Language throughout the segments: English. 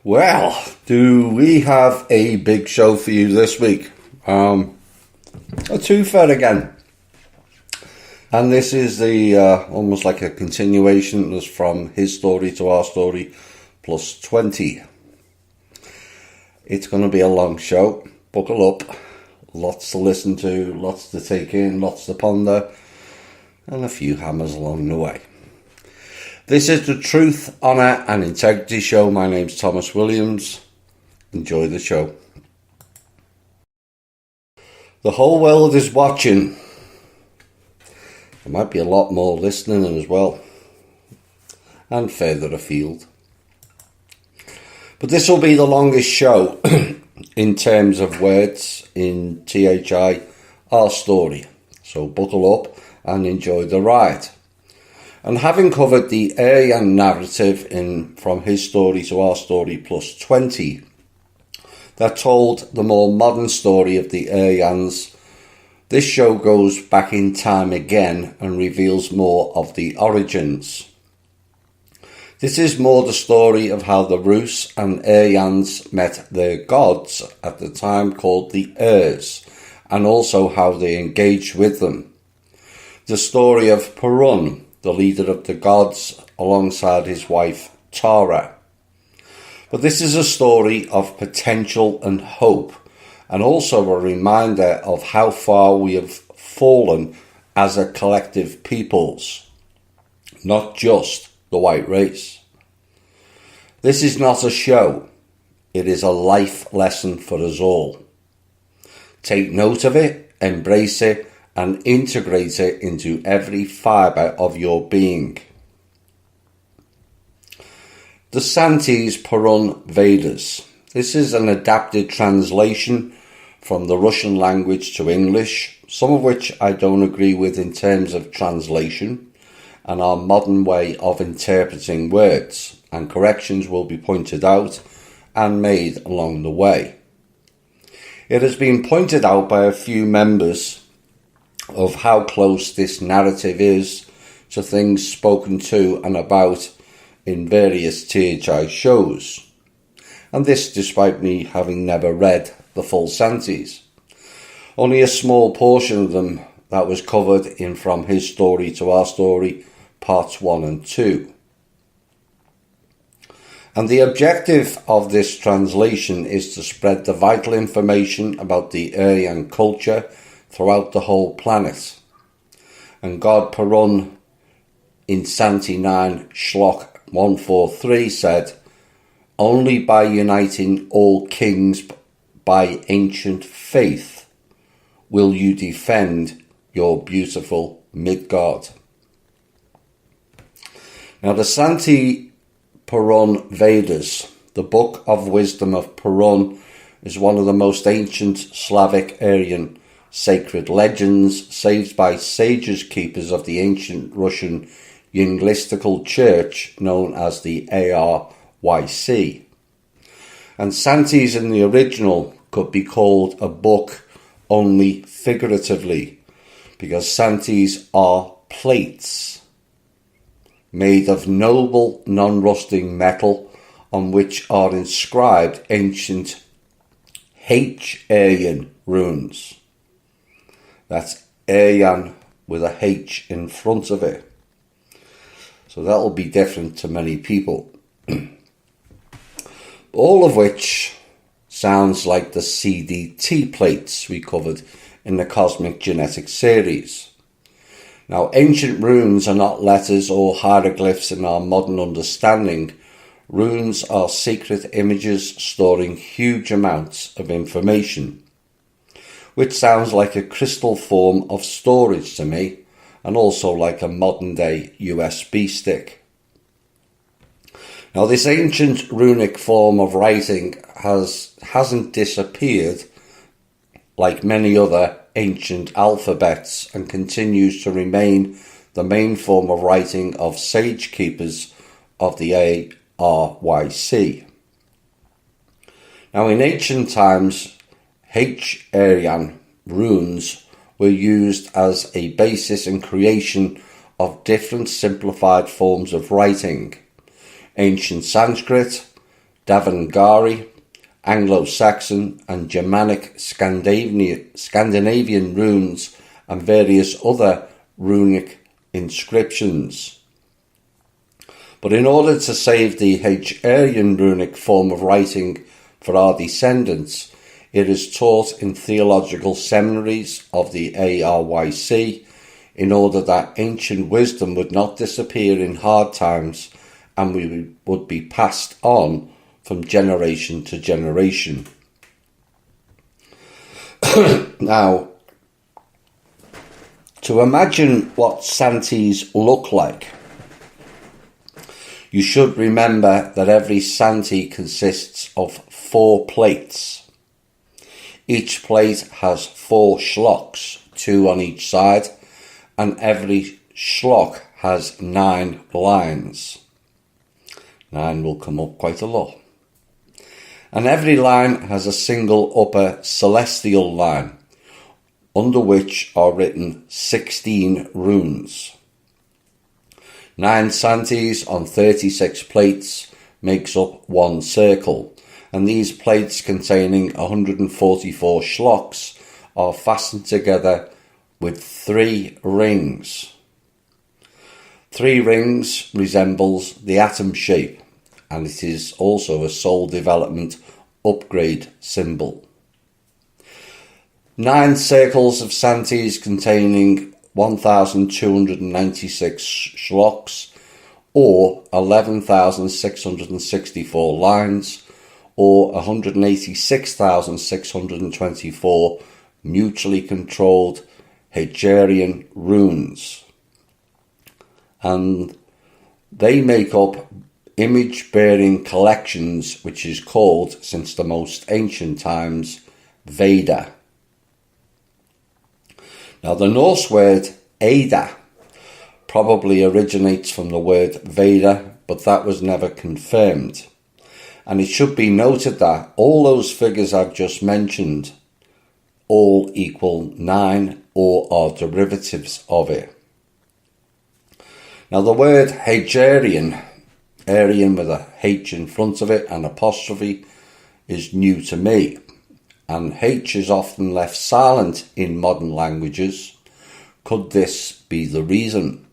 Well, do we have a big show for you this week? A twofer again. And this is the almost like a continuation. It's from his story to our story plus 20. It's going to be a long show. Buckle up. Lots to listen to, lots to take in, lots to ponder, and a few hammers along the way. This is the Truth, Honour and Integrity Show. My name's Thomas Williams. Enjoy the show. The whole world is watching. There might be a lot more listening as well, and further afield. But this will be the longest show in terms of words in THI, our story. So buckle up and enjoy the ride. And having covered the Aryan narrative from his story to our story plus 20, that told the more modern story of the Aryans, this show goes back in time again and reveals more of the origins. This is more the story of how the Rus and Aryans met their gods at the time called the Urs, and also how they engaged with them. The story of Perun, the leader of the gods, alongside his wife Tara. But this is a story of potential and hope, and also a reminder of how far we have fallen as a collective peoples, not just the white race. This is not a show, it is a life lesson for us all. Take note of it, embrace it, and integrate it into every fibre of your being. The Santis Perun Vedas. This is an adapted translation from the Russian language to English, some of which I don't agree with in terms of translation and our modern way of interpreting words, and corrections will be pointed out and made along the way. It has been pointed out by a few members of how close this narrative is to things spoken to and about in various THI shows, and this despite me having never read the full Santis. Only a small portion of them that was covered in From His Story to Our Story, parts 1 and 2. And the objective of this translation is to spread the vital information about the Aryan culture throughout the whole planet. And God Perun in Santi 9 Shlok 143 said, "Only by uniting all kings by ancient faith will you defend your beautiful Midgard." Now the Santi Perun Vedas, the Book of Wisdom of Perun, is one of the most ancient Slavic Aryan sacred legends saved by sages keepers of the ancient Russian Yinglistical Church known as the ARYC. And Santis in the original could be called a book only figuratively, because Santis are plates made of noble non-rusting metal on which are inscribed ancient H-Aryan runes. That's Aryan with a H in front of it. So that will be different to many people. All of which sounds like the CDT plates we covered in the Cosmic Genetics series. Now, ancient runes are not letters or hieroglyphs in our modern understanding. Runes are secret images storing huge amounts of information, which sounds like a crystal form of storage to me, and also like a modern day USB stick. Now this ancient runic form of writing hasn't disappeared like many other ancient alphabets, and continues to remain the main form of writing of sage keepers of the ARYC. Now in ancient times, H-Aryan runes were used as a basis in creation of different simplified forms of writing. Ancient Sanskrit, Devanagari, Anglo-Saxon and Germanic Scandinavian runes and various other runic inscriptions. But in order to save the Hegerian runic form of writing for our descendants, it is taught in theological seminaries of the ARYC in order that ancient wisdom would not disappear in hard times and we would be passed on from generation to generation. Now, to imagine what Santis look like, you should remember that every Santi consists of 4 plates. Each plate has 4 shlocks, 2 on each side, and every shlock has 9 lines. 9 will come up quite a lot. And every line has a single upper celestial line, under which are written 16 runes. 9 Santis on 36 plates makes up 1 circle, and these plates containing 144 shlocks are fastened together with 3 rings. 3 rings resembles the atom shape, and it is also a soul development upgrade symbol. 9 circles of Santis containing 1,296 shlocks, or 11,664 lines, or 186,624 mutually controlled Hegerian runes. And they make up image-bearing collections, which is called, since the most ancient times, Veda. Now, the Norse word Ada probably originates from the word Veda, but that was never confirmed. And it should be noted that all those figures I've just mentioned all equal 9 or are derivatives of it. Now, the word Hegerian, Aryan with a H in front of it and apostrophe, is new to me, and H is often left silent in modern languages. Could this be the reason?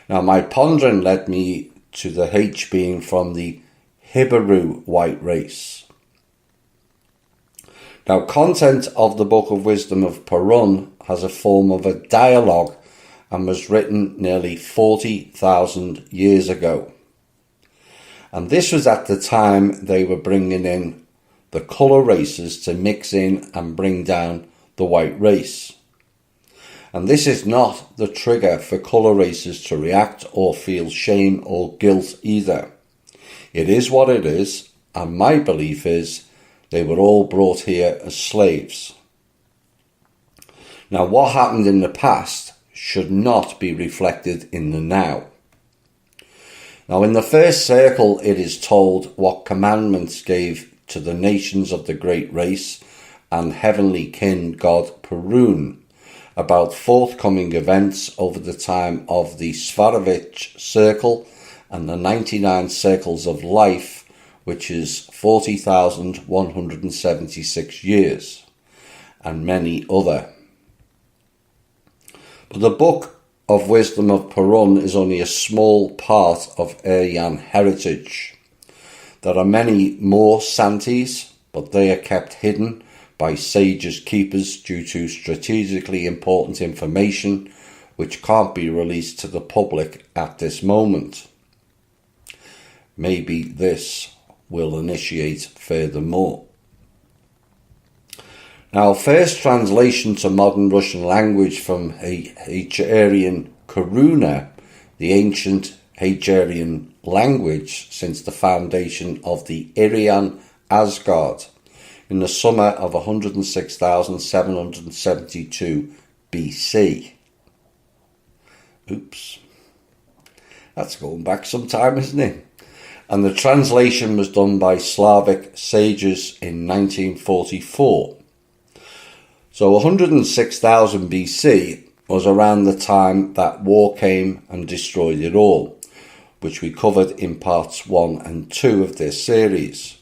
Now, my pondering led me to the H being from the Hebrew white race. Now, content of the Book of Wisdom of Perun has a form of a dialogue and was written nearly 40,000 years ago. And this was at the time they were bringing in the colour races to mix in and bring down the white race. And this is not the trigger for colour races to react or feel shame or guilt either. It is what it is, and my belief is they were all brought here as slaves. Now, what happened in the past should not be reflected in the now. Now, in the first circle, it is told what commandments gave to the nations of the great race and heavenly kin god Perun about forthcoming events over the time of the Svarovich circle and the 99 circles of life, which is 40,176 years, and many other. But the Book of Wisdom of Perun is only a small part of Aryan heritage. There are many more Santis, but they are kept hidden by sages keepers due to strategically important information which can't be released to the public at this moment. Maybe this will initiate furthermore. Now, first translation to modern Russian language from Hegerian Karuna, the ancient Hegerian language since the foundation of the Iryan Asgard in the summer of 106,772 BC. Oops. That's going back some time, isn't it? And the translation was done by Slavic sages in 1944. So 106,000 BC was around the time that war came and destroyed it all, which we covered in parts 1 and 2 of this series.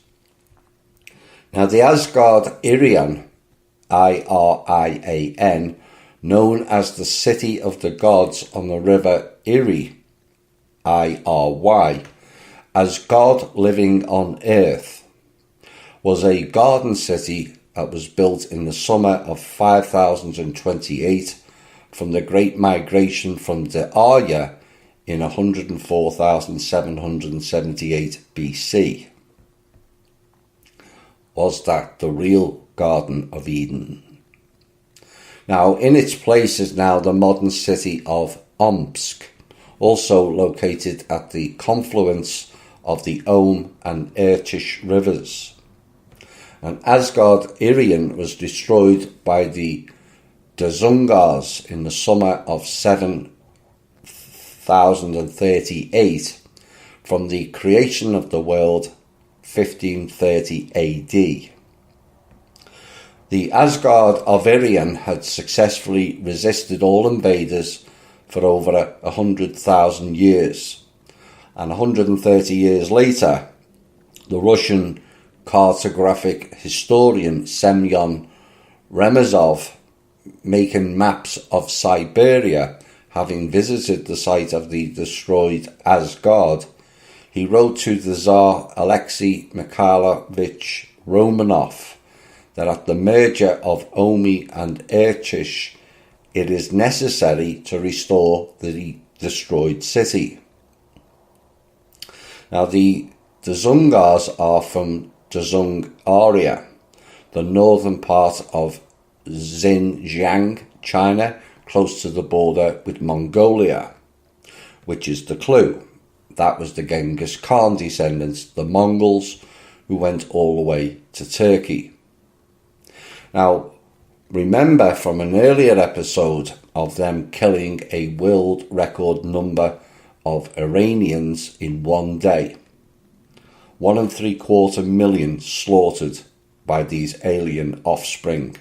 Now the Asgard Irian, I-R-I-A-N, known as the City of the Gods on the river Iri, I-R-Y, as God living on earth, was a garden city that was built in the summer of 5028 from the Great Migration from the Arya in 104,778 BC. Was that the real Garden of Eden? Now, in its place is now the modern city of Omsk, also located at the confluence of the Om and Irtysh rivers. And Asgard Irian was destroyed by the Dzungars in the summer of 7038 from the creation of the world 1530 AD. The Asgard of Irian had successfully resisted all invaders for over 100,000 years. And 130 years later, the Russian cartographic historian Semyon Remezov, making maps of Siberia, having visited the site of the destroyed Asgard, he wrote to the Tsar Alexei Mikhailovich Romanov that at the merger of Omi and Irtysh, it is necessary to restore the destroyed city. Now the Dzungars are from Dzung Arya, the northern part of Xinjiang, China, close to the border with Mongolia, which is the clue. That was the Genghis Khan descendants, the Mongols, who went all the way to Turkey. Now, remember from an earlier episode of them killing a world record number of Iranians in one day. 1.75 million slaughtered by these alien offspring.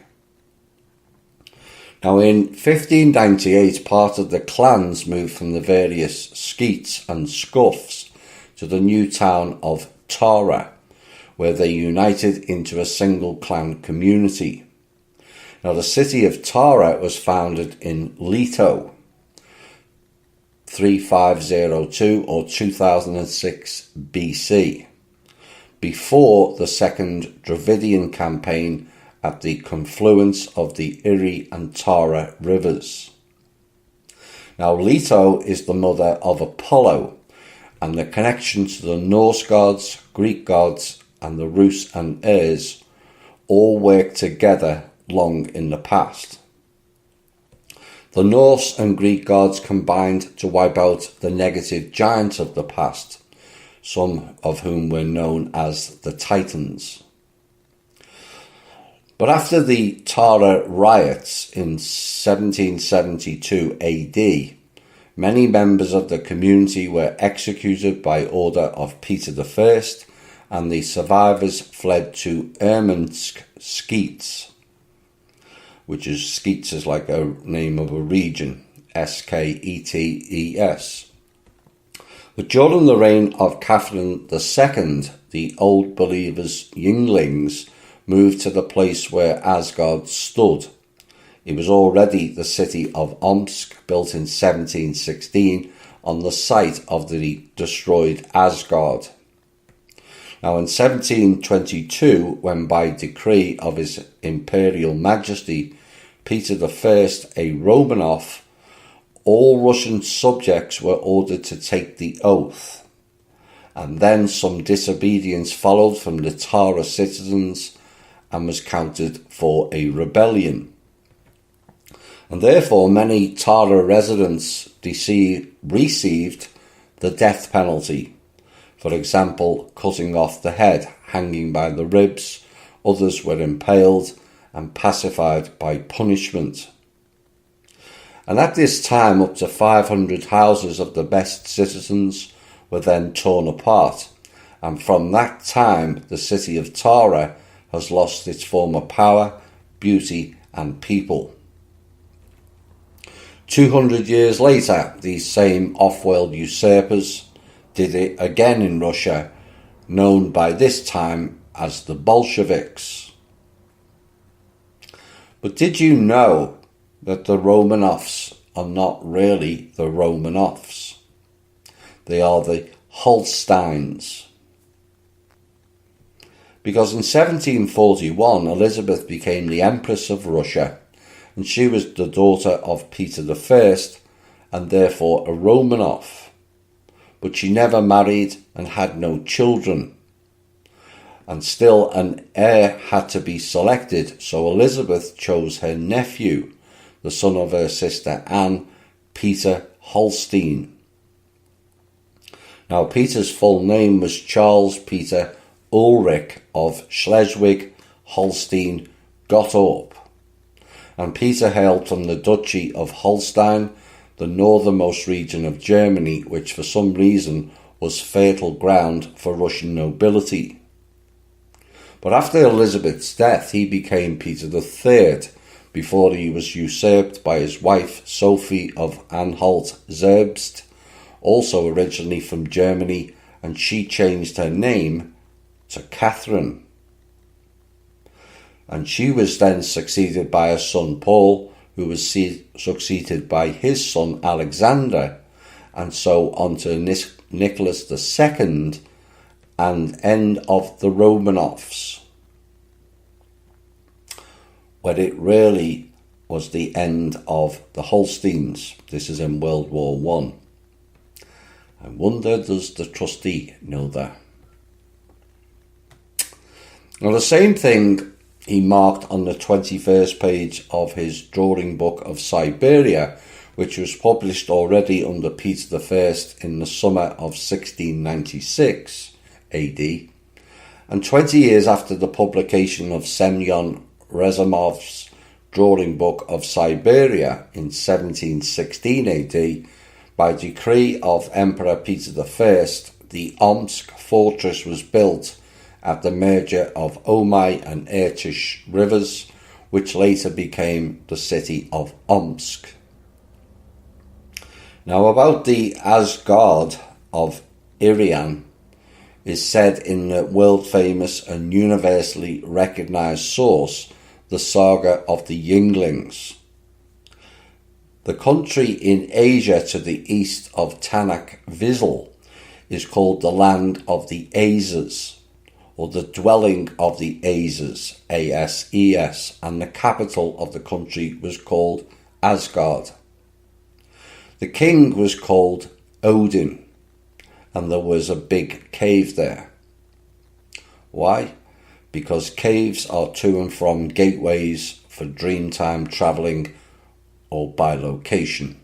Now in 1598, part of the clans moved from the various skeets and scuffs to the new town of Tara, where they united into a single clan community. Now the city of Tara was founded in Leto, 3502 or 2006 BC, before the Second Dravidian campaign at the confluence of the Iri and Tara rivers. Now Leto is the mother of Apollo, and the connection to the Norse gods, Greek gods and the Rus and Urs all worked together long in the past. The Norse and Greek gods combined to wipe out the negative giants of the past, some of whom were known as the Titans. But after the Tara riots in 1772 AD, many members of the community were executed by order of Peter I, and the survivors fled to Erminsk Skeets, which is Skeets is like a name of a region, Sketes. But during the reign of Catherine II, the Old Believers' Yinglings moved to the place where Asgard stood. It was already the city of Omsk, built in 1716 on the site of the destroyed Asgard. Now in 1722, when by decree of His Imperial Majesty Peter I, a Romanov, all Russian subjects were ordered to take the oath, and then some disobedience followed from the Tara citizens and was counted for a rebellion. And therefore many Tara residents received the death penalty. For example, cutting off the head, hanging by the ribs. Others were impaled and pacified by punishment. And at this time, up to 500 houses of the best citizens were then torn apart. And from that time, the city of Tara has lost its former power, beauty and people. 200 years later, these same off-world usurpers, did it again in Russia, known by this time as the Bolsheviks. But did you know that the Romanovs are not really the Romanovs? They are the Holsteins. Because in 1741 Elizabeth became the Empress of Russia, and she was the daughter of Peter I and therefore a Romanov. But she never married and had no children. And still an heir had to be selected, so Elizabeth chose her nephew, the son of her sister Anne, Peter Holstein. Now Peter's full name was Charles Peter Ulrich of Schleswig-Holstein-Gottorp, and Peter hailed from the Duchy of Holstein, the northernmost region of Germany, which for some reason was fertile ground for Russian nobility. But after Elizabeth's death, he became Peter III, before he was usurped by his wife Sophie of Anhalt-Zerbst, also originally from Germany, and she changed her name to Catherine. And she was then succeeded by her son Paul, who was succeeded by his son Alexander, and so on to Nicholas II, and end of the Romanovs, where it really was the end of the Holsteins. This is in World War I. I wonder, does the trustee know that? Now the same thing he marked on the 21st page of his drawing book of Siberia, which was published already under Peter I in the summer of 1696 AD, and 20 years after the publication of Semyon Razumov's drawing book of Siberia in 1716 AD, by decree of Emperor Peter I, the Omsk fortress was built at the merger of Omai and Irtysh rivers, which later became the city of Omsk. Now about the Asgard of Irian is said in the world-famous and universally recognised source, the Saga of the Yinglings. The country in Asia to the east of Tanakh-Vizl is called the land of the Asers, or the dwelling of the Asers, A-S-E-S, and the capital of the country was called Asgard. The king was called Odin, and there was a big cave there. Why? Because caves are to and from gateways for dreamtime travelling or by location.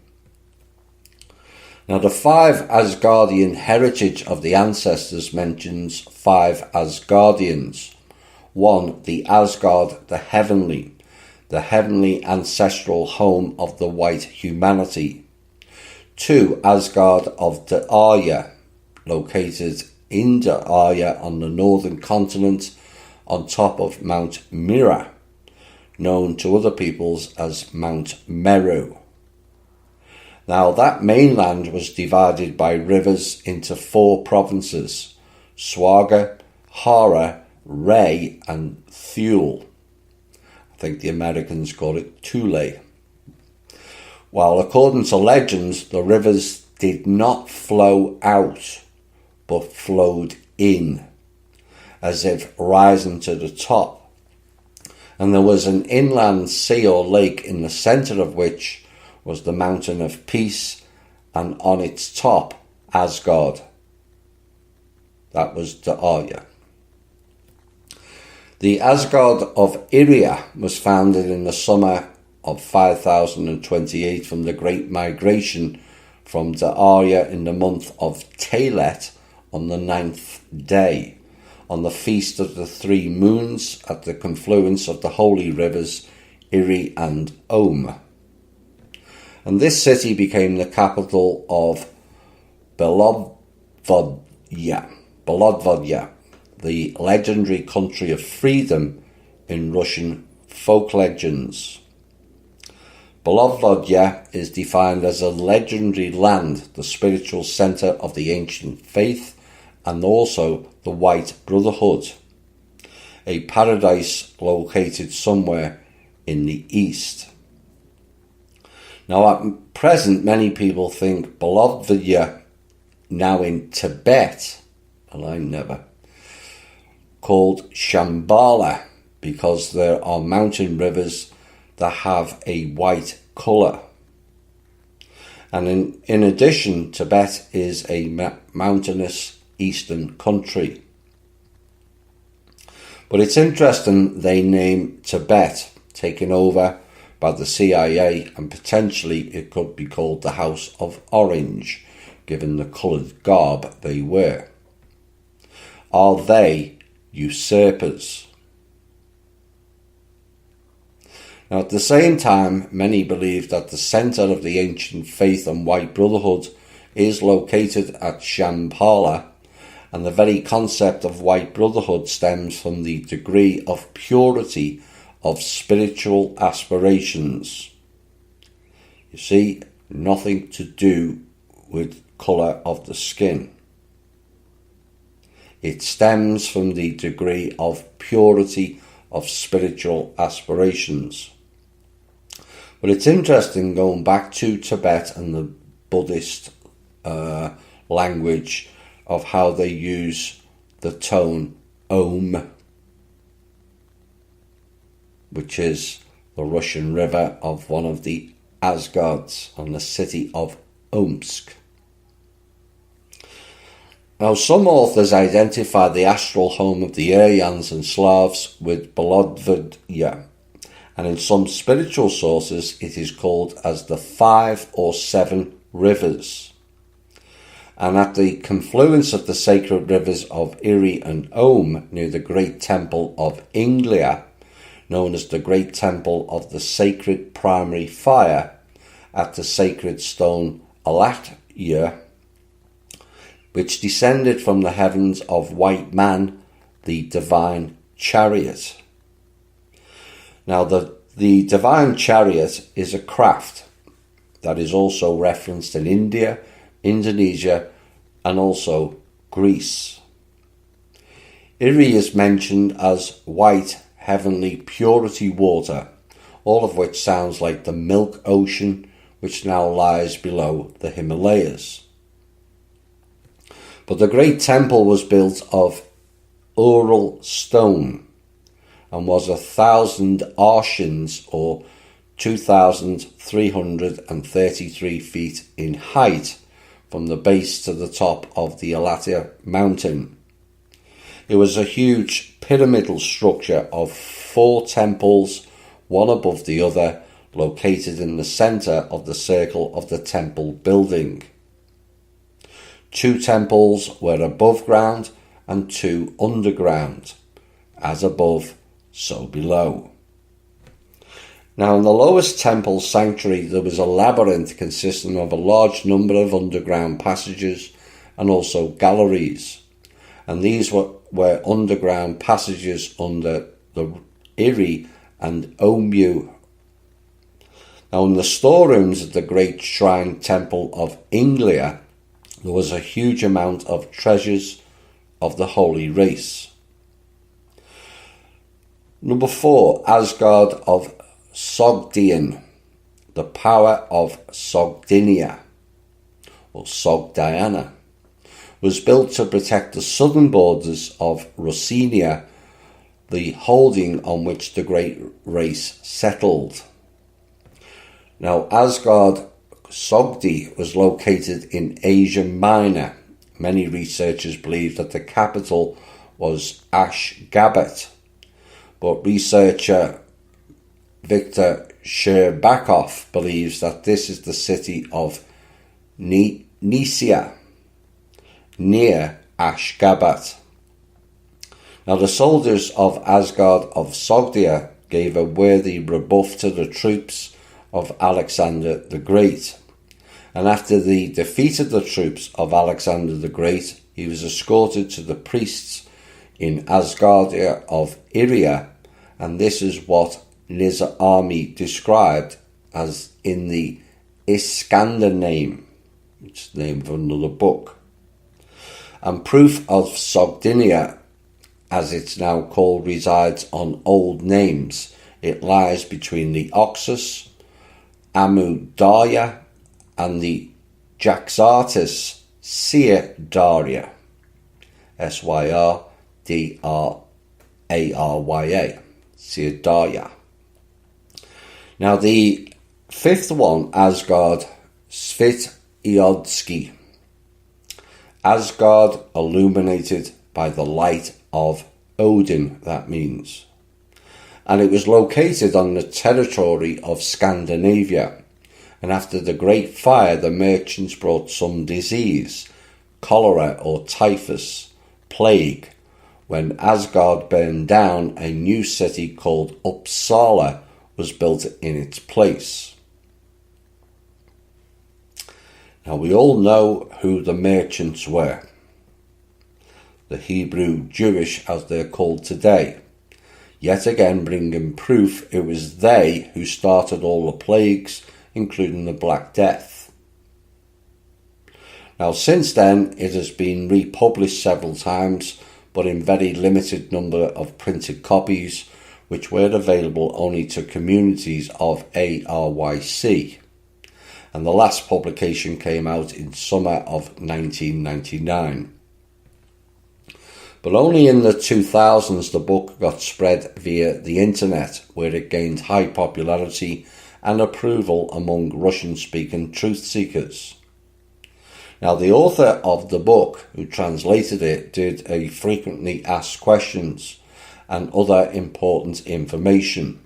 Now the 5 Asgardian heritage of the ancestors mentions 5 Asgardians. 1. The Asgard, the heavenly ancestral home of the white humanity. 2. Asgard of Arya, located in Arya on the northern continent on top of Mount Mira, known to other peoples as Mount Meru. Now that mainland was divided by rivers into 4 provinces: Swaga, Hara, Ray and Thule. I think the Americans call it Thule. While according to legends, the rivers did not flow out, but flowed in, as if rising to the top. And there was an inland sea or lake in the centre of which was the Mountain of Peace, and on its top, Asgard. That was the Arya. The Asgard of Iria was founded in the summer of 5028 from the Great Migration from the Arya in the month of Telet on the 9th day, on the Feast of the 3 Moons at the confluence of the holy rivers Iri and Om. And this city became the capital of Belodvodya, the legendary country of freedom in Russian folk legends. Bolodvodya is defined as a legendary land, the spiritual centre of the ancient faith, and also the White Brotherhood, a paradise located somewhere in the east. Now at present many people think Bolodvodya, now in Tibet, and I never, called Shambhala because there are mountain rivers that have a white colour. And in addition, Tibet is a mountainous eastern country. But it's interesting they name Tibet, taken over by the CIA, and potentially it could be called the House of Orange, given the coloured garb they wear. Are they usurpers? Now at the same time, many believe that the centre of the ancient faith and White Brotherhood is located at Shambhala, and the very concept of White Brotherhood stems from the degree of purity of spiritual aspirations. You see, nothing to do with colour of the skin. It stems from the degree of purity of spiritual aspirations. But it's interesting going back to Tibet and the Buddhist language of how they use the tone Om, which is the Russian river of one of the Asgards and the city of Omsk. Now some authors identify the astral home of the Aryans and Slavs with Bolodvodya, and in some spiritual sources it is called as the 5 or 7 rivers. And at the confluence of the sacred rivers of Iri and Om near the great temple of Inglia, known as the Great Temple of the Sacred Primary Fire, at the sacred stone Alatya, which descended from the heavens of White Man, the divine chariot. Now the divine chariot is a craft that is also referenced in India, Indonesia, and also Greece. Iri is mentioned as white heavenly purity water, all of which sounds like the milk ocean which now lies below the Himalayas. But the great temple was built of Ural stone and was 1,000 arshins or 2,333 feet in height from the base to the top of the Alatya mountain. It was a huge pyramidal structure of 4 temples, one above the other, located in the centre of the circle of the temple building. 2 temples were above ground and 2 underground, as above, so below. Now in the lowest temple sanctuary there was a labyrinth consisting of a large number of underground passages and also galleries, and these were underground passages under the Iri and Omu. Now in the storerooms of the great shrine temple of Inglia there was a huge amount of treasures of the holy race. Number 4, Asgard of Sogdian, the power of Sogdinia, or Sogdiana, was built to protect the southern borders of Rusinia, the holding on which the great race settled. Now Asgard Sogdi was located in Asia Minor. Many researchers believe that the capital was Ashgabat, but researcher Viktor Sherbakov believes that this is the city of Nisia, near Ashgabat. Now the soldiers of Asgard of Sogdia gave a worthy rebuff to the troops of Alexander the Great, and after the defeat of the troops of Alexander the Great, he was escorted to the priests in Asgardia of Iria, and this is what Nizami described as in the Iskander name, which is the name of another book. And proof of Sogdinia, as it's now called, resides on old names. It lies between the Oxus, Amu Darya, and the Jaxartes Syr Darya, Syrdarya, Syr Darya. Now the fifth one, Asgard Svityodsky. Asgard illuminated by the light of Odin, that means. And it was located on the territory of Scandinavia. And after the Great Fire, the merchants brought some disease, cholera or typhus, plague. When Asgard burned down, a new city called Uppsala was built in its place. Now we all know who the merchants were. The Hebrew Jewish, as they're called today. Yet again bringing proof it was they who started all the plagues, including the Black Death. Now since then it has been republished several times, but in very limited number of printed copies, which were available only to communities of ARYC. And the last publication came out in summer of 1999. But only in the 2000s the book got spread via the internet, where it gained high popularity and approval among Russian-speaking truth seekers. Now the author of the book, who translated it, did a frequently asked questions and other important information.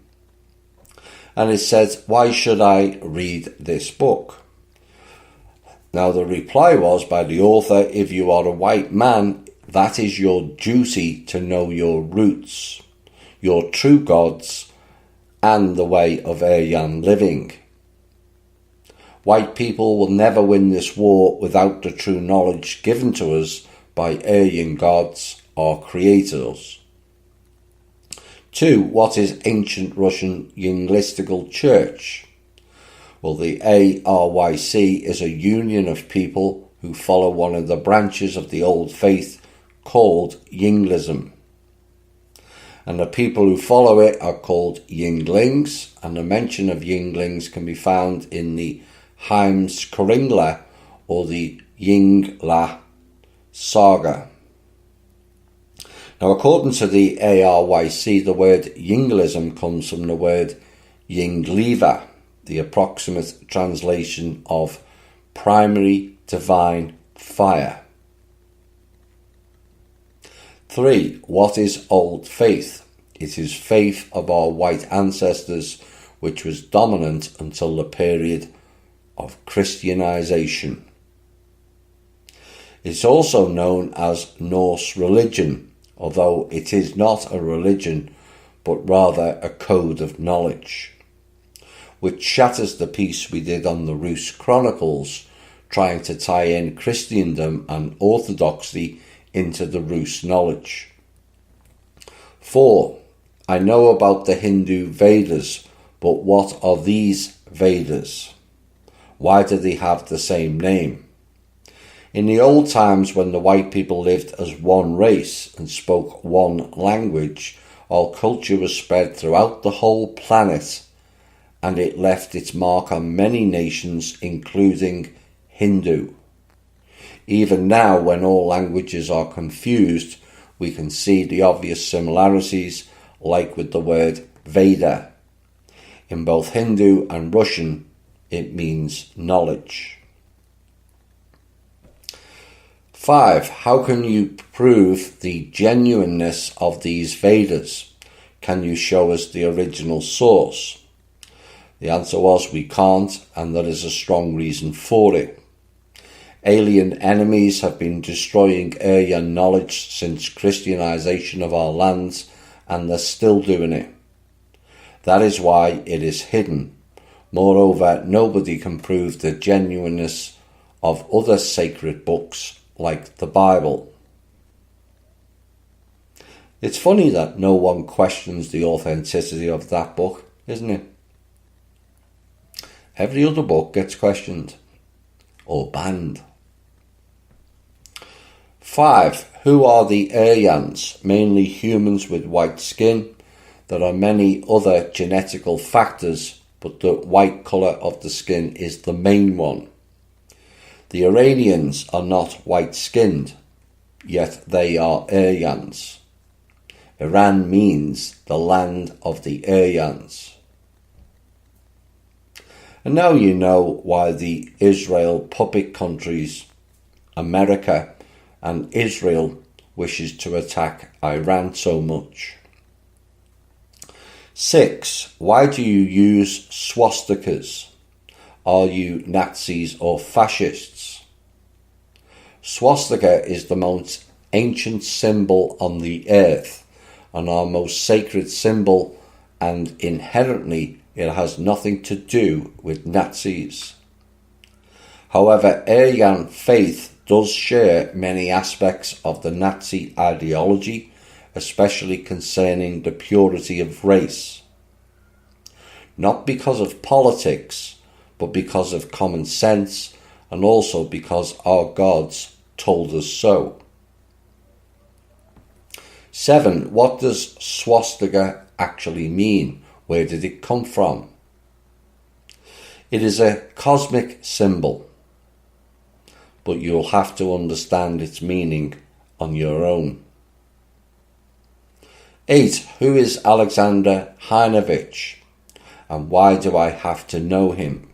And it said, why should I read this book? Now the reply was by the author, if you are a white man, that is your duty to know your roots, your true gods, and the way of Aryan living. White people will never win this war without the true knowledge given to us by Aryan gods, our creators. 2. What is ancient Russian Yinglistical Church? Well, the ARYC is a union of people who follow one of the branches of the old faith called Yinglism. And the people who follow it are called Yinglings, and the mention of Yinglings can be found in the Heimskringla or the Yingla saga. Now, according to the ARYC, the word Yinglism comes from the word Yingliva, the approximate translation of primary divine fire. 3. What is old faith? It is faith of our white ancestors, which was dominant until the period of Christianization. It's also known as Norse religion, although it is not a religion, but rather a code of knowledge, which shatters the piece we did on the Rus Chronicles, trying to tie in Christendom and Orthodoxy into the Rus knowledge. 4. I know about the Hindu Vedas, but what are these Vedas? Why do they have the same name? In the old times, when the white people lived as one race and spoke one language, all culture was spread throughout the whole planet, and it left its mark on many nations, including Hindu. Even now, when all languages are confused, we can see the obvious similarities, like with the word Veda. In both Hindu and Russian, it means knowledge. 5. How can you prove the genuineness of these Vedas? Can you show us the original source? The answer was we can't, and there is a strong reason for it. Alien enemies have been destroying Aryan knowledge since Christianization of our lands, and they're still doing it. That is why it is hidden. Moreover, nobody can prove the genuineness of other sacred books like the Bible. It's funny that no one questions the authenticity of that book, isn't it? Every other book gets questioned or banned. 5. Who are the Aryans? Mainly humans with white skin. There are many other genetical factors, but the white colour of the skin is the main one. The Iranians are not white-skinned, yet they are Aryans. Iran means the land of the Aryans. And now you know why the Israel puppet countries, America and Israel, wishes to attack Iran so much. 6. Why do you use swastikas? Are you Nazis or fascists? Swastika is the most ancient symbol on the earth and our most sacred symbol, and inherently it has nothing to do with Nazis. However, Aryan faith does share many aspects of the Nazi ideology, especially concerning the purity of race. Not because of politics, but because of common sense, and also because our gods told us so. 7. What does swastika actually mean? Where did it come from? It is a cosmic symbol, but you'll have to understand its meaning on your own. 8. Who is Alexander Hainovich, and why do I have to know him?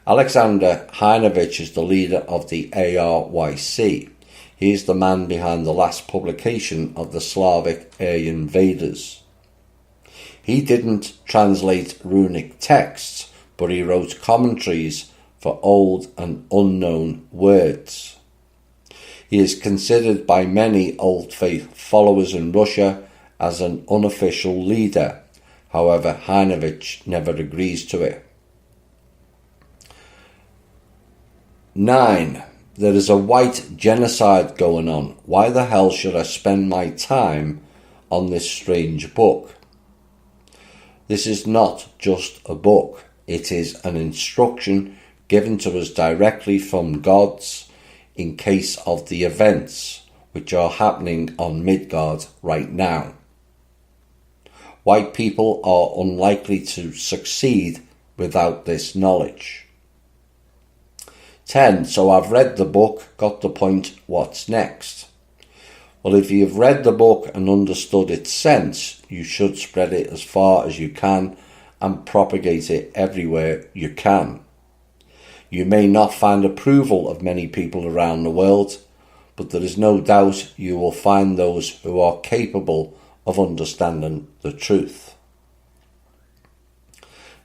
Alexander Hainovich is the leader of the ARYC. He is the man behind the last publication of the Slavic Aryan Vedas. He didn't translate runic texts, but he wrote commentaries for old and unknown words. He is considered by many Old Faith followers in Russia as an unofficial leader. However, Hainovich never agrees to it. 9. There is a white genocide going on. Why the hell should I spend my time on this strange book? This is not just a book. It is an instruction given to us directly from gods in case of the events which are happening on Midgard right now. White people are unlikely to succeed without this knowledge. 10. So I've read the book, got the point, what's next? Well, if you've read the book and understood its sense, you should spread it as far as you can and propagate it everywhere you can. You may not find approval of many people around the world, but there is no doubt you will find those who are capable of understanding the truth.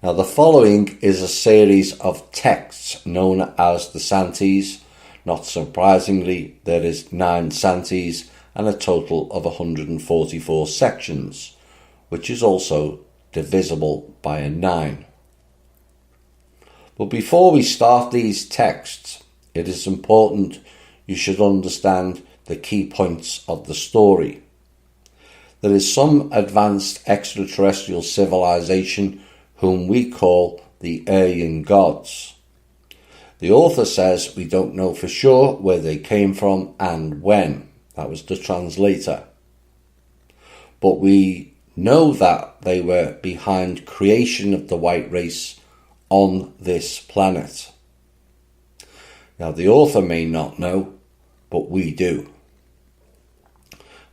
Now, the following is a series of texts known as the Santis. Not surprisingly, there is 9 Santis and a total of 144 sections, which is also divisible by a 9. But before we start these texts, it is important you should understand the key points of the story. There is some advanced extraterrestrial civilization whom we call the Aryan gods. The author says we don't know for sure where they came from and when. That was the translator. But we know that they were behind creation of the white race on this planet. Now, the author may not know, but we do.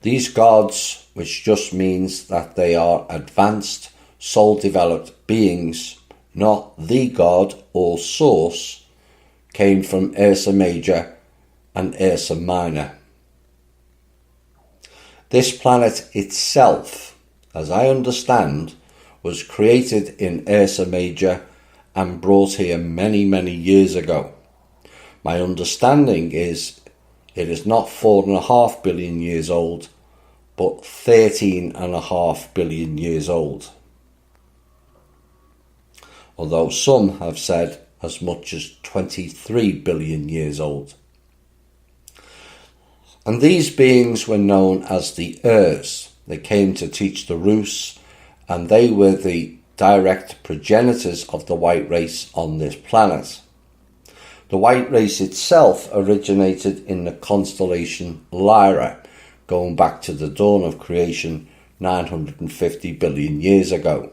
These gods, which just means that they are advanced, soul-developed beings, not the god or source, came from Ursa Major and Ursa Minor. This planet itself, as I understand, was created in Ursa Major and brought here many, many years ago. My understanding is it is not 4.5 billion years old, but 13.5 billion years old. Although some have said as much as 23 billion years old. And these beings were known as the Urs. They came to teach the Rus, and they were the direct progenitors of the white race on this planet. The white race itself originated in the constellation Lyra, going back to the dawn of creation 950 billion years ago.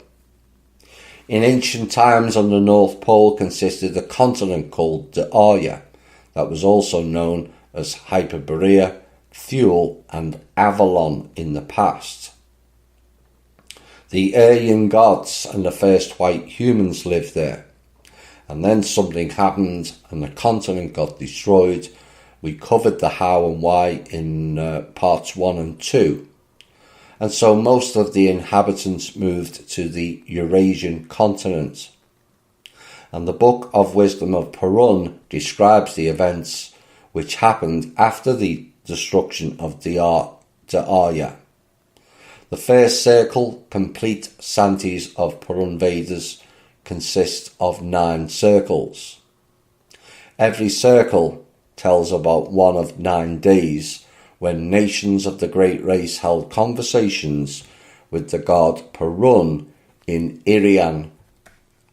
In ancient times, on the North Pole consisted a continent called the Arya, that was also known as Hyperborea, Thule and Avalon in the past. The Aryan gods and the first white humans lived there, and then something happened and the continent got destroyed. We covered the how and why in parts 1 and 2. And so most of the inhabitants moved to the Eurasian continent. And the Book of Wisdom of Perun describes the events which happened after the destruction of the Arya. The first circle, complete Santis of Perun Vedas, consists of 9 circles. Every circle tells about one of 9 days when nations of the great race held conversations with the god Perun in Irian,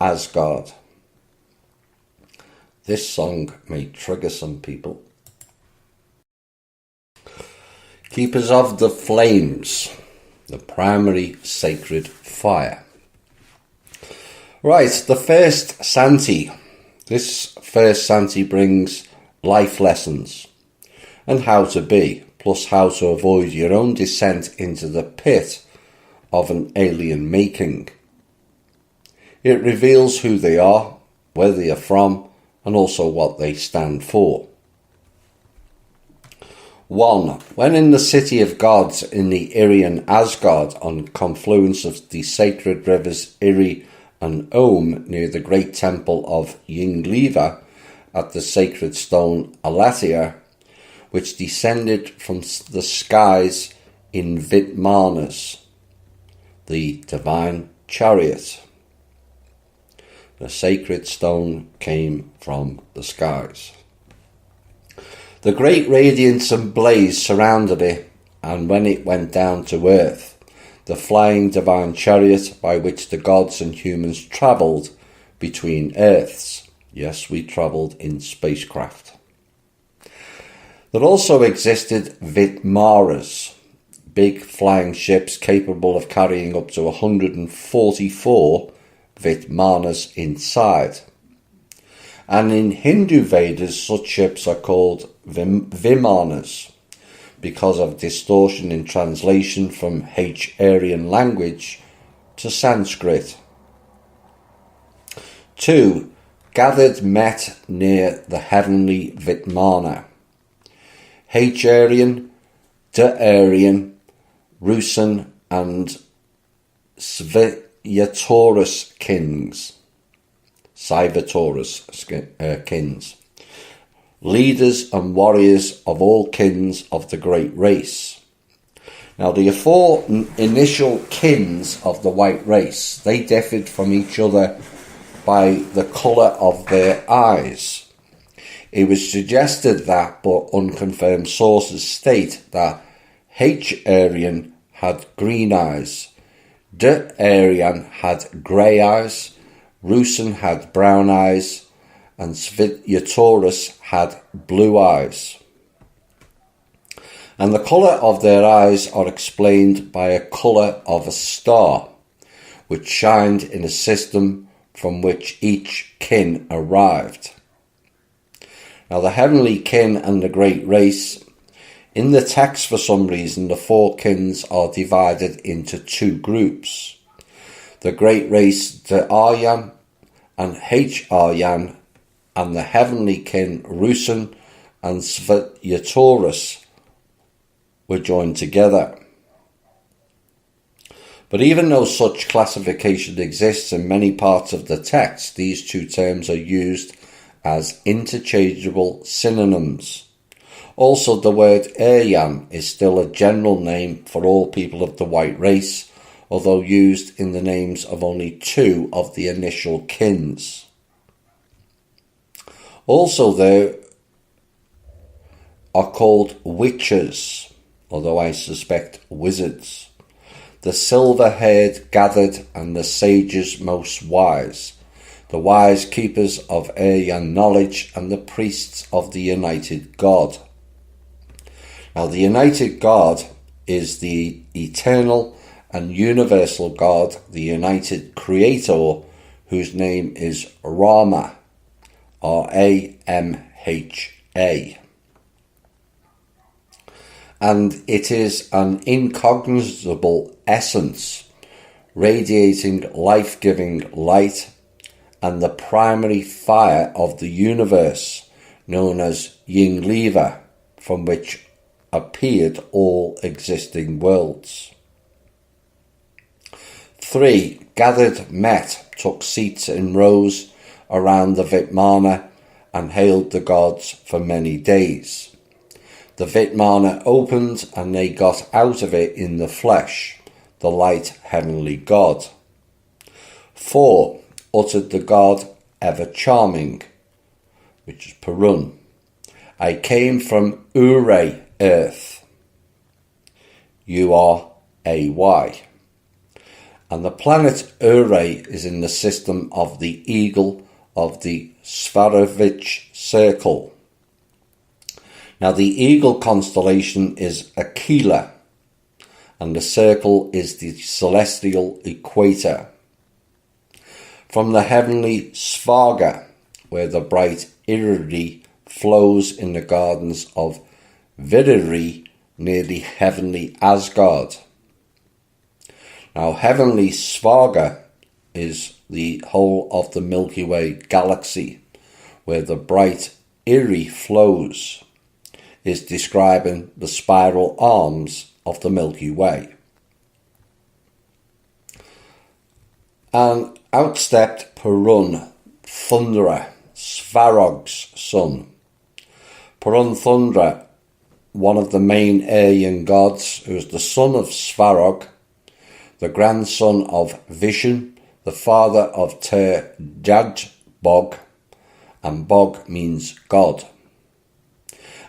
Asgard. This song may trigger some people. Keepers of the Flames, the primary sacred fire. Right, the first Santi. This first Santi brings life lessons and how to be, plus how to avoid your own descent into the pit of an alien making. It reveals who they are, where they are from, and also what they stand for. 1. When in the city of gods in the Irian Asgard, on confluence of the sacred rivers Iri and Om, near the great temple of Yingliva, at the sacred stone Alatia, which descended from the skies in Vitmanas, the divine chariot. The sacred stone came from the skies. The great radiance and blaze surrounded it, and when it went down to earth, the flying divine chariot by which the gods and humans travelled between earths. Yes, we travelled in spacecraft. There also existed Vitmaras, big flying ships capable of carrying up to 144 Vitmanas inside. And in Hindu Vedas, such ships are called Vimanas because of distortion in translation from Aryan language to Sanskrit. 2. Gathered met near the heavenly Vitmana. Aryan, Aryan, Rusin and Svyatoris kings. Kins. Leaders and warriors of all kins of the great race. Now the four initial kins of the white race, they differed from each other by the colour of their eyes. It was suggested that, but unconfirmed sources state that Aryan had green eyes, Aryan had grey eyes, Rusin had brown eyes, and Svyatoris had blue eyes. And the colour of their eyes are explained by a colour of a star, which shined in a system from which each kin arrived. Now the heavenly kin and the great race, in the text for some reason the four kins are divided into 2 groups. The great race, the Aryan and Aryan, and the heavenly kin, Rusin and Svyatoris, were joined together. But even though such classification exists in many parts of the text, these 2 terms are used as interchangeable synonyms. Also, the word Aryan is still a general name for all people of the white race, although used in the names of only 2 of the initial kins. Also, there are called witches, although I suspect wizards. The silver-haired gathered, and the sages most wise, the wise keepers of Aryan knowledge, and the priests of the united God. Now, the united God is the eternal and universal God, the united Creator, whose name is Rama, Ramha. And it is an incognizable essence, radiating life-giving light, and the primary fire of the universe, known as Yingliva, from which appeared all existing worlds. 3 gathered, met, took seats in rows around the Vitmana, and hailed the gods for many days. The Vitmana opened, and they got out of it in the flesh, the light heavenly God. 4 uttered the God ever charming, which is Perun. I came from Ure, earth. You are AY. And the planet Ure is in the system of the eagle of the Svarovich circle. Now, the eagle constellation is Aquila, and the circle is the celestial equator. From the heavenly Svarga, where the bright Iriri flows in the gardens of Viriri near the heavenly Asgard. Now, heavenly Svarga is the whole of the Milky Way galaxy, where the bright Iri flows, is describing the spiral arms of the Milky Way. And out stepped Perun, Thunderer, Svarog's son. Perun Thunderer, one of the main Aryan gods, who is the son of Svarog, the grandson of Vishen, the father of Bog, and Bog means God.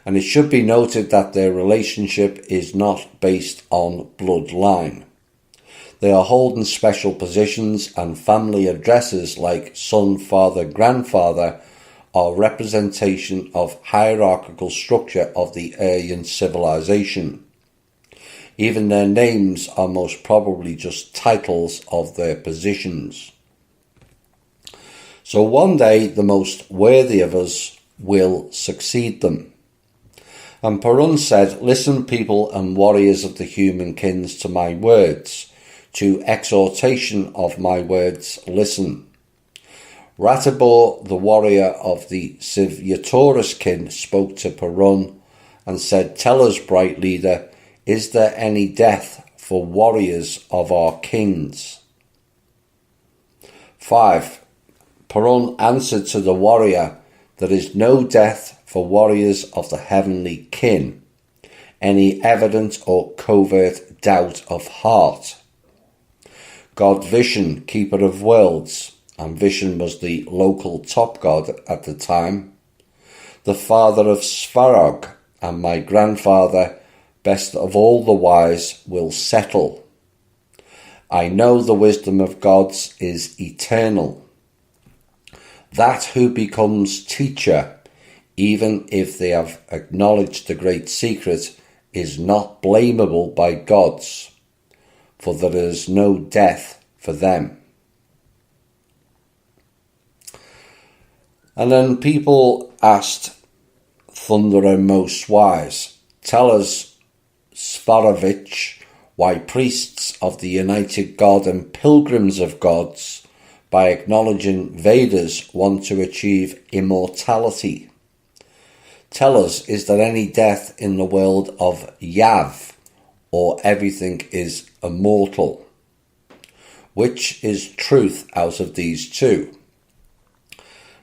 And it should be noted that their relationship is not based on bloodline. They are holding special positions, and family addresses like son, father, grandfather are representation of hierarchical structure of the Aryan civilization. Even their names are most probably just titles of their positions. So one day the most worthy of us will succeed them. And Perun said, listen, people and warriors of the human kins, to my words, to exhortation of my words, listen. Ratibor, the warrior of the Sivyataurus kin, spoke to Perun and said, tell us, bright leader, is there any death for warriors of our kings? 5. Perun answered to the warrior, there is no death for warriors of the heavenly kin, any evident or covert doubt of heart. God Vishen, keeper of worlds, and Vishen was the local top god at the time, the father of Svarog, and my grandfather, best of all the wise, will settle. I know the wisdom of gods is eternal. That who becomes teacher, even if they have acknowledged the great secret, is not blamable by gods, for there is no death for them. And then people asked Thunderer most wise, tell us, Svarovich, why priests of the united God and pilgrims of gods, by acknowledging Vedas, want to achieve immortality. Tell us, is there any death in the world of Yav, or everything is immortal? Which is truth out of these two?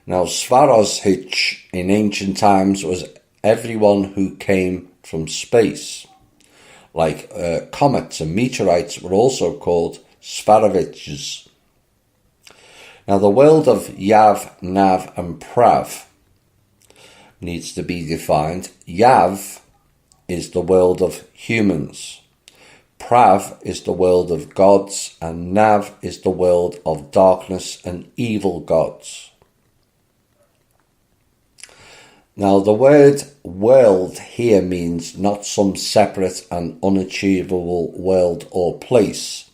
Now, Svarozhich in ancient times was everyone who came from space. Like comets and meteorites were also called Svaroviches. Now, the world of Yav, Nav and Prav needs to be defined. Yav is the world of humans. Prav is the world of gods, and Nav is the world of darkness and evil gods. Now, the word world here means not some separate and unachievable world or place,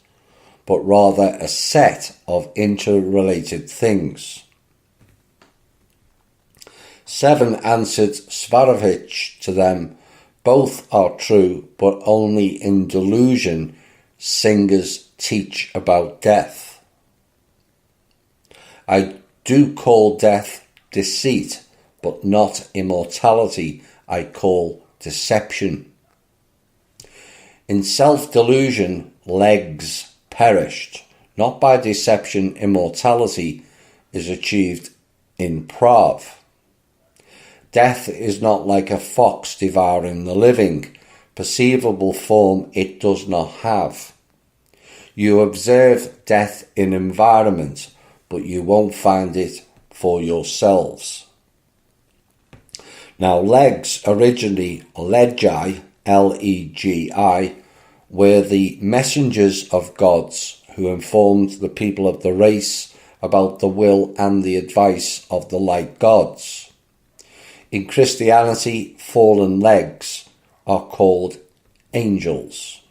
but rather a set of interrelated things. 7 answered Svarovich to them, both are true, but only in delusion singers teach about death. I do call death deceit, but not immortality I call deception. In self-delusion legs perished, not by deception immortality is achieved in Prav. Death is not like a fox devouring the living, perceivable form it does not have. You observe death in environment, but you won't find it for yourselves. Now, legs, originally legi, L-E-G-I, were the messengers of gods who informed the people of the race about the will and the advice of the light gods. In Christianity, fallen legs are called angels.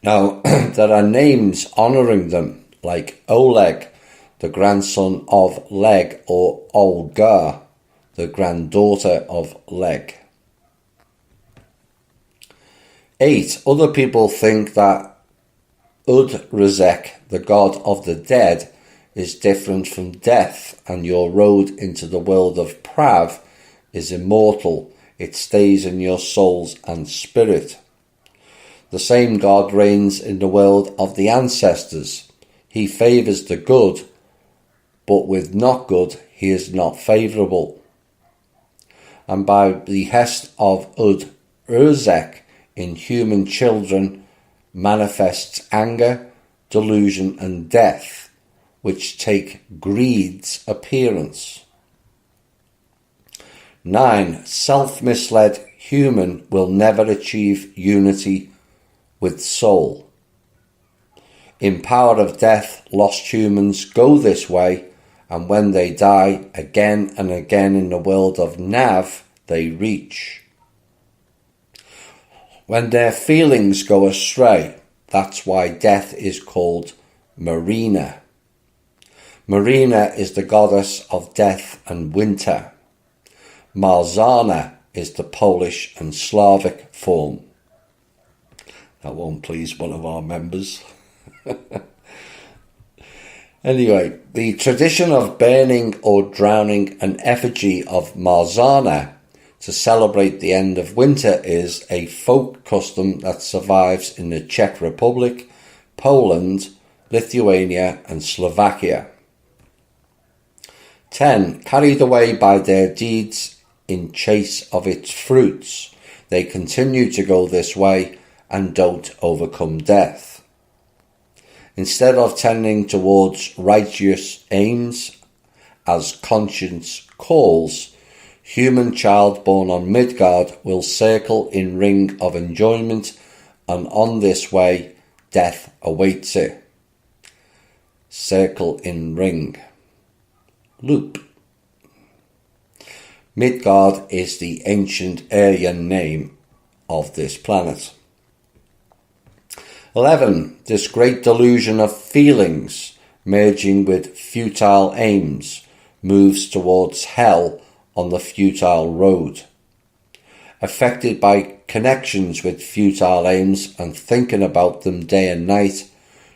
Now, there are names honouring them, like Oleg, the grandson of Leg, or Olga, the granddaughter of Leg. 8. Other people think that Udruzek, the god of the dead, is different from death, and your road into the world of Prav is immortal. It stays in your souls and spirit. The same God reigns in the world of the ancestors. He favours the good, but with not good he is not favourable. And by behest of Ud-Urzek in human children manifests anger, delusion and death, which take greed's appearance. 9. Self-misled human will never achieve unity with soul. In power of death, lost humans go this way, and when they die, again and again in the world of Nav, they reach. When their feelings go astray, that's why death is called Marina. Marina is the goddess of death and winter. Marzana is the Polish and Slavic form. That won't please one of our members. Anyway, the tradition of burning or drowning an effigy of Marzana to celebrate the end of winter is a folk custom that survives in the Czech Republic, Poland, Lithuania and Slovakia. 10. Carried away by their deeds in chase of its fruits, they continue to go this way and don't overcome death. Instead of tending towards righteous aims, as conscience calls, human child born on Midgard will circle in ring of enjoyment, and on this way death awaits it. Circle in ring. Loop. Midgard is the ancient Aryan name of this planet. 11. This great delusion of feelings merging with futile aims moves towards hell on the futile road. Affected by connections with futile aims and thinking about them day and night,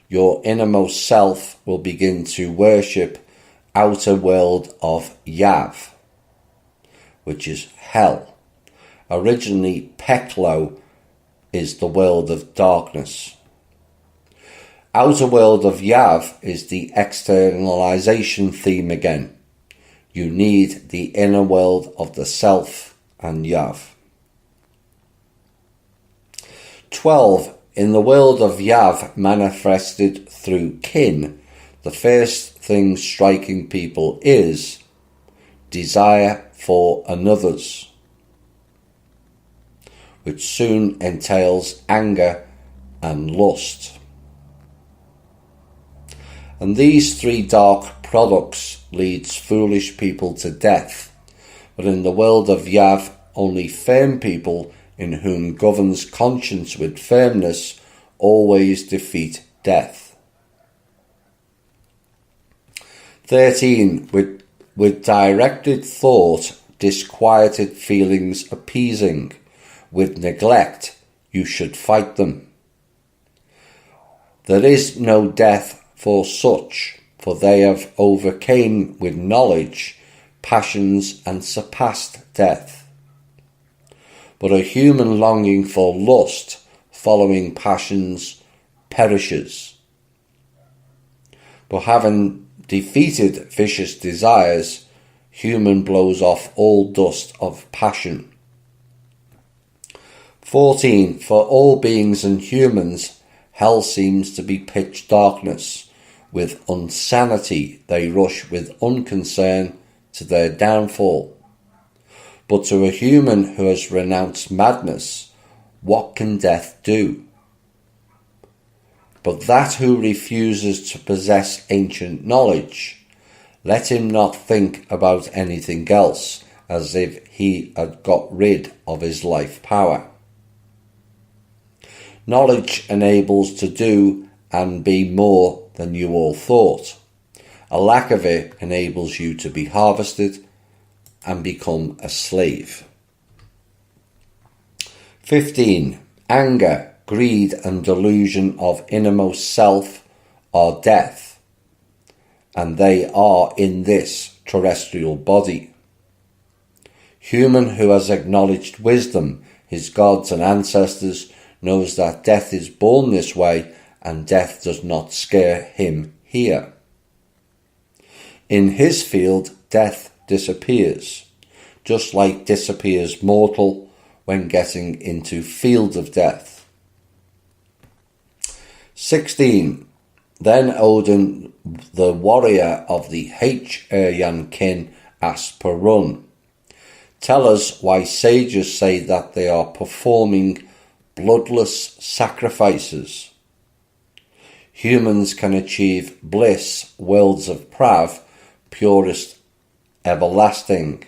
your innermost self will begin to worship outer world of Yav, which is hell. Originally, Peklo is the world of darkness. Outer world of Yav is the externalization theme again. You need the inner world of the self and Yav. 12. In the world of Yav manifested through kin, the first thing striking people is desire for another's, which soon entails anger and lust. And these three dark products leads foolish people to death, but in the world of Yav, only firm people in whom governs conscience with firmness always defeat death. 13. With directed thought, disquieted feelings appeasing, with neglect you should fight them. There is no death for such, for they have overcame with knowledge passions and surpassed death. But a human longing for lust, following passions, perishes. But having defeated vicious desires, human blows off all dust of passion. 14. For all beings and humans, hell seems to be pitch darkness. With insanity they rush with unconcern to their downfall. But to a human who has renounced madness, what can death do? But that who refuses to possess ancient knowledge, let him not think about anything else, as if he had got rid of his life power. Knowledge enables to do and be more than you all thought. A lack of it enables you to be harvested and become a slave. 15. Anger, greed and delusion of innermost self are death, and they are in this terrestrial body. Human who has acknowledged wisdom, his gods and ancestors, knows that death is born this way and death does not scare him here. In his field, death disappears, just like disappears mortal when getting into field of death. 16. Then Odin, the warrior of the H-Aryan kin, asked Perun, tell us why sages say that they are performing bloodless sacrifices. Humans can achieve bliss, worlds of prav, purest, everlasting.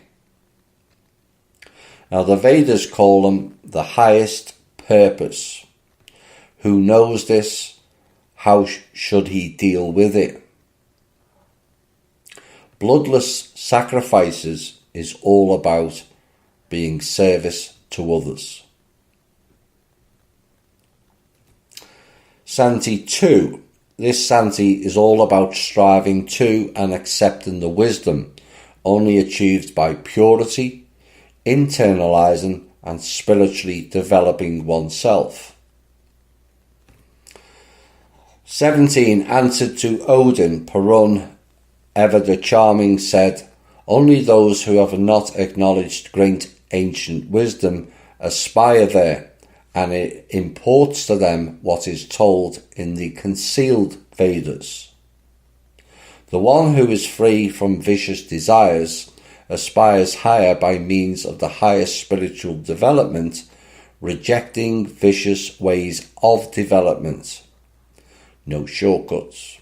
Now the Vedas call them the highest purpose. Who knows this? How should he deal with it? Bloodless sacrifices is all about being service to others. Santi 2. This Santi is all about striving to and accepting the wisdom only achieved by purity, internalizing and spiritually developing oneself. 17. Answered to Odin, Perun, ever the charming, said, only those who have not acknowledged great ancient wisdom aspire there, and it imports to them what is told in the concealed Vedas. The one who is free from vicious desires aspires higher by means of the highest spiritual development, rejecting vicious ways of development. No shortcuts.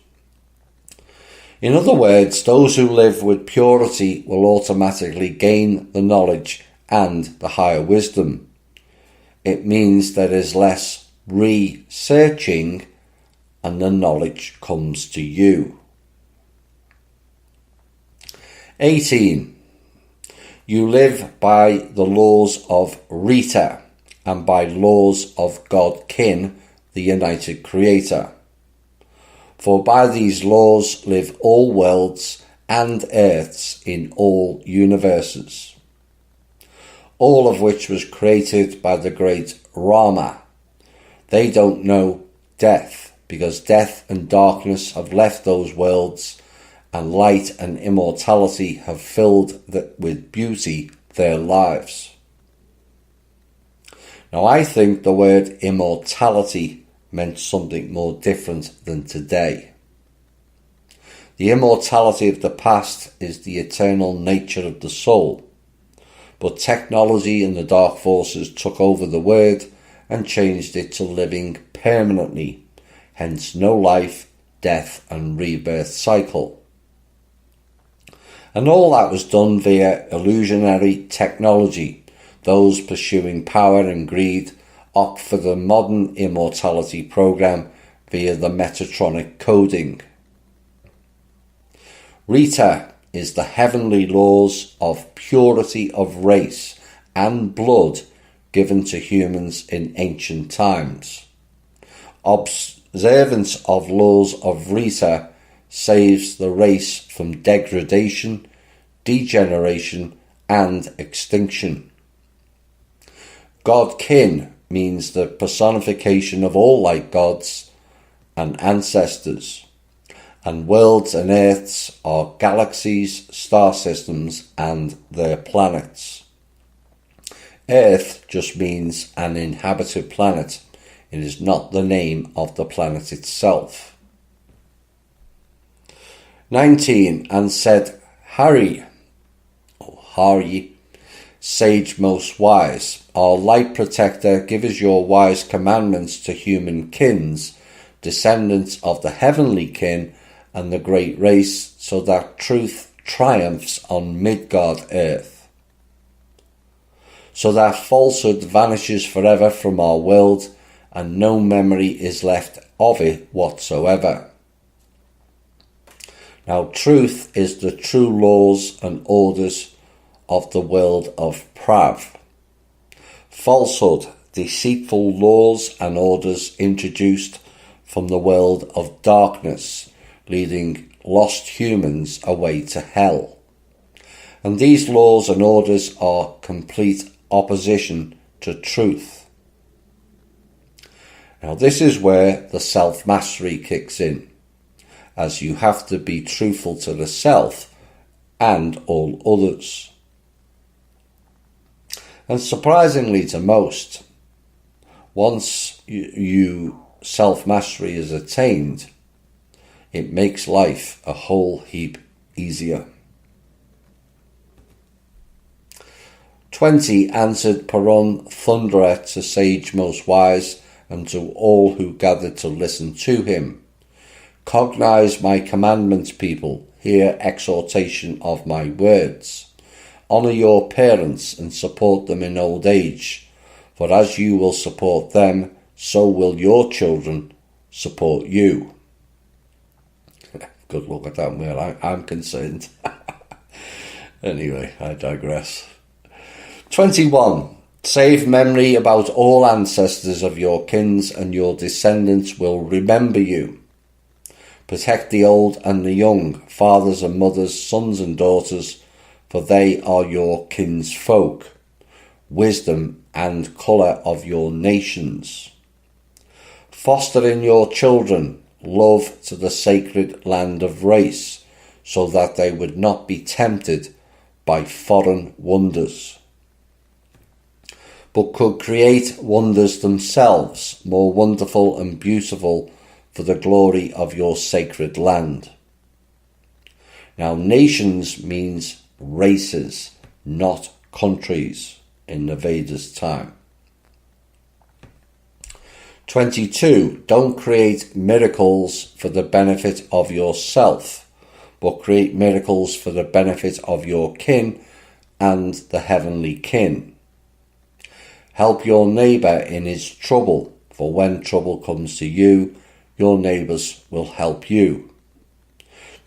In other words, those who live with purity will automatically gain the knowledge and the higher wisdom. It means there is less researching and the knowledge comes to you. 18. You live by the laws of Rita and by laws of God-kin, the united creator. For by these laws live all worlds and earths in all universes, all of which was created by the great Rama. They don't know death, because death and darkness have left those worlds, and light and immortality have filled with beauty their lives. Now I think the word immortality meant something more different than today. The immortality of the past is the eternal nature of the soul, but technology and the dark forces took over the word and changed it to living permanently, hence no life, death and rebirth cycle. And all that was done via illusionary technology. Those pursuing power and greed opt for the modern immortality program via the Metatronic coding. Rita is the heavenly laws of purity of race and blood given to humans in ancient times. Observance of laws of Rita saves the race from degradation, degeneration and extinction. Godkin means the personification of all light gods and ancestors, and worlds and earths are galaxies, star systems and their planets. Earth just means an inhabited planet. It is not the name of the planet itself. 19. And said Hari, sage most wise, our light protector, give us your wise commandments to human kins, descendants of the heavenly kin and the great race, so that truth triumphs on Midgard earth, so that falsehood vanishes forever from our world and no memory is left of it whatsoever. Now truth is the true laws and orders of the world of Prav. Falsehood, deceitful laws and orders introduced from the world of darkness, leading lost humans away to hell. And these laws and orders are complete opposition to truth. Now this is where the self-mastery kicks in, as you have to be truthful to the self and all others. And surprisingly to most, once you self-mastery is attained, it makes life a whole heap easier. 20. Answered Perun Thunderer to Sage Most Wise and to all who gathered to listen to him. Cognize my commandments, people. Hear exhortation of my words. Honour your parents and support them in old age, for as you will support them, so will your children support you. Good luck at that where I'm concerned. Anyway, I digress. 21. Save memory about all ancestors of your kins, and your descendants will remember you. Protect the old and the young, fathers and mothers, sons and daughters, for they are your kinsfolk, wisdom and colour of your nations. Foster in your children love to the sacred land of race, so that they would not be tempted by foreign wonders, but could create wonders themselves, more wonderful and beautiful for the glory of your sacred land. Now, nations means races, not countries in the Vedas time. 22. Don't create miracles for the benefit of yourself, but create miracles for the benefit of your kin and the heavenly kin. Help your neighbour in his trouble, for when trouble comes to you, your neighbours will help you.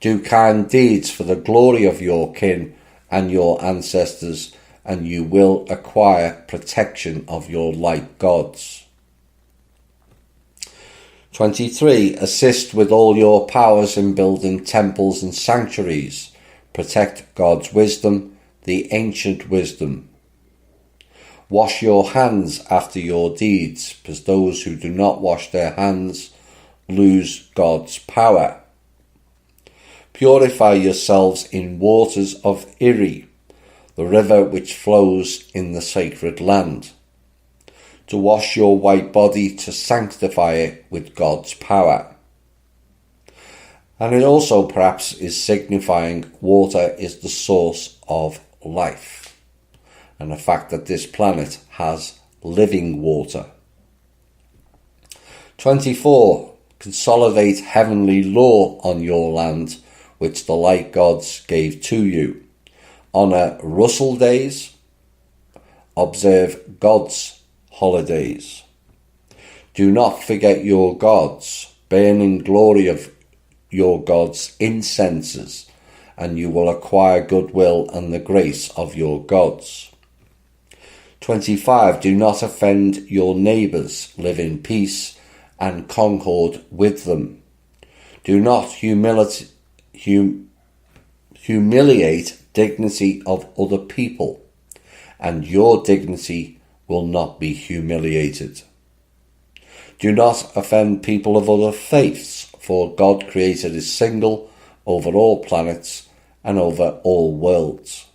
Do kind deeds for the glory of your kin and your ancestors, and you will acquire protection of your light gods. 23. Assist with all your powers in building temples and sanctuaries. Protect God's wisdom, the ancient wisdom. Wash your hands after your deeds, because those who do not wash their hands lose God's power. Purify yourselves in waters of Iri, the river which flows in the sacred land, to wash your white body, to sanctify it with God's power. And it also perhaps is signifying water is the source of life. and the fact that this planet has living water. 24. Consolidate heavenly law on your land, which the light gods gave to you. Honour Russell days. Observe God's holidays. Do not forget your gods. Burn in glory of your gods' incenses, and you will acquire goodwill and the grace of your gods. 25. Do not offend your neighbours. Live in peace and concord with them. Do not humiliate dignity of other people, and your dignity will not be humiliated. Do not offend people of other faiths, for God created is single over all planets and over all worlds.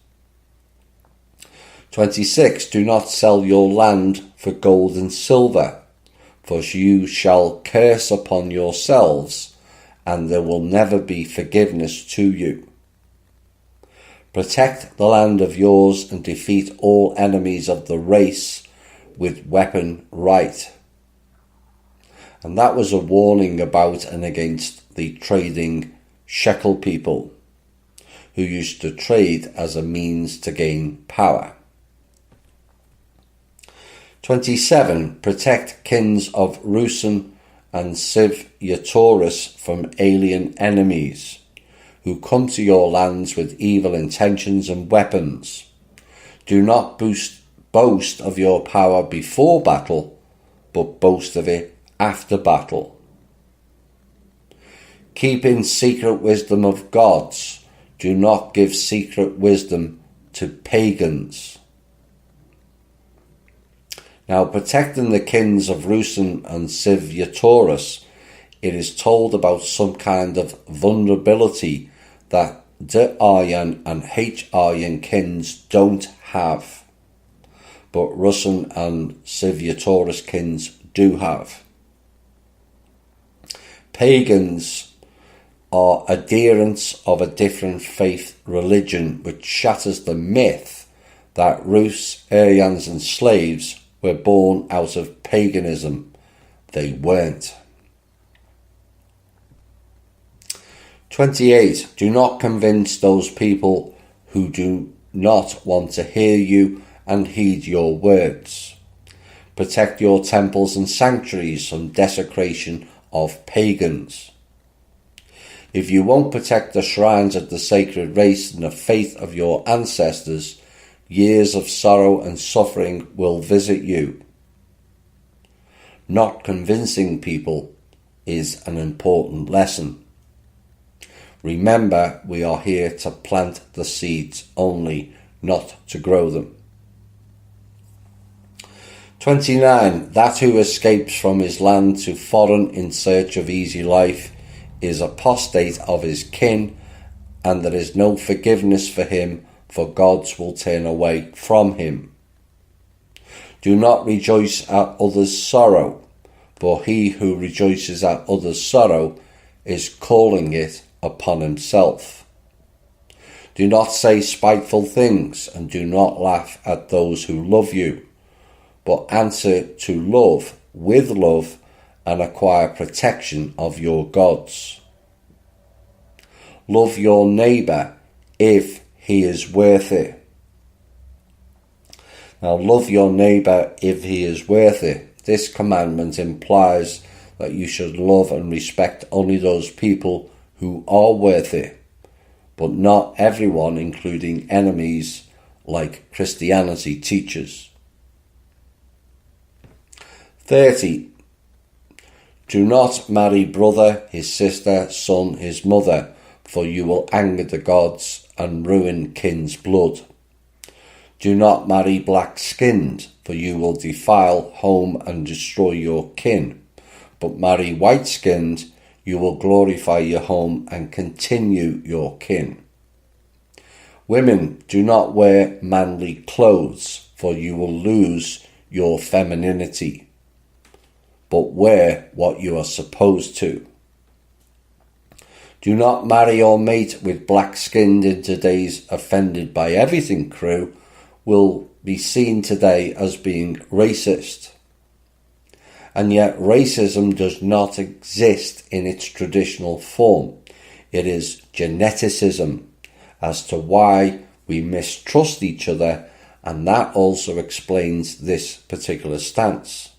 26. Do not sell your land for gold and silver, for you shall curse upon yourselves, and there will never be forgiveness to you. Protect the land of yours and defeat all enemies of the race with weapon right. And that was a warning about and against the trading shekel people, who used to trade as a means to gain power. 27. Protect kings of Rusin and Taurus from alien enemies, who come to your lands with evil intentions and weapons. Do not boast of your power before battle, but boast of it after battle. Keep in secret wisdom of gods. Do not give secret wisdom to pagans. Now, protecting the kings of Rusin and Taurus, it is told about some kind of vulnerability that the Aryan and H-Aryan kings don't have, but Rusin and Taurus kings do have. Pagans are adherents of a different faith religion, which shatters the myth that Rus, Aryans and slaves were born out of paganism. They weren't. 28. Do not convince those people who do not want to hear you and heed your words. Protect your temples and sanctuaries from desecration of pagans. If you won't protect the shrines of the sacred race and the faith of your ancestors, years of sorrow and suffering will visit you. Not convincing people is an important lesson. Remember, we are here to plant the seeds only, not to grow them. 29. That who escapes from his land to foreign in search of easy life is apostate of his kin, and there is no forgiveness for him, for gods will turn away from him. Do not rejoice at others' sorrow, for he who rejoices at others' sorrow is calling it upon himself. Do not say spiteful things, and do not laugh at those who love you, but answer to love with love and acquire protection of your gods. Love your neighbour if he is worth it. Now, love your neighbour if he is worth it. This commandment implies that you should love and respect only those people who are worth it, but not everyone, including enemies like Christianity teaches. 30. Do not marry brother, his sister, son, his mother, for you will anger the gods and ruin kin's blood. Do not marry black-skinned, for you will defile home and destroy your kin. But marry white-skinned, you will glorify your home and continue your kin. Women, do not wear manly clothes, for you will lose your femininity. But wear what you are supposed to. Do not marry or mate with black-skinned in today's offended by everything crew, be seen today as being racist. And yet racism does not exist in its traditional form. It is geneticism as to why we mistrust each other, and that also explains this particular stance.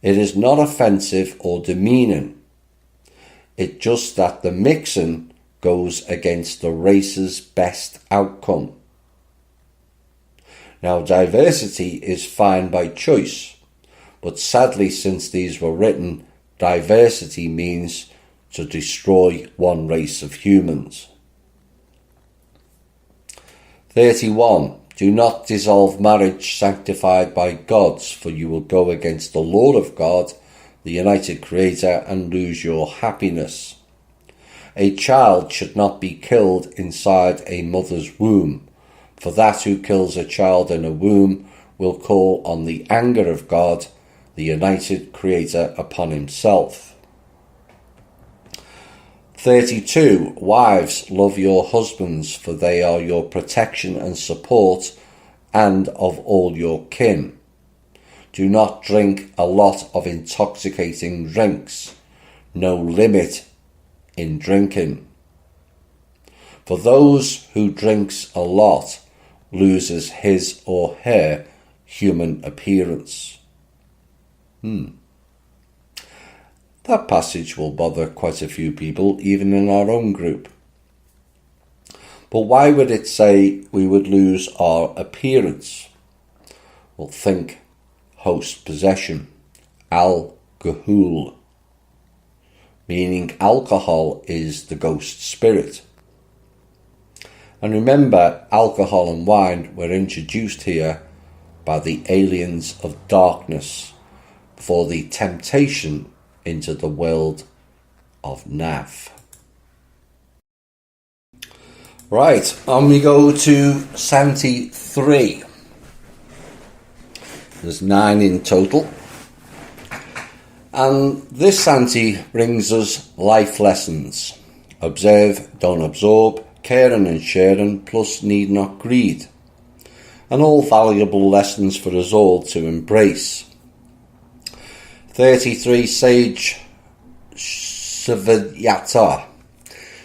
It is not offensive or demeaning. It's just that the mixing goes against the race's best outcome. Now, diversity is fine by choice, but sadly, since these were written, diversity means to destroy one race of humans. 31. Do not dissolve marriage sanctified by gods, for you will go against the Lord of God, the united Creator, and lose your happiness. A child should not be killed inside a mother's womb, for that who kills a child in a womb will call on the anger of God, the united Creator, upon himself. 32. Wives, love your husbands, for they are your protection and support, and of all your kin. Do not drink a lot of intoxicating drinks. No limit in drinking. For those who drinks a lot loses his or her human appearance. That passage will bother quite a few people, even in our own group. But why would it say we would lose our appearance? Well, think host possession, al-gahul, meaning alcohol is the ghost spirit. And remember, alcohol and wine were introduced here by the aliens of darkness for the temptation into the world of Nav. Right, on we go to 73. There's 9 in total. And this Santi brings us life lessons. Observe, don't absorb, caring and sharing, plus need not greed. And all valuable lessons for us all to embrace. 33. Sage Savayata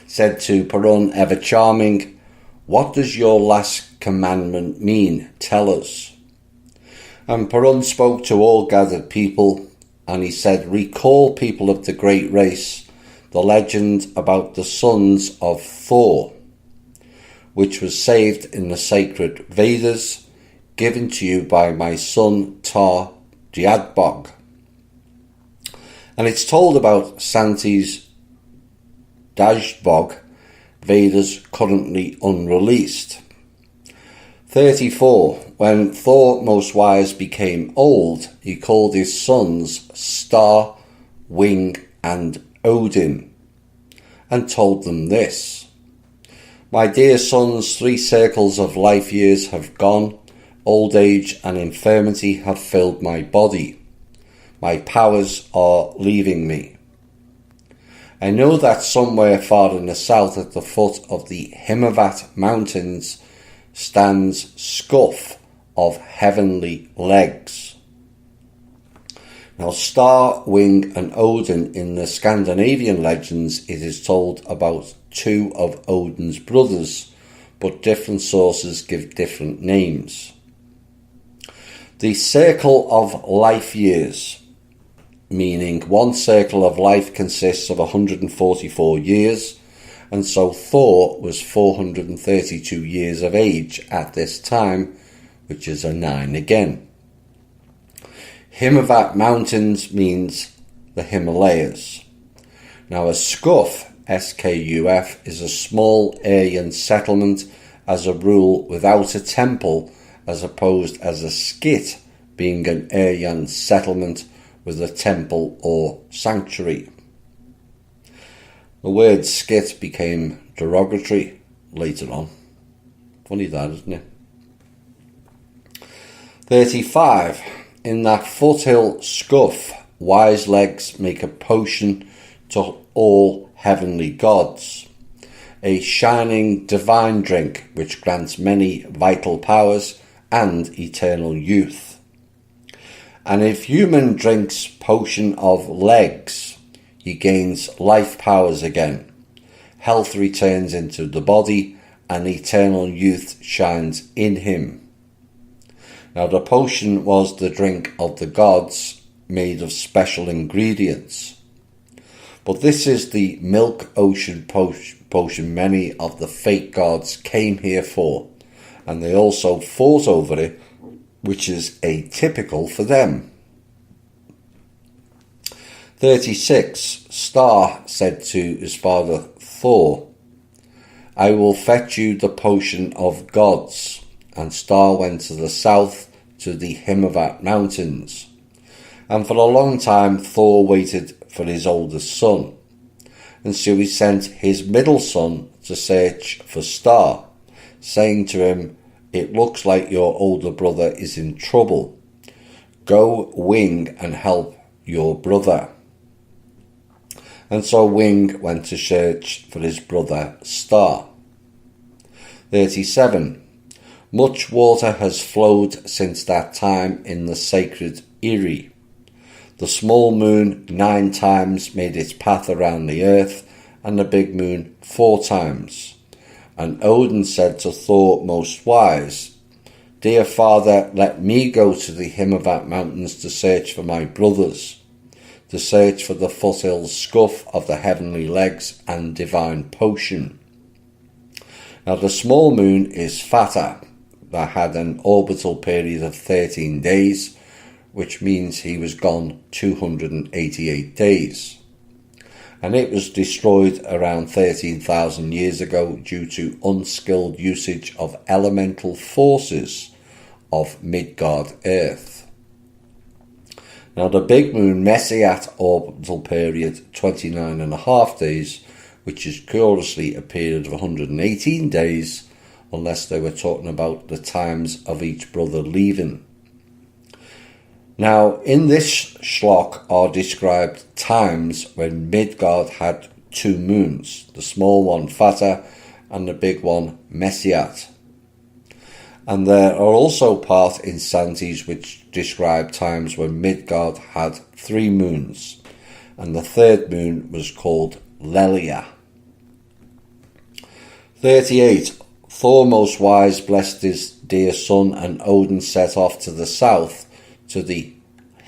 said to Parun, ever charming, what does your last commandment mean? Tell us. And Parun spoke to all gathered people, and he said, recall, people of the great race, the legend about the sons of Thor, which was saved in the sacred Vedas, given to you by my son Tar Dyadbog. And it's told about Santi's Dajbog, Vedas currently unreleased. 34. When Thor most wise became old, he called his sons Star, Wing and Odin, and told them this: my dear sons, 3 circles of life years have gone, old age and infirmity have filled my body. My powers are leaving me. I know that somewhere far in the south at the foot of the Himavat mountains stands Scuff of heavenly legs. Now, Star, Wing and Odin, in the Scandinavian legends, it is told about 2 of Odin's brothers, but different sources give different names. The circle of life years, meaning 1 circle of life consists of 144 years, and so Thor was 432 years of age at this time, which is a 9 again. Himavat Mountains means the Himalayas. Now, a Scuff, S-K-U-F, is a small Aryan settlement, as a rule without a temple, as opposed as a skit being an Aryan settlement with a temple or sanctuary. The word skit became derogatory later on. Funny that, isn't it? 35. In that foothill Scuff, wise legs make a potion to all heavenly gods, a shining divine drink which grants many vital powers and eternal youth. And if human drinks potion of legs, he gains life powers again. Health returns into the body, and eternal youth shines in him. Now the potion was the drink of the gods, made of special ingredients. But this is the milk ocean potion many of the fake gods came here for, and they also fought over it, which is atypical for them. 36. Star said to his father Thor, I will fetch you the potion of gods. And Star went to the south to the Himavat mountains. And for a long time Thor waited for his oldest son. And so he sent his middle son to search for Star, saying to him, it looks like your older brother is in trouble. Go, Wing, and help your brother. And so Wing went to search for his brother Star. 37. Much water has flowed since that time in the sacred Iri. The small moon 9 times made its path around the earth, and the big moon 4 times. And Odin said to Thor most wise, Dear father, let me go to the Himavat mountains to search for my brothers, to search for the foothills scuff of the heavenly legs and divine potion. Now the small moon is Fata, that had an orbital period of 13 days, which means he was gone 288 days. And it was destroyed around 13,000 years ago due to unskilled usage of elemental forces of Midgard Earth. Now the big moon Messiat orbital period 29.5 days, which is curiously a period of 118 days, unless they were talking about the times of each brother leaving. Now, in this shlok are described times when Midgard had 2 moons, the small one Fata and the big one Messiat. And there are also parts in Santis which describe times when Midgard had 3 moons, and the 3rd moon was called Lelia. 38. Thor most wise blessed his dear son, and Odin set off to the south to the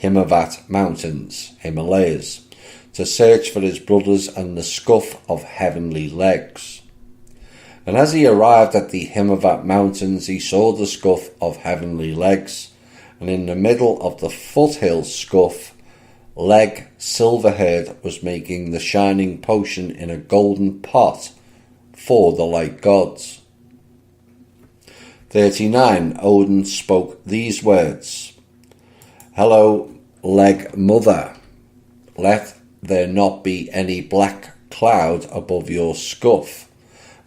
Himavat mountains, Himalayas, to search for his brothers and the scuff of heavenly legs. And as he arrived at the Himavat mountains, he saw the scuff of heavenly legs, and in the middle of the foothill scuff, Leg Silverhaired was making the shining potion in a golden pot for the light gods. 39. Odin spoke these words, Hello, Leg Mother, let there not be any black cloud above your scuff,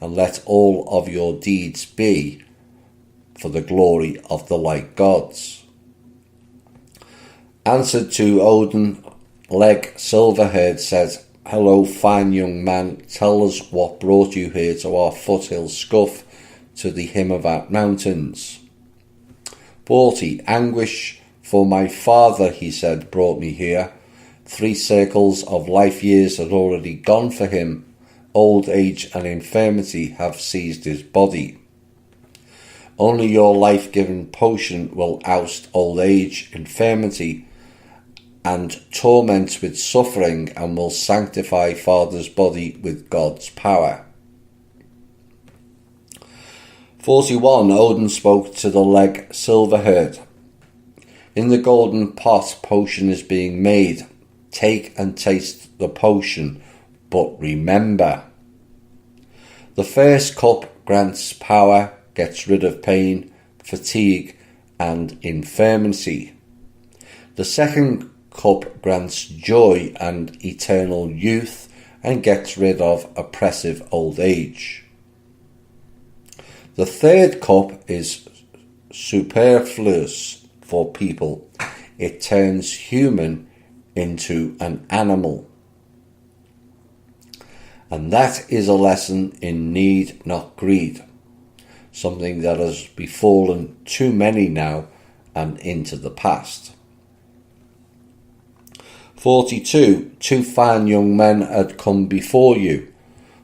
and let all of your deeds be for the glory of the light gods. Answered to Odin, Leg Silverhaired said, Hello, fine young man, tell us what brought you here to our foothill scuff, to the Himavat mountains. 40. Anguish for my father, he said, brought me here. 3 circles of life years had already gone for him. Old age and infirmity have seized his body. Only your life-giving potion will oust old age, infirmity, and torment with suffering, and will sanctify father's body with God's power. 41. Odin spoke to the Leg Silverhaired. In the golden pot potion is being made. Take and taste the potion, but remember. The first cup grants power, gets rid of pain, fatigue, and infirmity. The second cup grants joy and eternal youth, and gets rid of oppressive old age. The third cup is superfluous for people. It turns human into an animal. And that is a lesson in need, not greed. something that has befallen too many now and into the past. 42. 2 fine young men had come before you,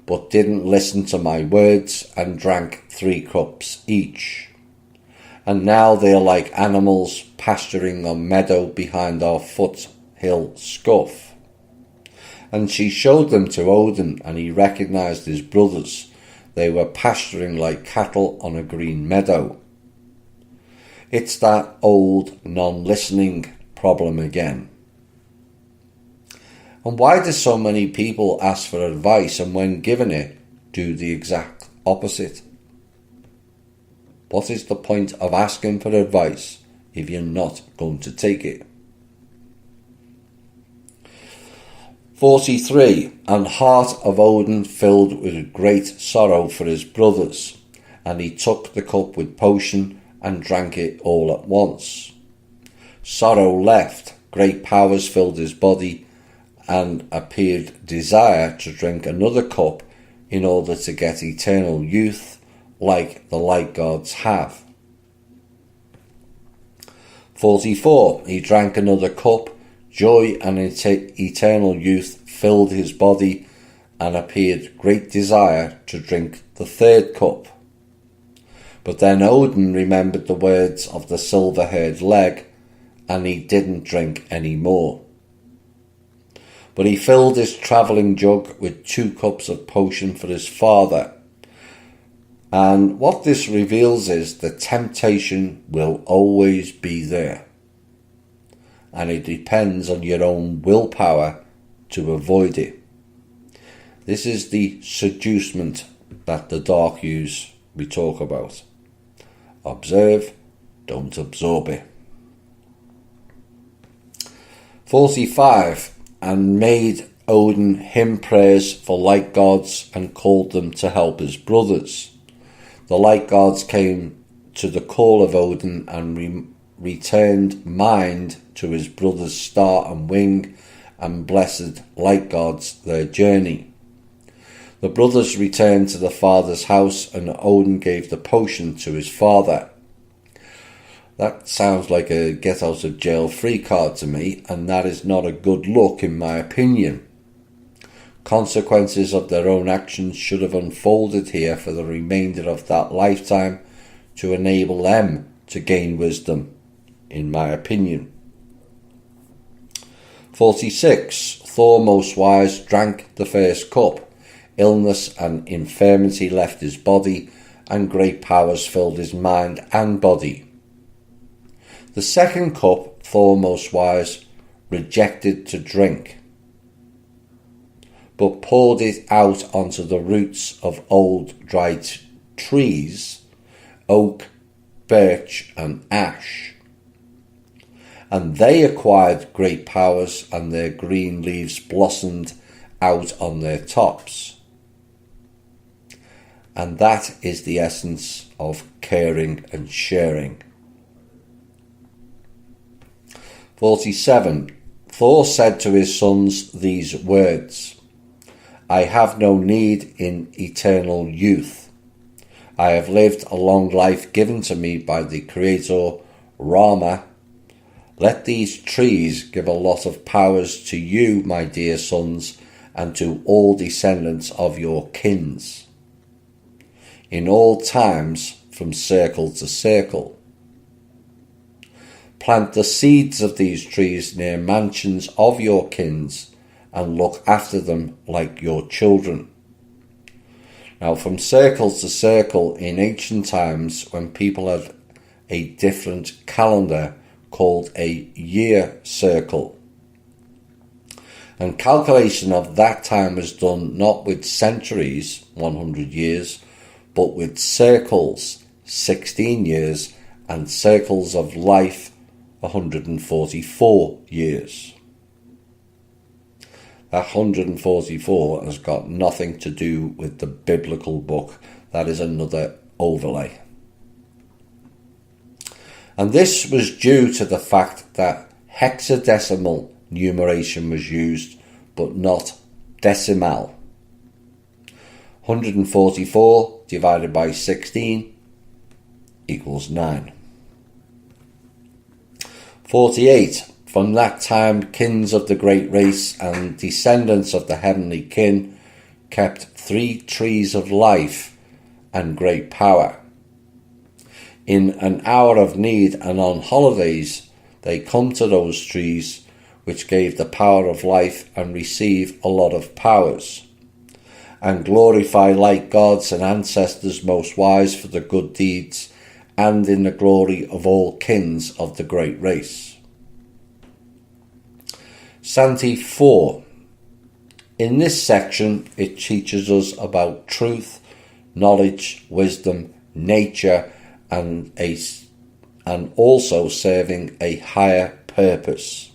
but didn't listen to my words and drank 3 cups each. And now they are like animals pasturing on meadow behind our foothill scuff. And she showed them to Odin, and he recognized his brothers. They were pasturing like cattle on a green meadow. It's that old non-listening problem again. And why do so many people ask for advice and when given it, do the exact opposite? What is the point of asking for advice if you're not going to take it? 43. And heart of Odin filled with great sorrow for his brothers, and he took the cup with potion and drank it all at once. Sorrow left, great powers filled his body, and appeared desire to drink another cup in order to get eternal youth like the light gods have. 44. He drank another cup, joy and eternal youth filled his body, and appeared great desire to drink the 3rd cup. But then Odin remembered the words of the silver-haired leg, and he didn't drink any more. But he filled his travelling jug with 2 cups of potion for his father. And what this reveals is the temptation will always be there. And it depends on your own willpower to avoid it. This is the seducement that the dark use we talk about. Observe, don't absorb it. 45. And made Odin hymn prayers for light gods and called them to help his brothers. The light gods came to the call of Odin and returned mind to his brothers Star and Wing, and blessed light gods their journey. The brothers returned to the father's house, and Odin gave the potion to his father. That sounds like a get out of jail free card to me, and that is not a good look in my opinion. Consequences of their own actions should have unfolded here for the remainder of that lifetime to enable them to gain wisdom, in my opinion. 46. Thor most wise drank the 1st cup. Illness and infirmity left his body, and great powers filled his mind and body. The 2nd cup, Thor most wise rejected to drink, but poured it out onto the roots of old dried trees, oak, birch and ash. And they acquired great powers, and their green leaves blossomed out on their tops. And that is the essence of caring and sharing. 47. Thor said to his sons these words: I have no need in eternal youth. I have lived a long life given to me by the Creator, Rama. Let these trees give a lot of powers to you, my dear sons, and to all descendants of your kins, in all times from circle to circle. Plant the seeds of these trees near mansions of your kins, and look after them like your children. Now, from circle to circle in ancient times, when people had a different calendar called a year circle, and calculation of that time was done not with centuries, 100 years, but with circles, 16 years, and circles of life, 144 years. That 144 has got nothing to do with the biblical book. That is another overlay. And this was due to the fact that hexadecimal numeration was used, but not decimal. 144 divided by 16 equals 9. 48. From that time, kings of the great race and descendants of the heavenly kin kept 3 trees of life and great power. In an hour of need and on holidays, they come to those trees which gave the power of life and receive a lot of powers, and glorify like gods and ancestors most wise for the good deeds and in the glory of all kings of the great race. Santi 4. In this section it teaches us about truth, knowledge, wisdom, nature, and also serving a higher purpose.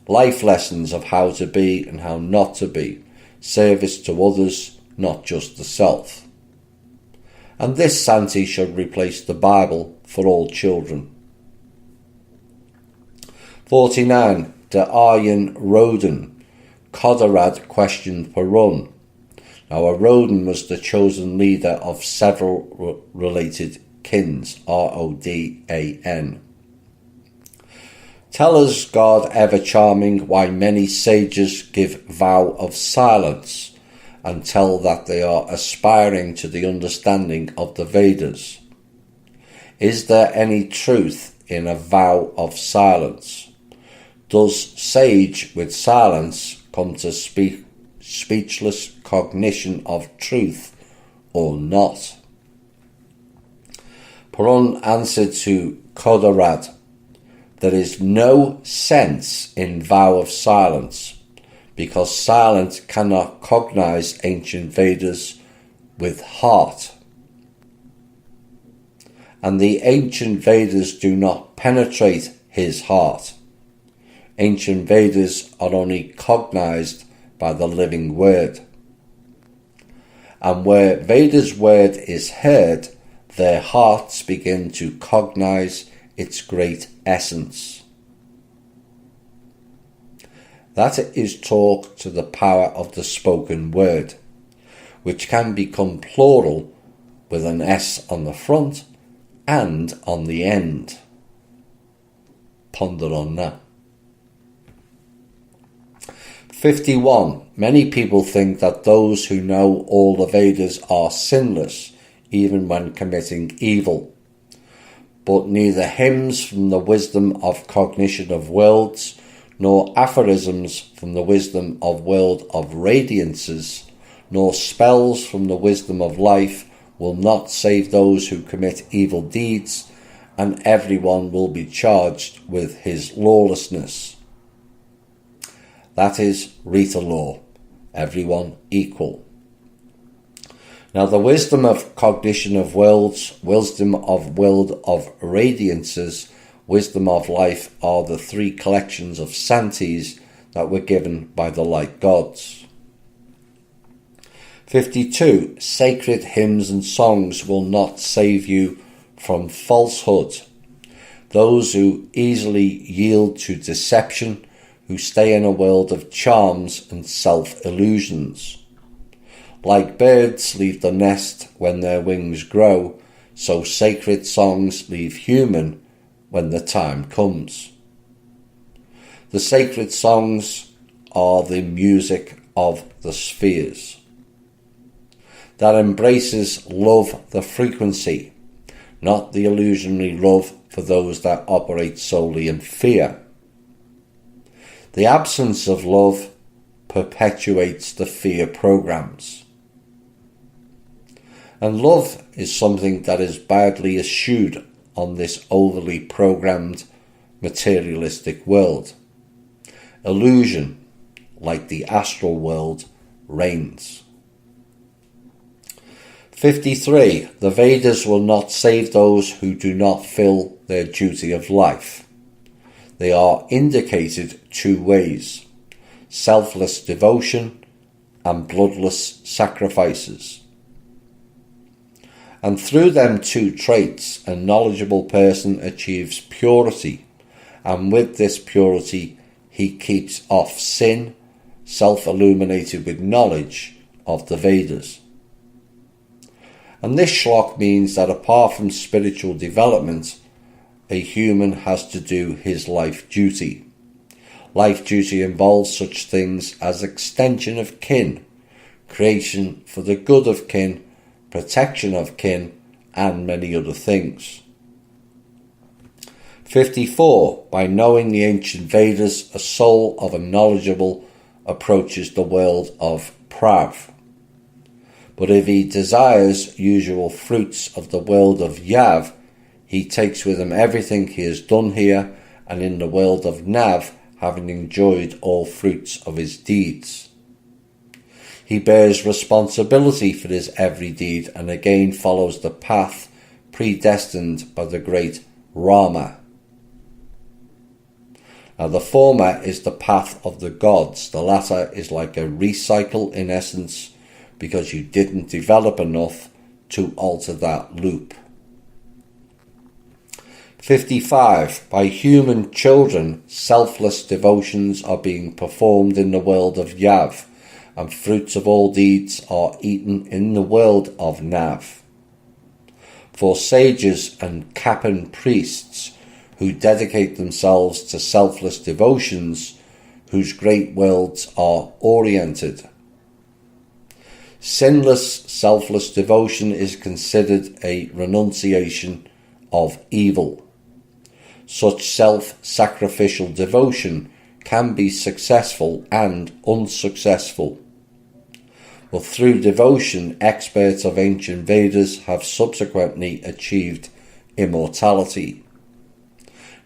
Life lessons of how to be and how not to be, service to others, not just the self. And this Santi should replace the Bible for all children. 49. De Arjen Roden. Kodarad questioned Perun. Now, a Roden was the chosen leader of several related kins, Rodan. Tell us, God ever charming, why many sages give vow of silence and tell that they are aspiring to the understanding of the Vedas. Is there any truth in a vow of silence? Does sage with silence come to speechless cognition of truth or not? Perun answered to Kodarad, there is no sense in vow of silence, because silence cannot cognize ancient Vedas with heart. And the ancient Vedas do not penetrate his heart. Ancient Vedas are only cognized by the living word. And where Veda's word is heard, their hearts begin to cognize its great essence. That is talk to the power of the spoken word, which can become plural with an S on the front and on the end. Ponder on that. 51. Many people think that those who know all the Vedas are sinless, even when committing evil. But neither hymns from the wisdom of cognition of worlds, nor aphorisms from the wisdom of world of radiances, nor spells from the wisdom of life will not save those who commit evil deeds, and everyone will be charged with his lawlessness. That is Rita law, everyone equal. Now the wisdom of cognition of worlds, wisdom of world of radiances, wisdom of life are the 3 collections of Santis that were given by the light gods. 52. Sacred hymns and songs will not save you from falsehood. Those who easily yield to deception, who stay in a world of charms and self-illusions. Like birds leave the nest when their wings grow, so sacred songs leave human when the time comes. The sacred songs are the music of the spheres that embraces love, the frequency, not the illusionary love for those that operate solely in fear. The absence of love perpetuates the fear programs. And love is something that is badly eschewed on this overly programmed materialistic world. Illusion, like the astral world, reigns. 53. The Vedas will not save those who do not fill their duty of life. They are indicated 2 ways: selfless devotion and bloodless sacrifices. And through them 2 traits, a knowledgeable person achieves purity, and with this purity he keeps off sin, self-illuminated with knowledge of the Vedas. And this shlok means that apart from spiritual development, a human has to do his life duty. Life duty involves such things as extension of kin, creation for the good of kin, protection of kin, and many other things. 54. By knowing the ancient Vedas, a soul of a knowledgeable approaches the world of prav. But if he desires usual fruits of the world of yav, he takes with him everything he has done here, and in the world of nav, having enjoyed all fruits of his deeds. He bears responsibility for his every deed, and again follows the path predestined by the great Rama. Now the former is the path of the gods, the latter is like a recycle in essence, because you didn't develop enough to alter that loop. 55. By human children, selfless devotions are being performed in the world of Yav, and fruits of all deeds are eaten in the world of Nav. For sages and Kappan priests, who dedicate themselves to selfless devotions, whose great worlds are oriented. Sinless, selfless devotion is considered a renunciation of evil. Such self-sacrificial devotion can be successful and unsuccessful. But through devotion, experts of ancient Vedas have subsequently achieved immortality.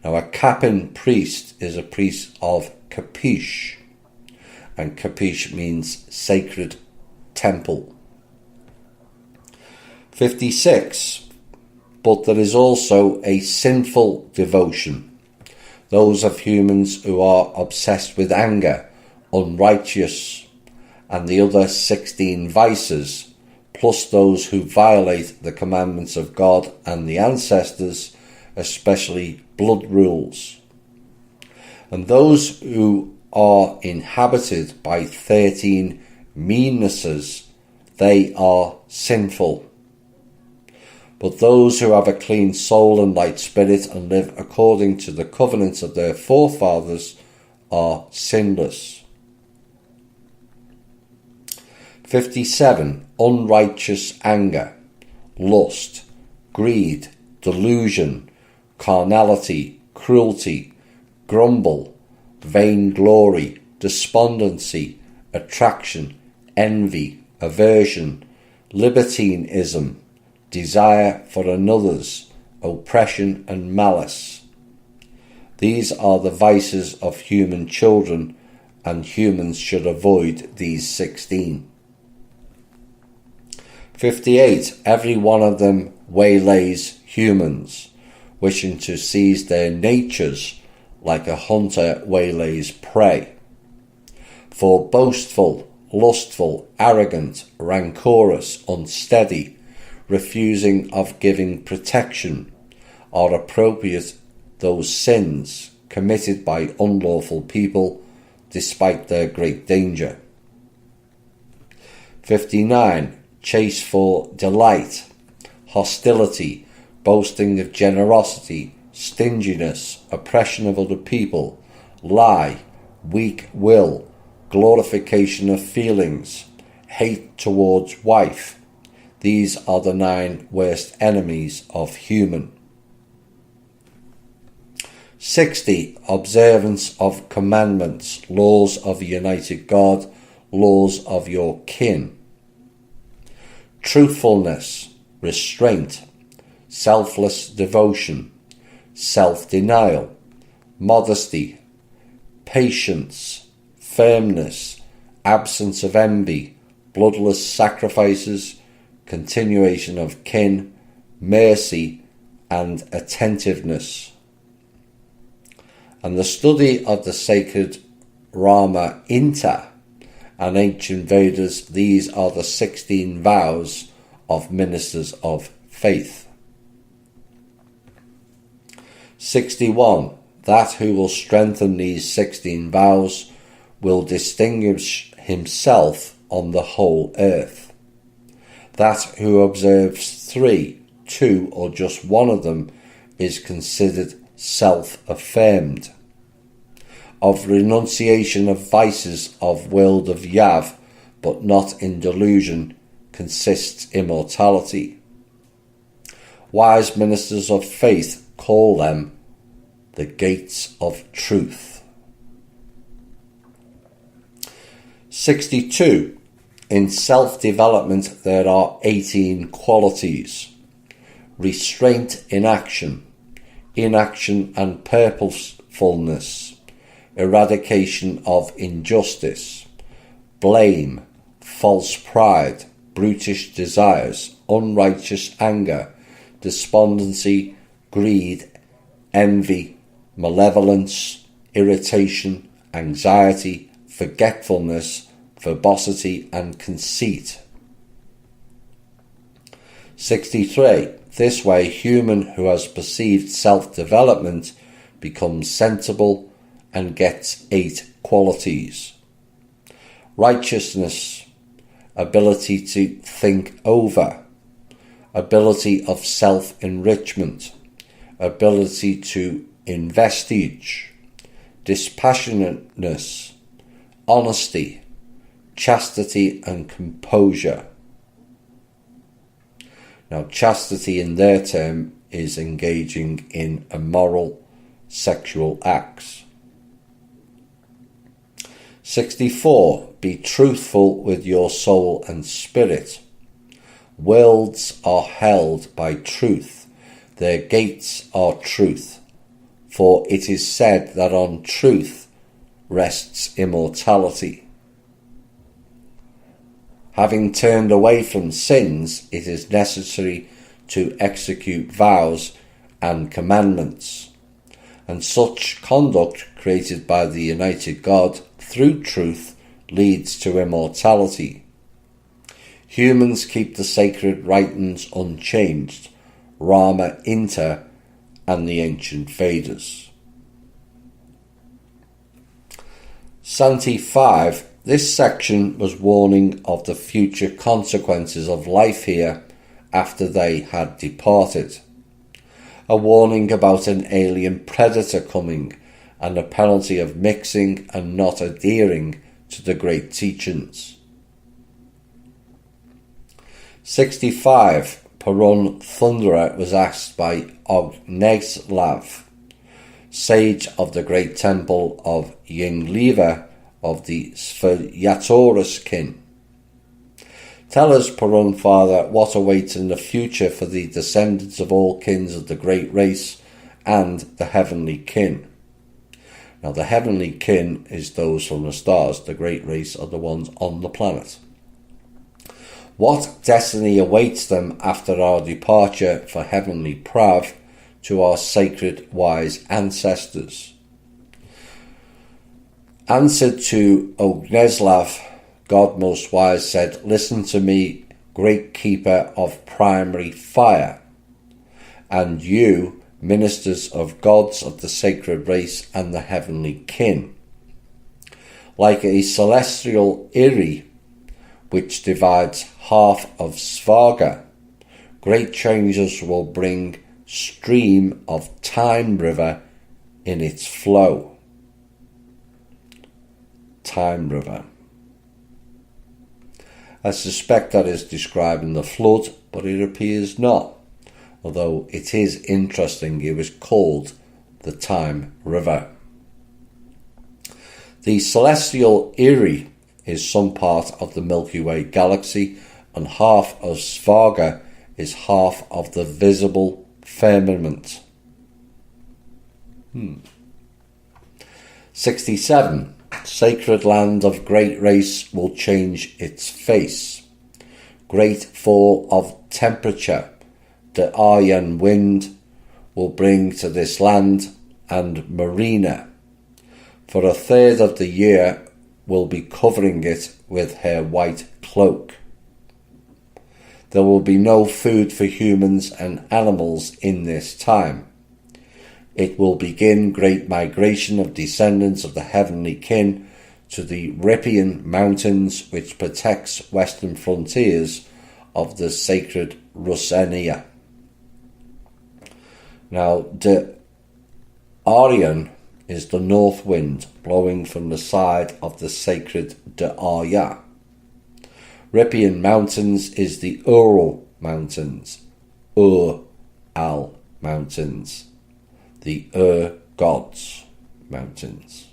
Now, a Kappan priest is a priest of Kapish, and Kapish means sacred temple. 56. But there is also a sinful devotion, those of humans who are obsessed with anger, unrighteous, and the other 16 vices, plus those who violate the commandments of God and the ancestors, especially blood rules. And those who are inhabited by 13 meannesses, they are sinful. But those who have a clean soul and light spirit and live according to the covenants of their forefathers are sinless. 57. Unrighteous anger, lust, greed, delusion, carnality, cruelty, grumble, vainglory, despondency, attraction, envy, aversion, libertinism, desire for another's, oppression and malice. These are the vices of human children, and humans should avoid these 16. 58. Every one of them waylays humans, wishing to seize their natures like a hunter waylays prey. For boastful, lustful, arrogant, rancorous, unsteady, refusing of giving protection, are appropriate those sins committed by unlawful people despite their great danger. 59. Chase for delight, hostility, boasting of generosity, stinginess, oppression of other people, lie, weak will, glorification of feelings, hate towards wife. These are the 9 worst enemies of human. 60. Observance of commandments, laws of the united God, laws of your kin. Truthfulness, restraint, selfless devotion, self-denial, modesty, patience, firmness, absence of envy, bloodless sacrifices, continuation of kin, mercy, and attentiveness. And the study of the sacred Rama Inta and ancient Vedas, these are the 16 vows of ministers of faith. 61. That who will strengthen these 16 vows will distinguish himself on the whole earth. That who observes 3, 2, or just one of them is considered self-affirmed. Of renunciation of vices of world of Yav, but not in delusion, consists immortality. Wise ministers of faith call them the gates of truth. 62. In self-development there are 18 qualities. Restraint in action, inaction and purposefulness, eradication of injustice, blame, false pride, brutish desires, unrighteous anger, despondency, greed, envy, malevolence, irritation, anxiety, forgetfulness, verbosity and conceit. 63. This way, human who has perceived self-development becomes sensible and gets 8 qualities. Righteousness, ability to think over, ability of self-enrichment, ability to investige, dispassionateness, honesty, chastity and composure. Now, chastity in their term is engaging in immoral sexual acts. 64. Be truthful with your soul and spirit. Worlds are held by truth. Their gates are truth. For it is said that on truth rests immortality. Having turned away from sins, it is necessary to execute vows and commandments, and such conduct created by the united God through truth leads to immortality. Humans keep the sacred writings unchanged, Rama Inter and the ancient Vedas. 75. This section was warning of the future consequences of life here after they had departed. A warning about an alien predator coming and the penalty of mixing and not adhering to the great teachings. 65. Perun Thunderer was asked by Ogneslav, sage of the great temple of Yingleva of the Svyatoris kin. Tell us, Perun Father, what awaits in the future for the descendants of all kins of the great race and the heavenly kin. Now, the heavenly kin is those from the stars. The great race are the ones on the planet. What destiny awaits them after our departure for heavenly prav to our sacred wise ancestors? Answered to Ogneslav, God most wise said, listen to me, great keeper of primary fire, and you, ministers of gods of the sacred race and the heavenly kin. Like a celestial Iri, which divides half of Svarga, great changes will bring stream of time river in its flow. Time river. I suspect that is describing the flood, but it appears not, although it is interesting it was called the Time River. The celestial Iri is some part of the Milky Way galaxy, and half of Svarga is half of the visible firmament. 67. Sacred land of great race will change its face. Great fall of temperature, the Aryan wind, will bring to this land, and Marina, for a third of the year, will be covering it with her white cloak. There will be no food for humans and animals in this time. It will begin great migration of descendants of the heavenly kin to the Riparian mountains, which protects western frontiers of the sacred Rusenia. Now, the Aryan is the north wind blowing from the side of the sacred Arya. Riparian Mountains is the Ural Mountains, Al Mountains, the Gods Mountains.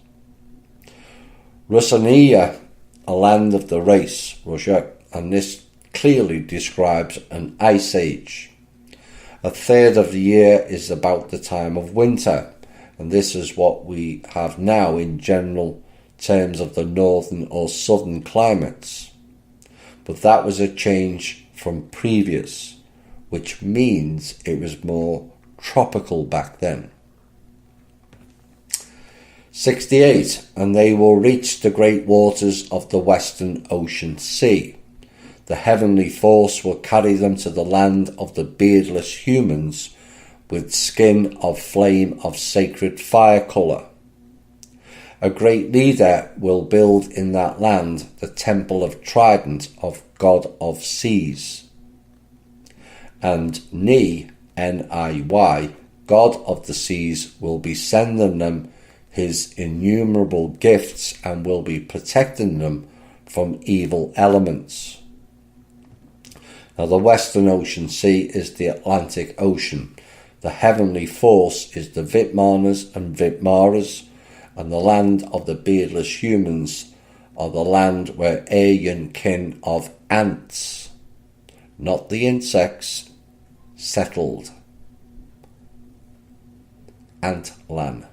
Rusania, a land of the race, Russia, and this clearly describes an ice age. A third of the year is about the time of winter, and this is what we have now in general terms of the northern or southern climates. But that was a change from previous, which means it was more tropical back then. 68, and they will reach the great waters of the Western Ocean Sea. The heavenly force will carry them to the land of the beardless humans with skin of flame of sacred fire colour. A great leader will build in that land the temple of Trident of God of Seas. And Ni, N-I-Y, God of the Seas, will be sending them his innumerable gifts and will be protecting them from evil elements. Now, the Western Ocean Sea is the Atlantic Ocean. The heavenly force is the Vitmanas and Vitmaras, and the land of the beardless humans are the land where Aryan kin of ants, not the insects, settled. Antland.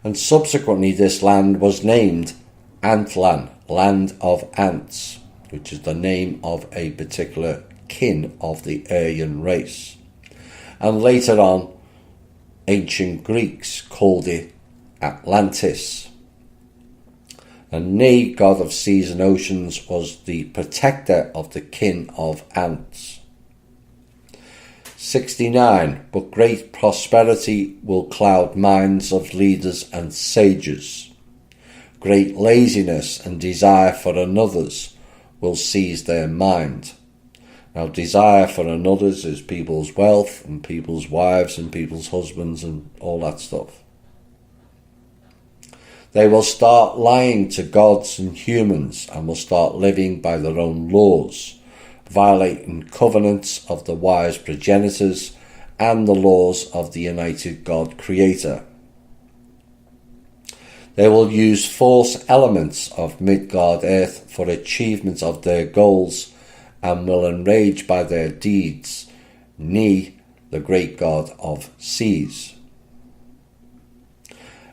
And subsequently this land was named Antland, land of ants, which is the name of a particular kin of the Aryan race. And later on, ancient Greeks called it Atlantis. And Ni, god of seas and oceans, was the protector of the kin of ants. 69. But great prosperity will cloud minds of leaders and sages. Great laziness and desire for another's will seize their mind. Now, desire for another's is people's wealth and people's wives and people's husbands and all that stuff. They will start lying to gods and humans and will start living by their own laws, violating covenants of the wise progenitors and the laws of the united God Creator. They will use false elements of Midgard Earth for achievement of their goals and will enrage by their deeds Ni, the great god of seas.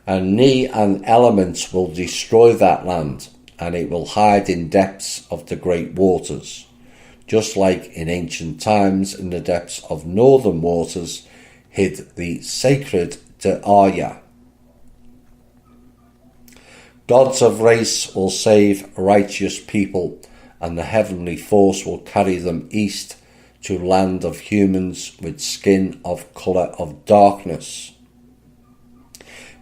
And Ni and elements will destroy that land, and it will hide in depths of the great waters, just like in ancient times in the depths of northern waters hid the sacred Arya. Gods of race will save righteous people, and the heavenly force will carry them east to land of humans with skin of colour of darkness.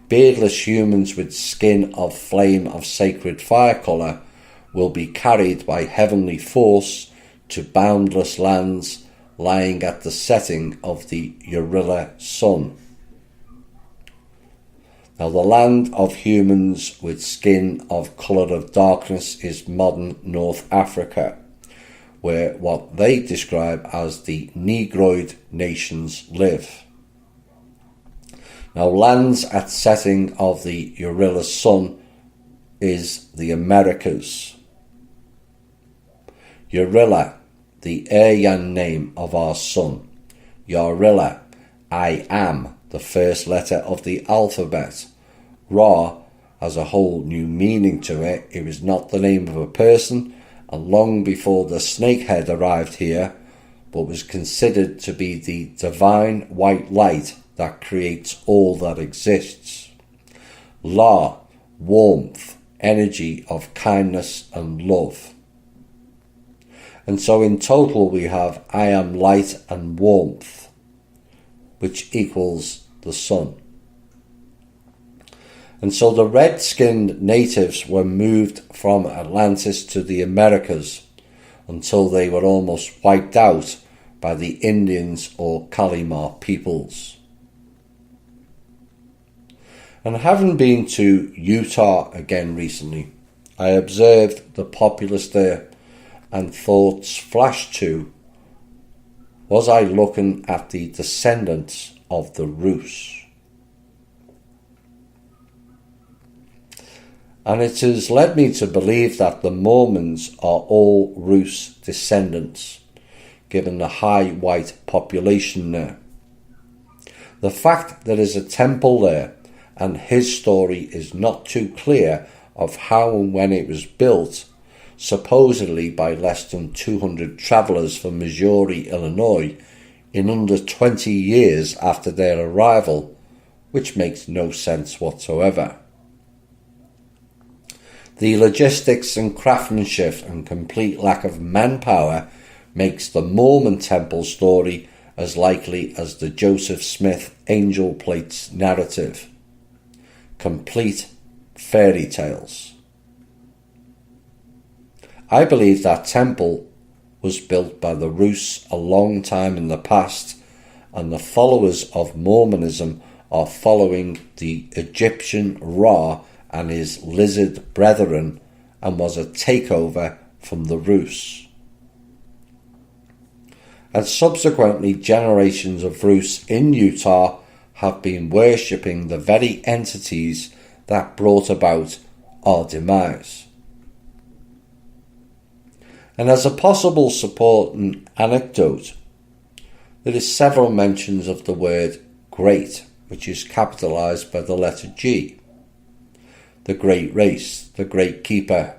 Beardless humans with skin of flame of sacred fire colour will be carried by heavenly force to boundless lands lying at the setting of the Urilla sun. Now, the land of humans with skin of colour of darkness is modern North Africa, where what they describe as the Negroid nations live. Now, lands at setting of the Urilla sun is the Americas. Urilla, the Aryan name of our sun. Urilla, I am, the first letter of the alphabet. Ra has a whole new meaning to it. It was not the name of a person, and long before the snakehead arrived here, but was considered to be the divine white light that creates all that exists. La, warmth, energy of kindness and love. And so in total we have I am light and warmth, which equals the sun. And so the red-skinned natives were moved from Atlantis to the Americas, until they were almost wiped out by the Indians or Kalimar peoples. And having been to Utah again recently, I observed the populace there, and thoughts flashed to, was I looking at the descendants of the Rus? And it has led me to believe that the Mormons are all Rus descendants, given the high white population there. The fact there is a temple there, and his story is not too clear of how and when it was built, supposedly by less than 200 travellers from Missouri, Illinois, in under 20 years after their arrival, which makes no sense whatsoever. The logistics and craftsmanship and complete lack of manpower makes the Mormon temple story as likely as the Joseph Smith angel plates narrative. Complete fairy tales. I believe that temple was built by the Rus a long time in the past, and the followers of Mormonism are following the Egyptian Ra and his lizard brethren, and was a takeover from the Rus. And subsequently generations of Rus in Utah have been worshipping the very entities that brought about our demise. And as a possible supporting anecdote, there is several mentions of the word great, which is capitalized by the letter G. The great race, the great keeper,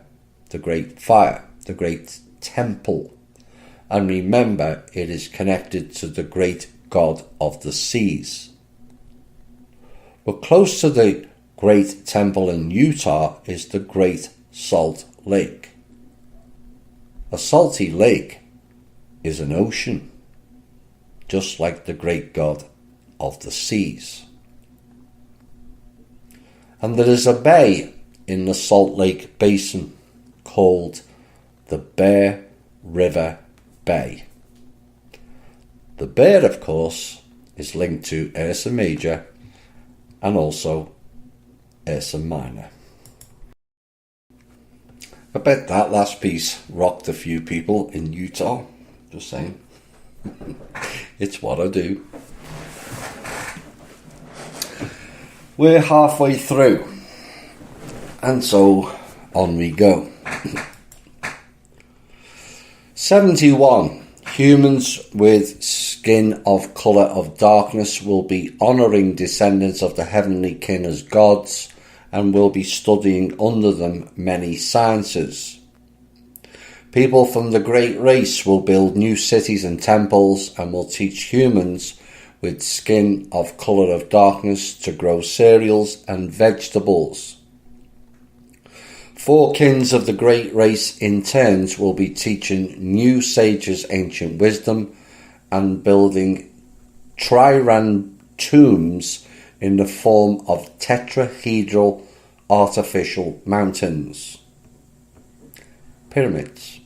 the great fire, the great temple. And remember, it is connected to the great god of the seas. But close to the great temple in Utah is the Great Salt Lake. A salty lake is an ocean, just like the great god of the seas. And there is a bay in the Salt Lake Basin called the Bear River Bay. The bear, of course, is linked to Ursa Major and also Ursa Minor. I bet that last piece rocked a few people in Utah. Just saying. It's what I do. We're halfway through, and so on we go. 71. Humans with skin of colour of darkness will be honouring descendants of the heavenly king as gods, and will be studying under them many sciences. People from the great race will build new cities and temples, and will teach humans with skin of colour of darkness to grow cereals and vegetables. 4 kings of the great race in turns will be teaching new sages ancient wisdom, and building trirand tombs in the form of tetrahedral artificial mountains. Pyramids.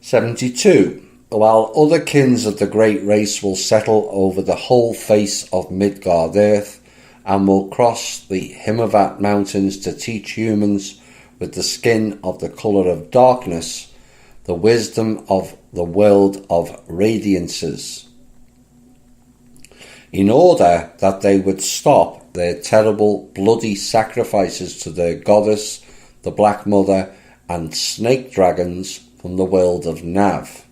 72. While other kings of the great race will settle over the whole face of Midgard earth, and will cross the Himavat mountains to teach humans with the skin of the colour of darkness the wisdom of the world of radiances, in order that they would stop their terrible bloody sacrifices to their goddess, the Black Mother, and snake dragons from the world of Nav,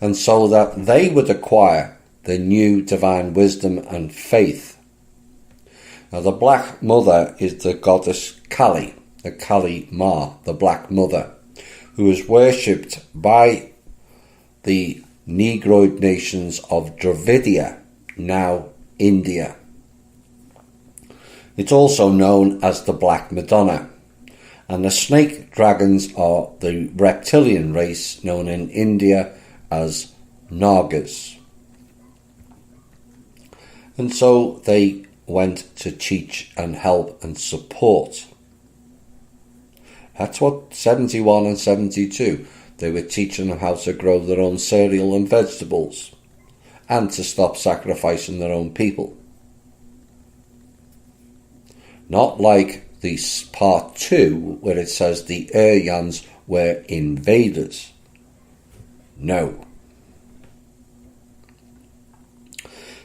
and so that they would acquire the new divine wisdom and faith. Now, the Black Mother is the goddess Kali, the Kali Ma, the Black Mother, who is worshipped by the Negroid nations of Dravidia, now India. It's also known as the Black Madonna, and the snake dragons are the reptilian race known in India as Nagas. And so they went to teach and help and support. That's what 71 and 72, they were teaching them how to grow their own cereal and vegetables, and to stop sacrificing their own people. Not like the part 2, where it says the Aryans were invaders. No.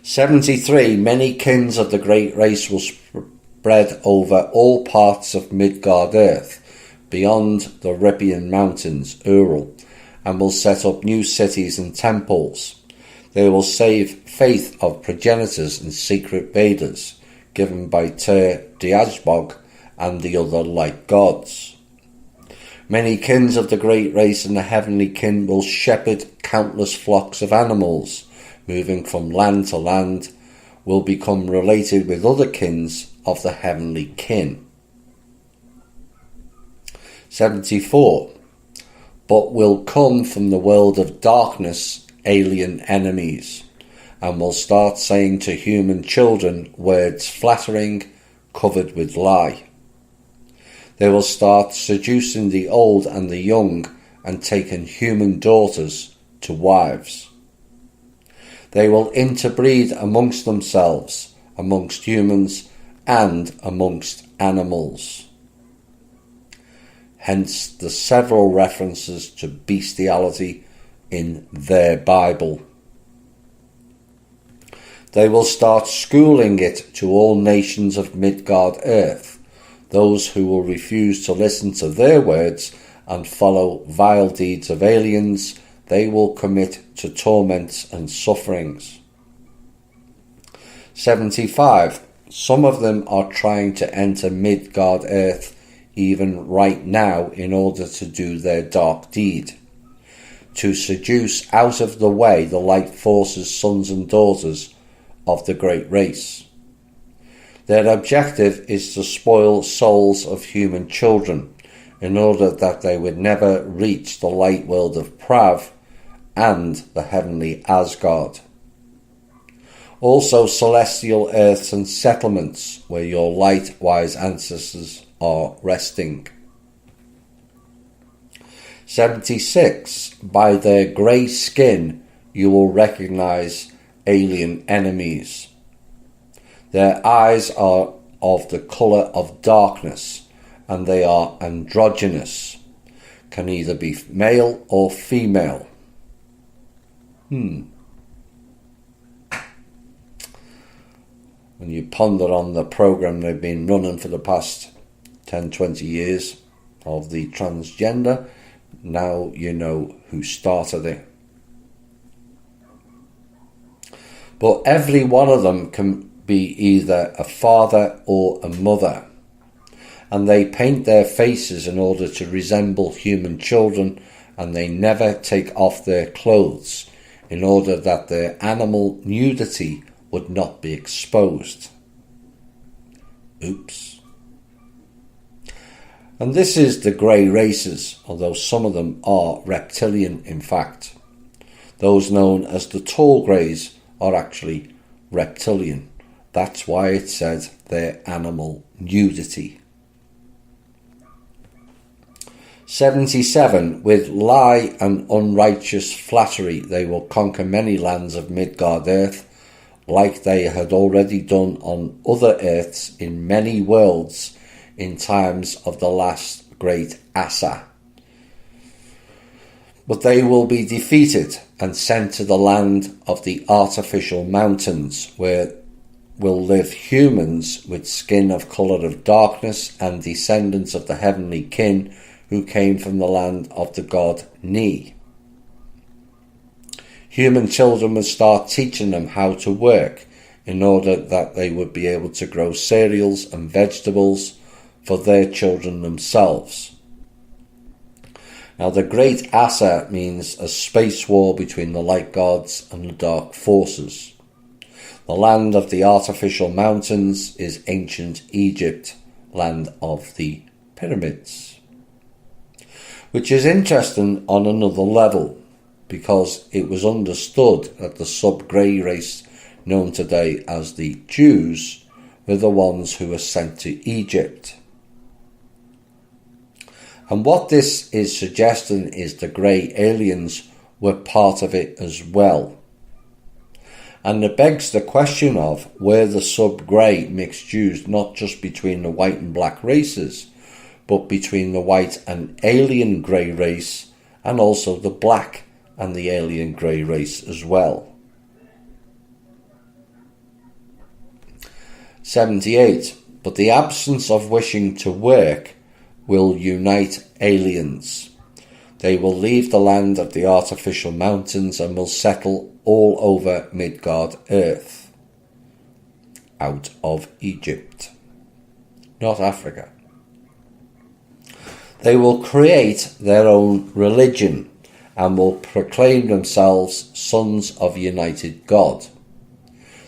73. Many kins of the great race will spread over all parts of Midgard earth, beyond the Riparian Mountains, Ural, and will set up new cities and temples. They will save faith of progenitors and secret Vedas, given by Tyr Diazbog and the other like gods. Many kins of the great race and the heavenly kin will shepherd countless flocks of animals, moving from land to land, will become related with other kins of the heavenly kin. 74. But will come from the world of darkness alien enemies, and will start saying to human children words flattering, covered with lie. They will start seducing the old and the young, and taking human daughters to wives. They will interbreed amongst themselves, amongst humans, and amongst animals. Hence the several references to bestiality in their Bible. They will start schooling it to all nations of Midgard earth. Those who will refuse to listen to their words and follow vile deeds of aliens, they will commit to torments and sufferings. 75. Some of them are trying to enter Midgard earth even right now in order to do their dark deed, to seduce out of the way the light forces, sons and daughters of the great race. Their objective is to spoil souls of human children in order that they would never reach the light world of Prav and the heavenly Asgard. Also celestial earths and settlements where your light-wise ancestors are resting. 76. By their grey skin you will recognize alien enemies. Their eyes are of the colour of darkness, and they are androgynous, can either be male or female. When you ponder on the program they've been running for the past 10-20 years of the transgender, now you know who started it. But every one of them can be either a father or a mother, and they paint their faces in order to resemble human children, and they never take off their clothes in order that their animal nudity would not be exposed. Oops. And this is the grey races, although some of them are reptilian in fact. Those known as the tall greys are actually reptilian. That's why it said their animal nudity. 77. With lie and unrighteous flattery they will conquer many lands of Midgard earth, like they had already done on other earths in many worlds in times of the last great Asa. But they will be defeated and sent to the land of the artificial mountains, where will live humans with skin of colour of darkness and descendants of the heavenly kin who came from the land of the god Ni. Human children would start teaching them how to work in order that they would be able to grow cereals and vegetables for their children themselves. Now the Great Asa means a space war between the light gods and the dark forces. The land of the artificial mountains is ancient Egypt, land of the pyramids. Which is interesting on another level, because it was understood that the sub-grey race known today as the Jews were the ones who were sent to Egypt. And what this is suggesting is the grey aliens were part of it as well. And it begs the question of were the sub-grey mixed used not just between the white and black races, but between the white and alien grey race, and also the black and the alien grey race as well. 78. But the absence of wishing to work will unite aliens. They will leave the land of the artificial mountains and will settle all over Midgard earth, out of Egypt, not Africa. They will create their own religion and will proclaim themselves sons of united God.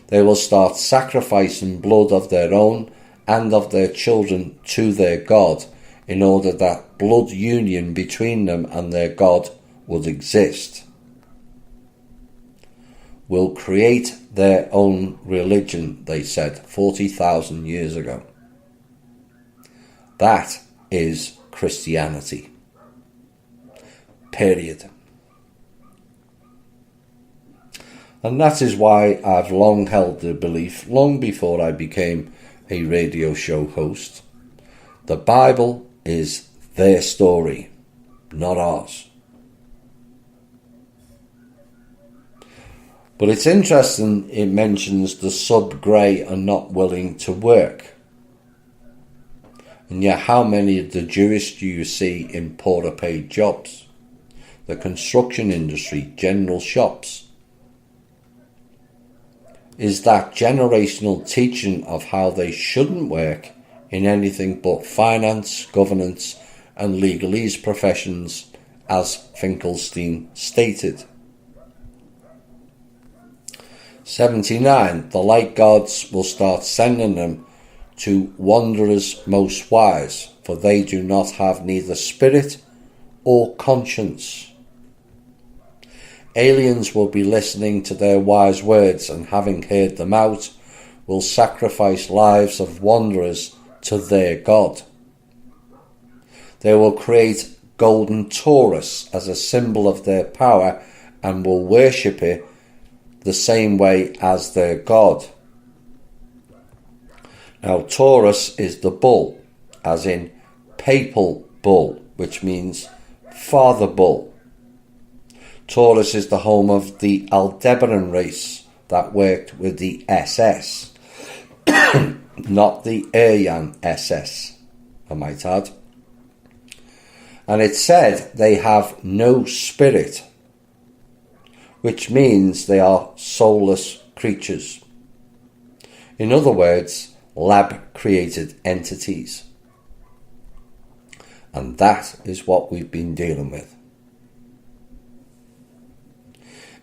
They will start sacrificing blood of their own and of their children to their God, in order that blood union between them and their God would exist. Will create their own religion, they said 40,000 years ago. That is Christianity. Period. And that is why I've long held the belief, long before I became a radio show host, the Bible is their story, not ours. But it's interesting it mentions the sub-grey are not willing to work. And yet how many of the Jewish do you see in poorer paid jobs? The construction industry, general shops. Is that generational teaching of how they shouldn't work in anything but finance, governance and legalese professions, as Finkelstein stated. 79. The light gods will start sending them to wanderers most wise, for they do not have neither spirit or conscience. Aliens will be listening to their wise words, and having heard them out, will sacrifice lives of wanderers to their God. They will create golden Taurus as a symbol of their power and will worship it the same way as their God. Now, Taurus is the bull, as in papal bull, which means father bull. Taurus is the home of the Aldebaran race that worked with the SS, not the Aryan SS, I might add. And it said they have no spirit, which means they are soulless creatures. In other words, lab-created entities. And that is what we've been dealing with.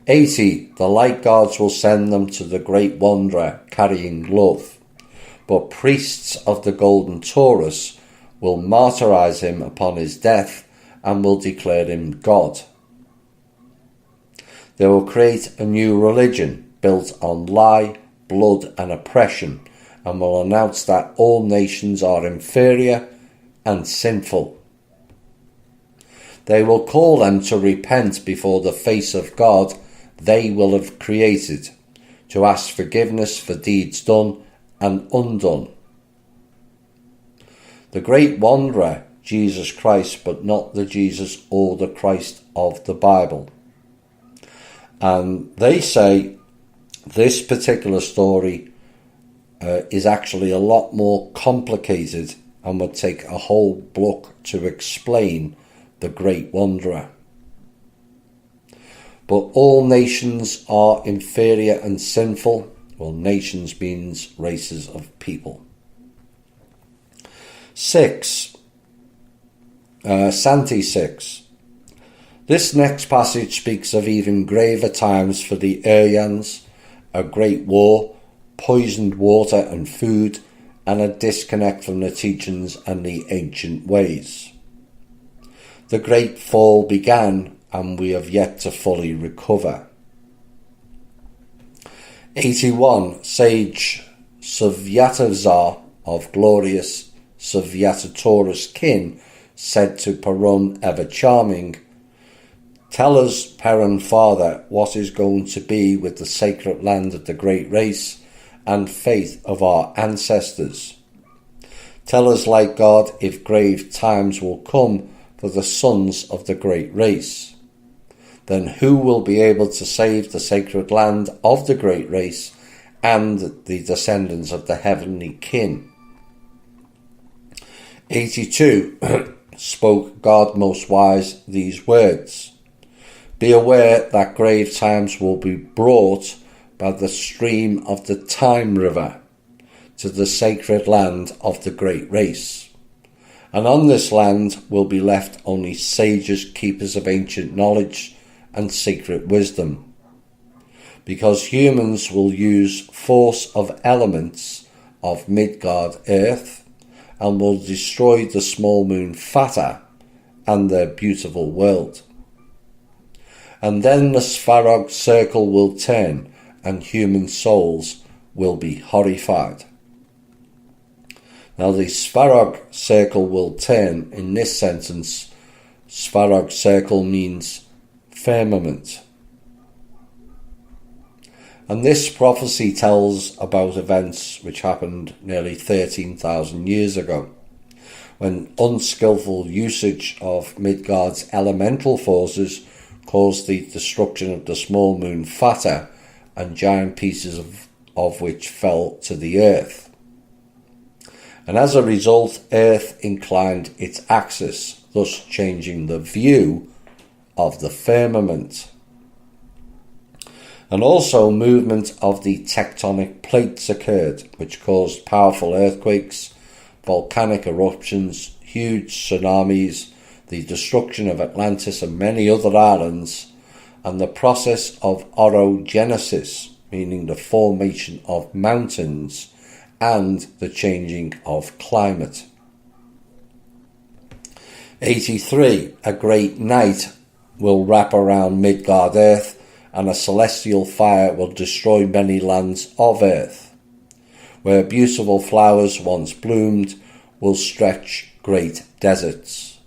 80. The light gods will send them to the great wanderer carrying love, but priests of the golden Taurus will martyrize him upon his death and will declare him God. They will create a new religion built on lie, blood and oppression, and will announce that all nations are inferior and sinful. They will call them to repent before the face of God they will have created, to ask forgiveness for deeds done and undone. The great wanderer, Jesus Christ, but not the Jesus or the Christ of the Bible. And they say this particular story is actually a lot more complicated and would take a whole book to explain the great wanderer. But all nations are inferior and sinful. Well, nations means races of people. 6. Santi 6. This next passage speaks of even graver times for the Aryans, a great war, poisoned water and food, and a disconnect from the teachings and the ancient ways. The great fall began, and we have yet to fully recover. 81. Sage Svyatozar of glorious Svyatotauros kin said to Perun ever charming, "Tell us, Perun father, what is going to be with the sacred land of the great race and faith of our ancestors. Tell us, like God, if grave times will come for the sons of the great race. Then who will be able to save the sacred land of the great race and the descendants of the heavenly kin?" 82. Spoke God most wise these words, "Be aware that grave times will be brought by the stream of the time river to the sacred land of the great race. And on this land will be left only sages, keepers of ancient knowledge and secret wisdom. Because humans will use force of elements of Midgard earth and will destroy the small moon Fata and their beautiful world. And then the Svarog circle will turn and human souls will be horrified." Now the Svarog circle will turn in this sentence. Svarog circle means firmament. And this prophecy tells about events which happened nearly 13,000 years ago, when unskillful usage of Midgard's elemental forces caused the destruction of the small moon Fata, and giant pieces of which fell to the earth. And as a result, Earth inclined its axis, thus changing the view of the firmament. And also movement of the tectonic plates occurred, which caused powerful earthquakes, volcanic eruptions, huge tsunamis, the destruction of Atlantis and many other islands, and the process of orogenesis, meaning the formation of mountains, and the changing of climate. 83. A great night will wrap around Midgard earth, and a celestial fire will destroy many lands of earth. Where beautiful flowers once bloomed will stretch great deserts.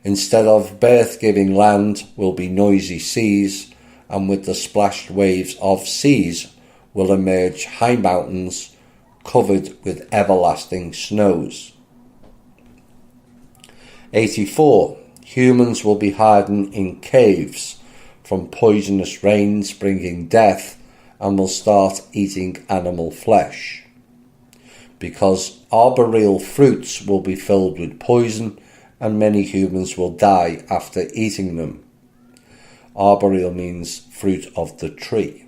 Instead of birth-giving land will be noisy seas, and with the splashed waves of seas will emerge high mountains covered with everlasting snows. 84. Humans will be hiding in caves from poisonous rains bringing death, and will start eating animal flesh. Because arboreal fruits will be filled with poison, and many humans will die after eating them. Arboreal means fruit of the tree.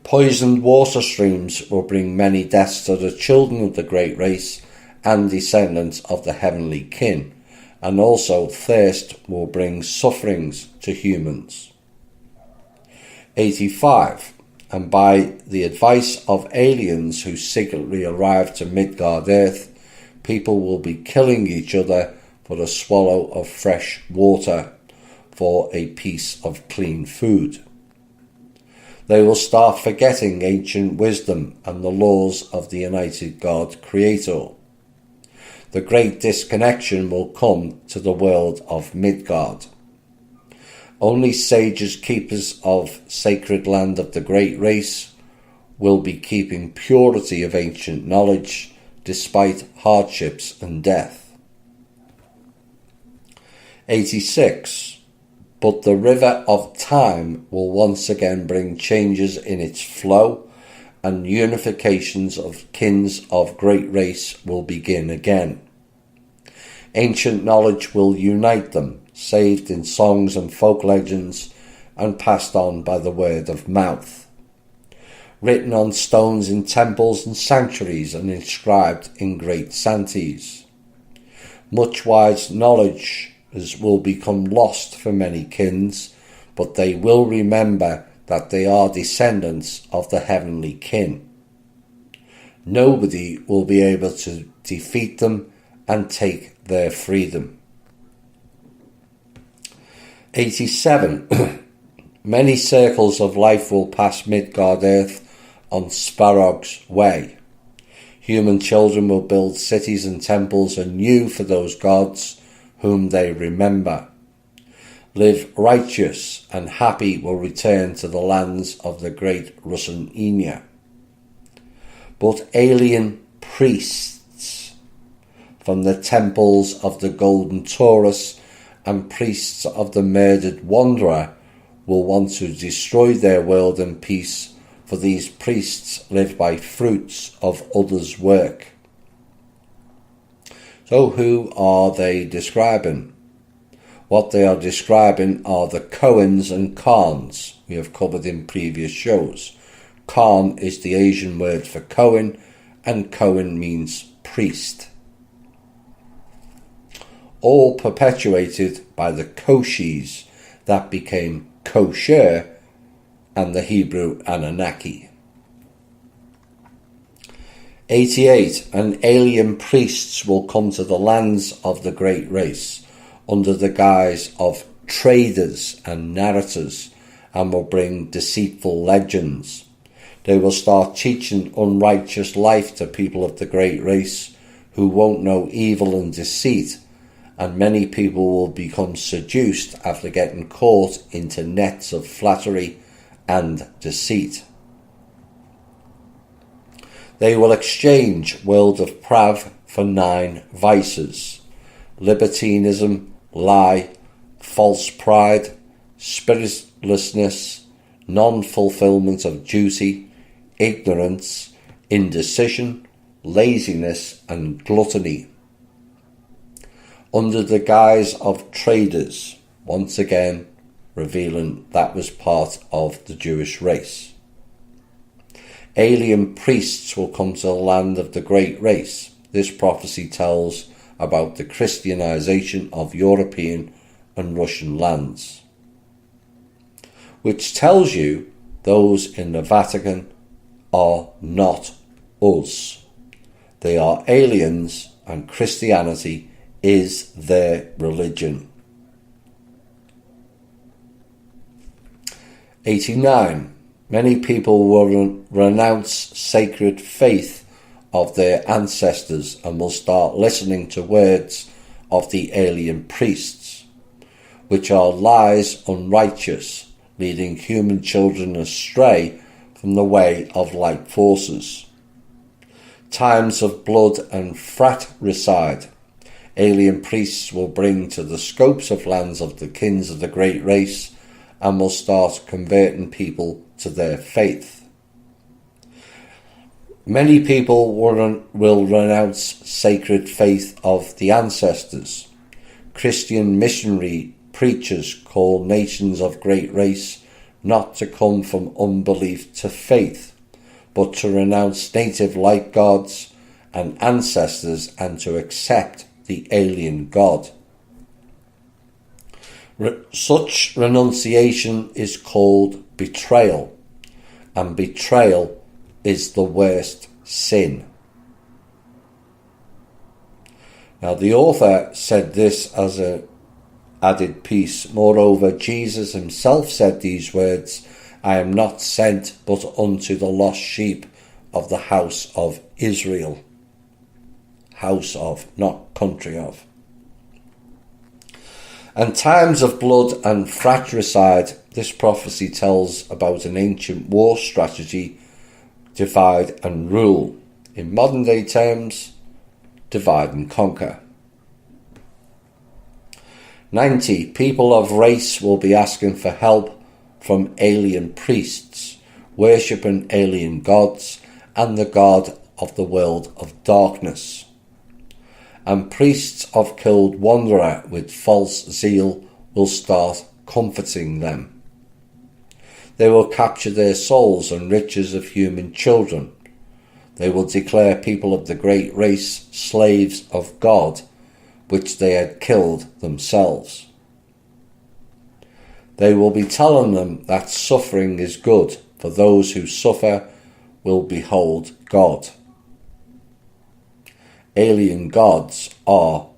Poisoned water streams will bring many deaths to the children of the great race and descendants of the heavenly kin, and also thirst will bring sufferings to humans. 85. And by the advice of aliens who secretly arrive to Midgard earth, people will be killing each other for a swallow of fresh water, for a piece of clean food. They will start forgetting ancient wisdom and the laws of the united God Creator. The great disconnection will come to the world of Midgard. Only sages, keepers of sacred land of the great race, will be keeping purity of ancient knowledge despite hardships and death. 86. But the river of time will once again bring changes in its flow, and unifications of kins of great race will begin again. Ancient knowledge will unite them, saved in songs and folk legends, and passed on by the word of mouth. Written on stones in temples and sanctuaries, and inscribed in great santies. Much wise knowledge will become lost for many kins, but they will remember that they are descendants of the heavenly kin. Nobody will be able to defeat them and take their freedom. 87. Many circles of life will pass Midgard earth on Svarog's way. Human children will build cities and temples anew for those gods whom they remember. Live righteous and happy will return to the lands of the great Rus Urs. But alien priests from the temples of the golden Taurus and priests of the murdered wanderer will want to destroy their world and peace, for these priests live by fruits of others' work. So who are they describing? What they are describing are the Kohens and Khans we have covered in previous shows. Khan is the Asian word for Kohen, and Kohen means priest. All perpetuated by the Koshis that became kosher and the Hebrew Anunnaki. 88. And alien priests will come to the lands of the great race under the guise of traders and narrators, and will bring deceitful legends. They will start teaching unrighteous life to people of the great race who won't know evil and deceit, and many people will become seduced after getting caught into nets of flattery and deceit. They will exchange world of prav for 9 vices: libertinism, lie, false pride, spiritlessness, non-fulfillment of duty, ignorance, indecision, laziness and gluttony. Under the guise of traders, once again revealing that was part of the Jewish race. Alien priests will come to the land of the great race. This prophecy tells about the Christianization of European and Russian lands, which tells you those in the Vatican are not us. They are aliens, and Christianity is their religion. 89. Many people will renounce sacred faith of their ancestors and will start listening to words of the alien priests, which are lies unrighteous, leading human children astray from the way of light forces. Times of blood and fratricide. Alien priests will bring to the scopes of lands of the kings of the great race and will start converting people to their faith. Many people will renounce sacred faith of the ancestors. Christian missionary preachers call nations of great race not to come from unbelief to faith, but to renounce native light gods and ancestors and to accept the alien god. Such renunciation is called betrayal, and betrayal is the worst sin. Now, the author said this as an added piece. Moreover, Jesus himself said these words, "I am not sent but unto the lost sheep of the house of Israel." House of, not country of. And times of blood and fratricide. This prophecy tells about an ancient war strategy, divide and rule. In modern day terms, divide and conquer. 90. People of race will be asking for help from alien priests, worshipping alien gods and the god of the world of darkness. And priests of killed wanderer with false zeal will start comforting them. They will capture their souls and riches of human children. They will declare people of the great race slaves of God, which they had killed themselves. They will be telling them that suffering is good, for those who suffer will behold God. Alien gods are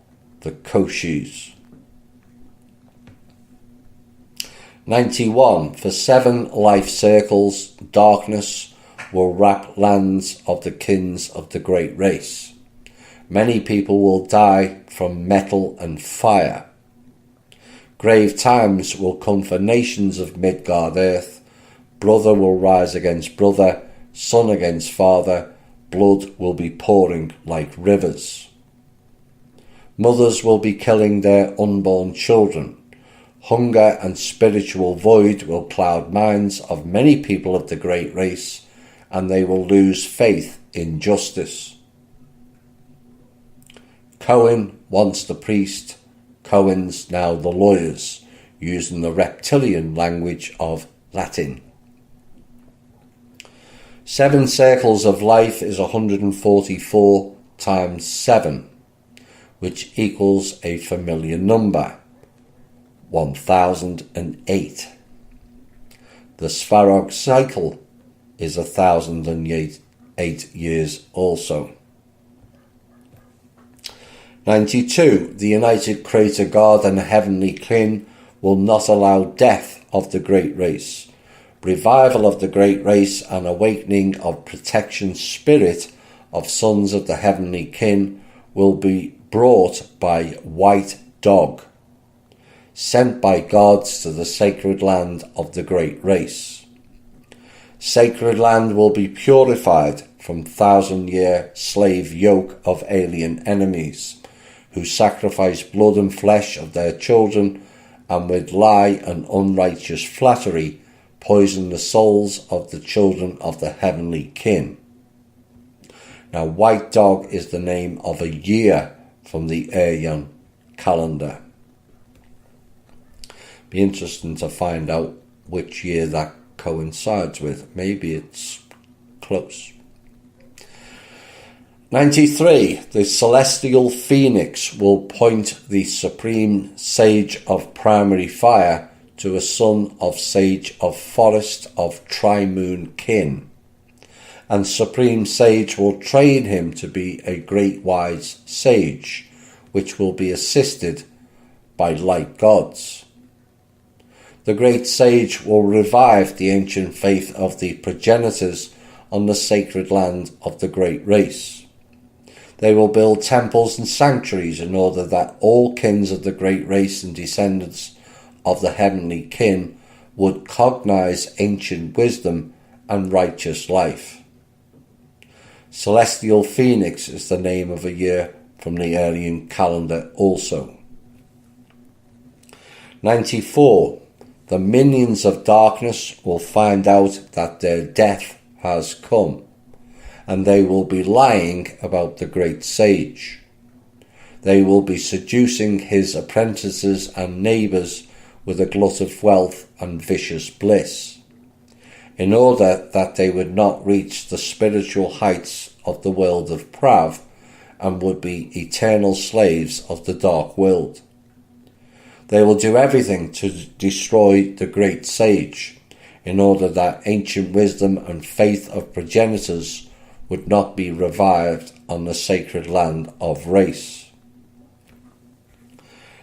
the Koshis. 91. For 7 life circles, darkness will wrap lands of the kins of the great race. Many people will die from metal and fire. Grave times will come for nations of Midgard earth. Brother will rise against brother, son against father. Blood will be pouring like rivers. Mothers will be killing their unborn children. Hunger and spiritual void will cloud minds of many people of the great race, and they will lose faith in justice. Cohen, once the priest, Cohen's now the lawyers, using the reptilian language of Latin. 7 circles of life is 144 times 7, which equals a familiar number, 1008. The Svarog cycle is 1008 years also. 92. The united Creator God and heavenly kin will not allow death of the great race. Revival of the great race and awakening of protection spirit of sons of the heavenly kin will be brought by white dog, sent by gods to the sacred land of the great race. Sacred land will be purified from 1,000-year slave yoke of alien enemies, who sacrifice blood and flesh of their children, and with lie and unrighteous flattery poison the souls of the children of the heavenly kin. Now, white dog is the name of a year from the Aryan calendar. Be interesting to find out which year that coincides with. Maybe it's close. 93. The celestial phoenix will point the supreme sage of primary fire to a son of sage of forest of tri-moon kin, and supreme sage will train him to be a great wise sage, which will be assisted by light gods. The great sage will revive the ancient faith of the progenitors on the sacred land of the great race. They will build temples and sanctuaries in order that all kins of the great race and descendants of the heavenly kin would cognize ancient wisdom and righteous life. Celestial Phoenix is the name of a year from the Aryan calendar also. 94. The minions of darkness will find out that their death has come, and they will be lying about the great sage. They will be seducing his apprentices and neighbours with a glut of wealth and vicious bliss, in order that they would not reach the spiritual heights of the world of Prav and would be eternal slaves of the dark world. They will do everything to destroy the great sage, in order that ancient wisdom and faith of progenitors would not be revived on the sacred land of race.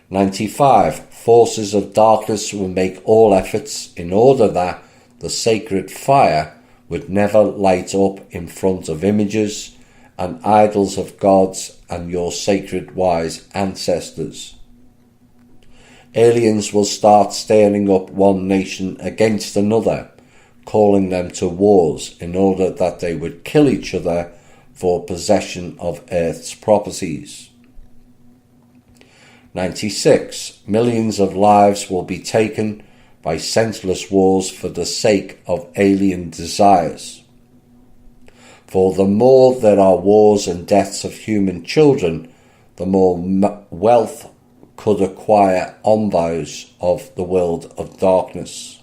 95. Forces of darkness will make all efforts in order that the sacred fire would never light up in front of images and idols of gods and your sacred wise ancestors. Aliens will start stirring up one nation against another, calling them to wars in order that they would kill each other for possession of Earth's properties. 96. Millions of lives will be taken by senseless wars for the sake of alien desires. For the more there are wars and deaths of human children, the more wealth could acquire envoys of the world of darkness.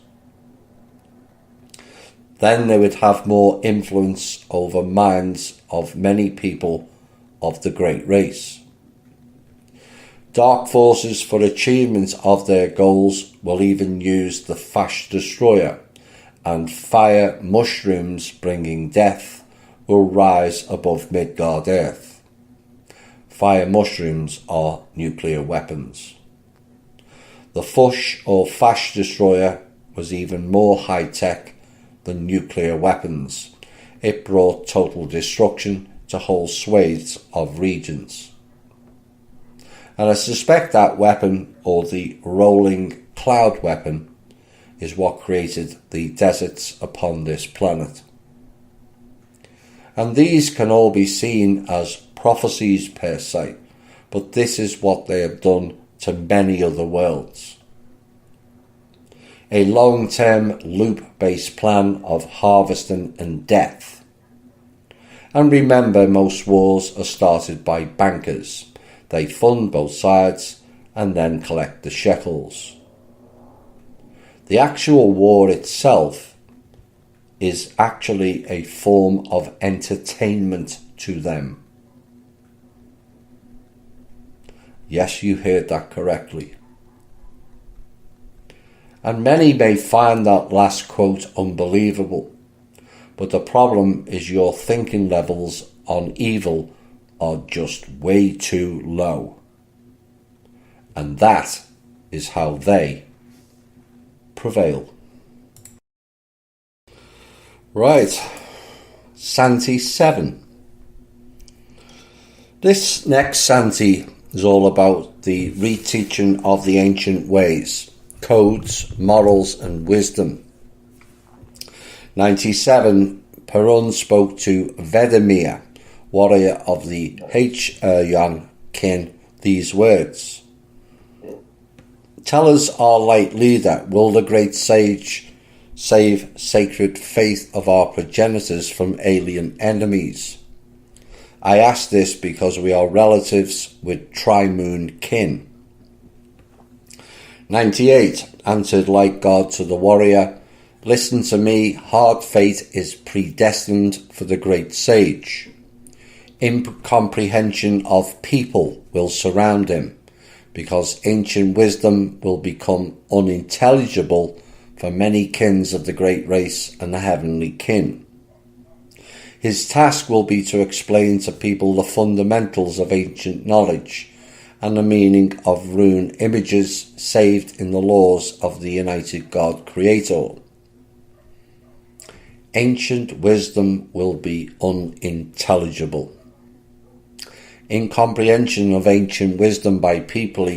Then they would have more influence over minds of many people of the great race. Dark forces for achievement of their goals will even use the Fash Destroyer, and fire mushrooms bringing death will rise above Midgard Earth. Fire mushrooms are nuclear weapons. The Fush or Fash Destroyer was even more high-tech than nuclear weapons. it brought total destruction to whole swathes of regions. And I suspect that weapon, or the rolling cloud weapon, is what created the deserts upon this planet. And these can all be seen as prophecies per se, but this is what they have done to many other worlds. A long-term loop-based plan of harvesting and death. And remember, most wars are started by bankers. They fund both sides and then collect the shekels. The actual war itself is actually a form of entertainment to them. Yes, you heard that correctly. And many may find that last quote unbelievable, but the problem is your thinking levels on evil are just way too low. And that is how they prevail. Right, Santi 7. This next Santi is all about the reteaching of the ancient ways, codes, morals and wisdom. 97. Perun spoke to Vedamir, warrior of the H-Yang kin, these words. Tell us, our light leader, will the great sage save sacred faith of our progenitors from alien enemies? I ask this because we are relatives with tri-moon kin. 98. Answered like God to the warrior, listen to me, hard fate is predestined for the great sage. Incomprehension of people will surround him, because ancient wisdom will become unintelligible for many kins of the great race and the heavenly kin. His task will be to explain to people the fundamentals of ancient knowledge and the meaning of rune images saved in the laws of the united God Creator. Ancient wisdom will be unintelligible. Incomprehension of ancient wisdom by people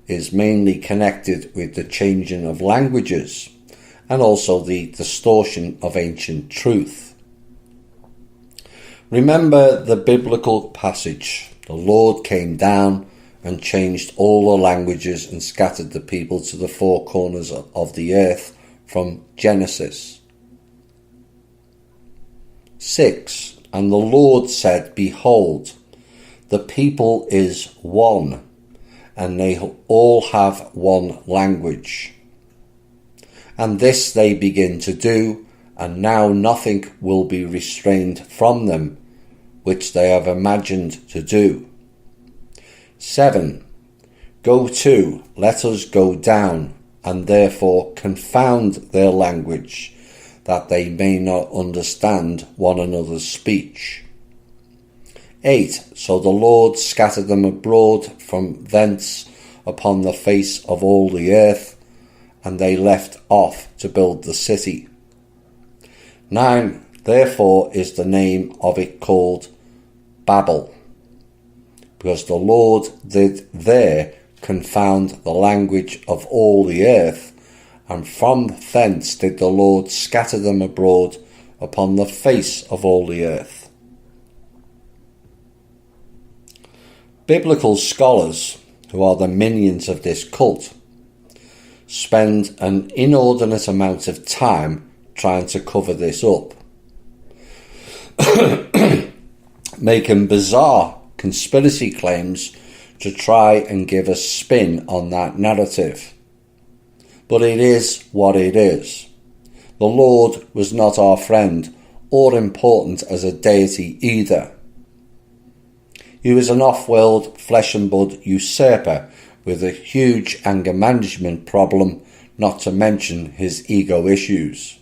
is mainly connected with the changing of languages and also the distortion of ancient truth. Remember the biblical passage, the Lord came down and changed all the languages and scattered the people to the four corners of the earth from Genesis. 6. And the Lord said, behold, the people is one, and they all have one language. And this they begin to do, and now nothing will be restrained from them, which they have imagined to do. 7. Go to, let us go down, and therefore confound their language, that they may not understand one another's speech. 8. So the Lord scattered them abroad from thence upon the face of all the earth, and they left off to build the city. 9. Therefore is the name of it called Babel, because the Lord did there confound the language of all the earth, and from thence did the Lord scatter them abroad upon the face of all the earth. Biblical scholars, who are the minions of this cult, spend an inordinate amount of time trying to cover this up, making bizarre conspiracy claims to try and give a spin on that narrative. But it is what it is. The Lord was not our friend or important as a deity either. He was an off-world flesh and blood usurper with a huge anger management problem, not to mention his ego issues.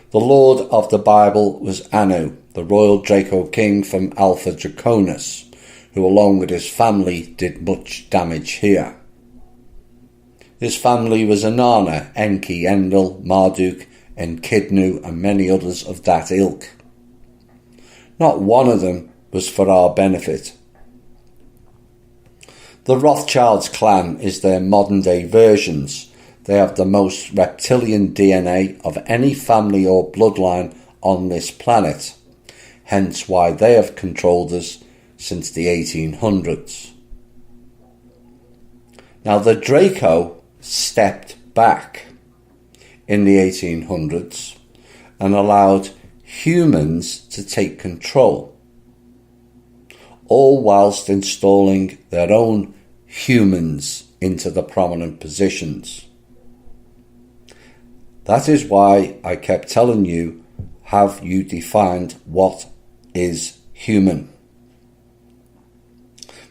The Lord of the Bible was Anu, the royal Draco king from Alpha Draconis, who along with his family did much damage here. His family was Inanna, Enki, Endel, Marduk, Echidnu, and many others of that ilk. Not one of them was for our benefit. The Rothschilds clan is their modern-day versions. They have the most reptilian DNA of any family or bloodline on this planet, hence why they have controlled us since the 1800s. Now, the Draco stepped back in the 1800s and allowed humans to take control, all whilst installing their own humans into the prominent positions. That is why I kept telling you, have you defined what is human?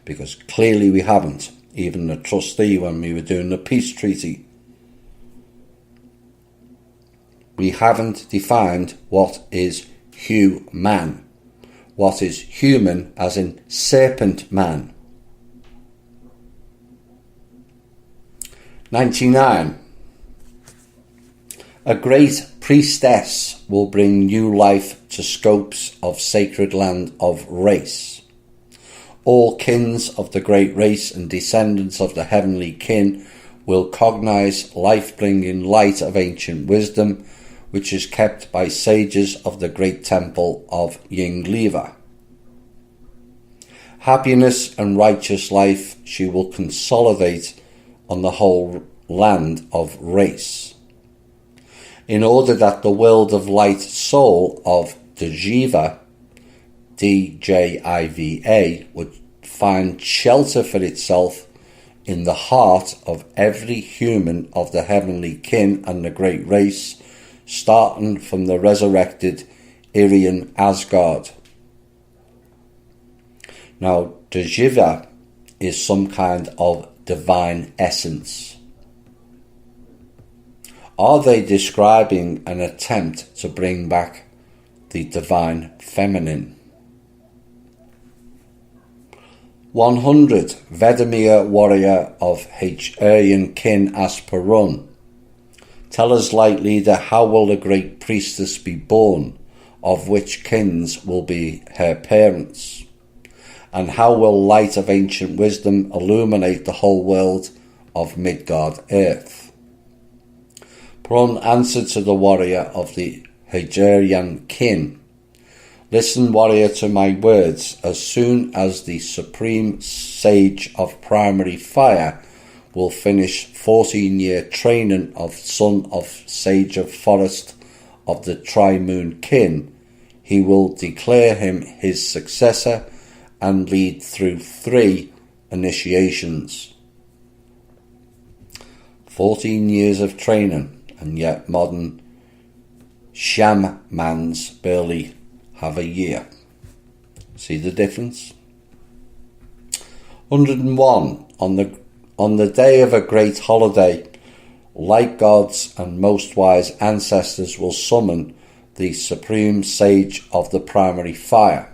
Because clearly we haven't. Even the trustee, when we were doing the peace treaty, we haven't defined what is human. What is human as in serpent man. 99. A great priestess will bring new life to scopes of sacred land of race. All kins of the great race and descendants of the heavenly kin will cognize life-bringing light of ancient wisdom, which is kept by sages of the great temple of Yingliva. Happiness and righteous life she will consolidate on the whole land of race, in order that the world of light soul of Djiva, DJIVA, would find shelter for itself in the heart of every human of the heavenly kin and the great race, starting from the resurrected Irian Asgard. Now, Djiva is some kind of divine essence. Are they describing an attempt to bring back the divine feminine? 100. Vedamir warrior of Hungarian kin Asperun. Tell us, light leader, how will the great priestess be born, of which kins will be her parents? And how will light of ancient wisdom illuminate the whole world of Midgard earth? Prun answered to the warrior of the Hungarian kin, listen, warrior, to my words. As soon as the supreme sage of primary fire will finish 14-year training of son of sage of forest of the tri-moon kin, he will declare him his successor and lead through 3 initiations. 14 years of training, and yet modern shamans barely have a year. See the difference? 101. On the day of a great holiday, light gods and most wise ancestors will summon the supreme sage of the primary fire,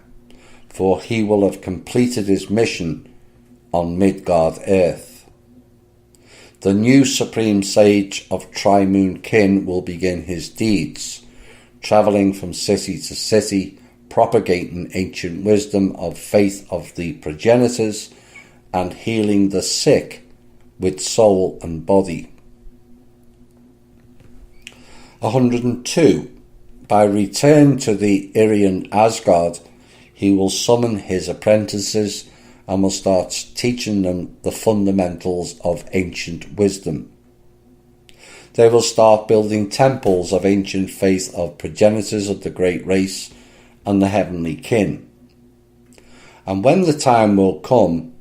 for he will have completed his mission on Midgard earth. The new supreme sage of tri-moon kin will begin his deeds, travelling from city to city, propagating ancient wisdom of faith of the progenitors and healing the sick with soul and body. 102. By return to the Irian Asgard, he will summon his apprentices and will start teaching them the fundamentals of ancient wisdom. They will start building temples of ancient faith of progenitors of the great race and the heavenly kin. And when the time will come,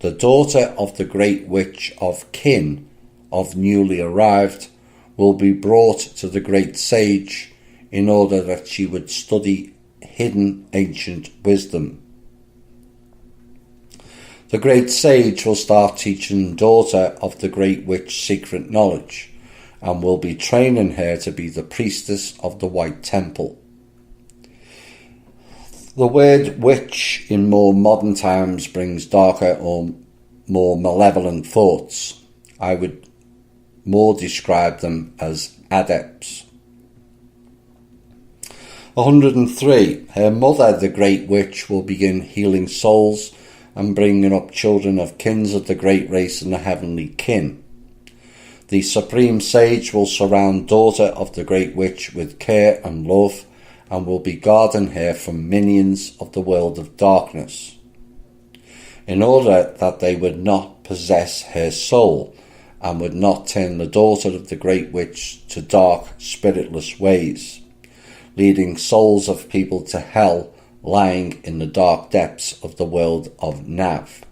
the daughter of the great witch of kin of newly arrived will be brought to the great sage in order that she would study hidden ancient wisdom. The great sage will start teaching daughter of the great witch secret knowledge, and will be training her to be the priestess of the White Temple. The word witch in more modern times brings darker or more malevolent thoughts. I would more describe them as adepts. 103. Her mother, the great witch, will begin healing souls and bringing up children of kins of the great race and the heavenly kin. The supreme sage will surround daughter of the great witch with care and love, and will be guarding her from minions of the world of darkness, in order that they would not possess her soul, and would not turn the daughter of the great witch to dark, spiritless ways, leading souls of people to hell, lying in the dark depths of the world of Nav.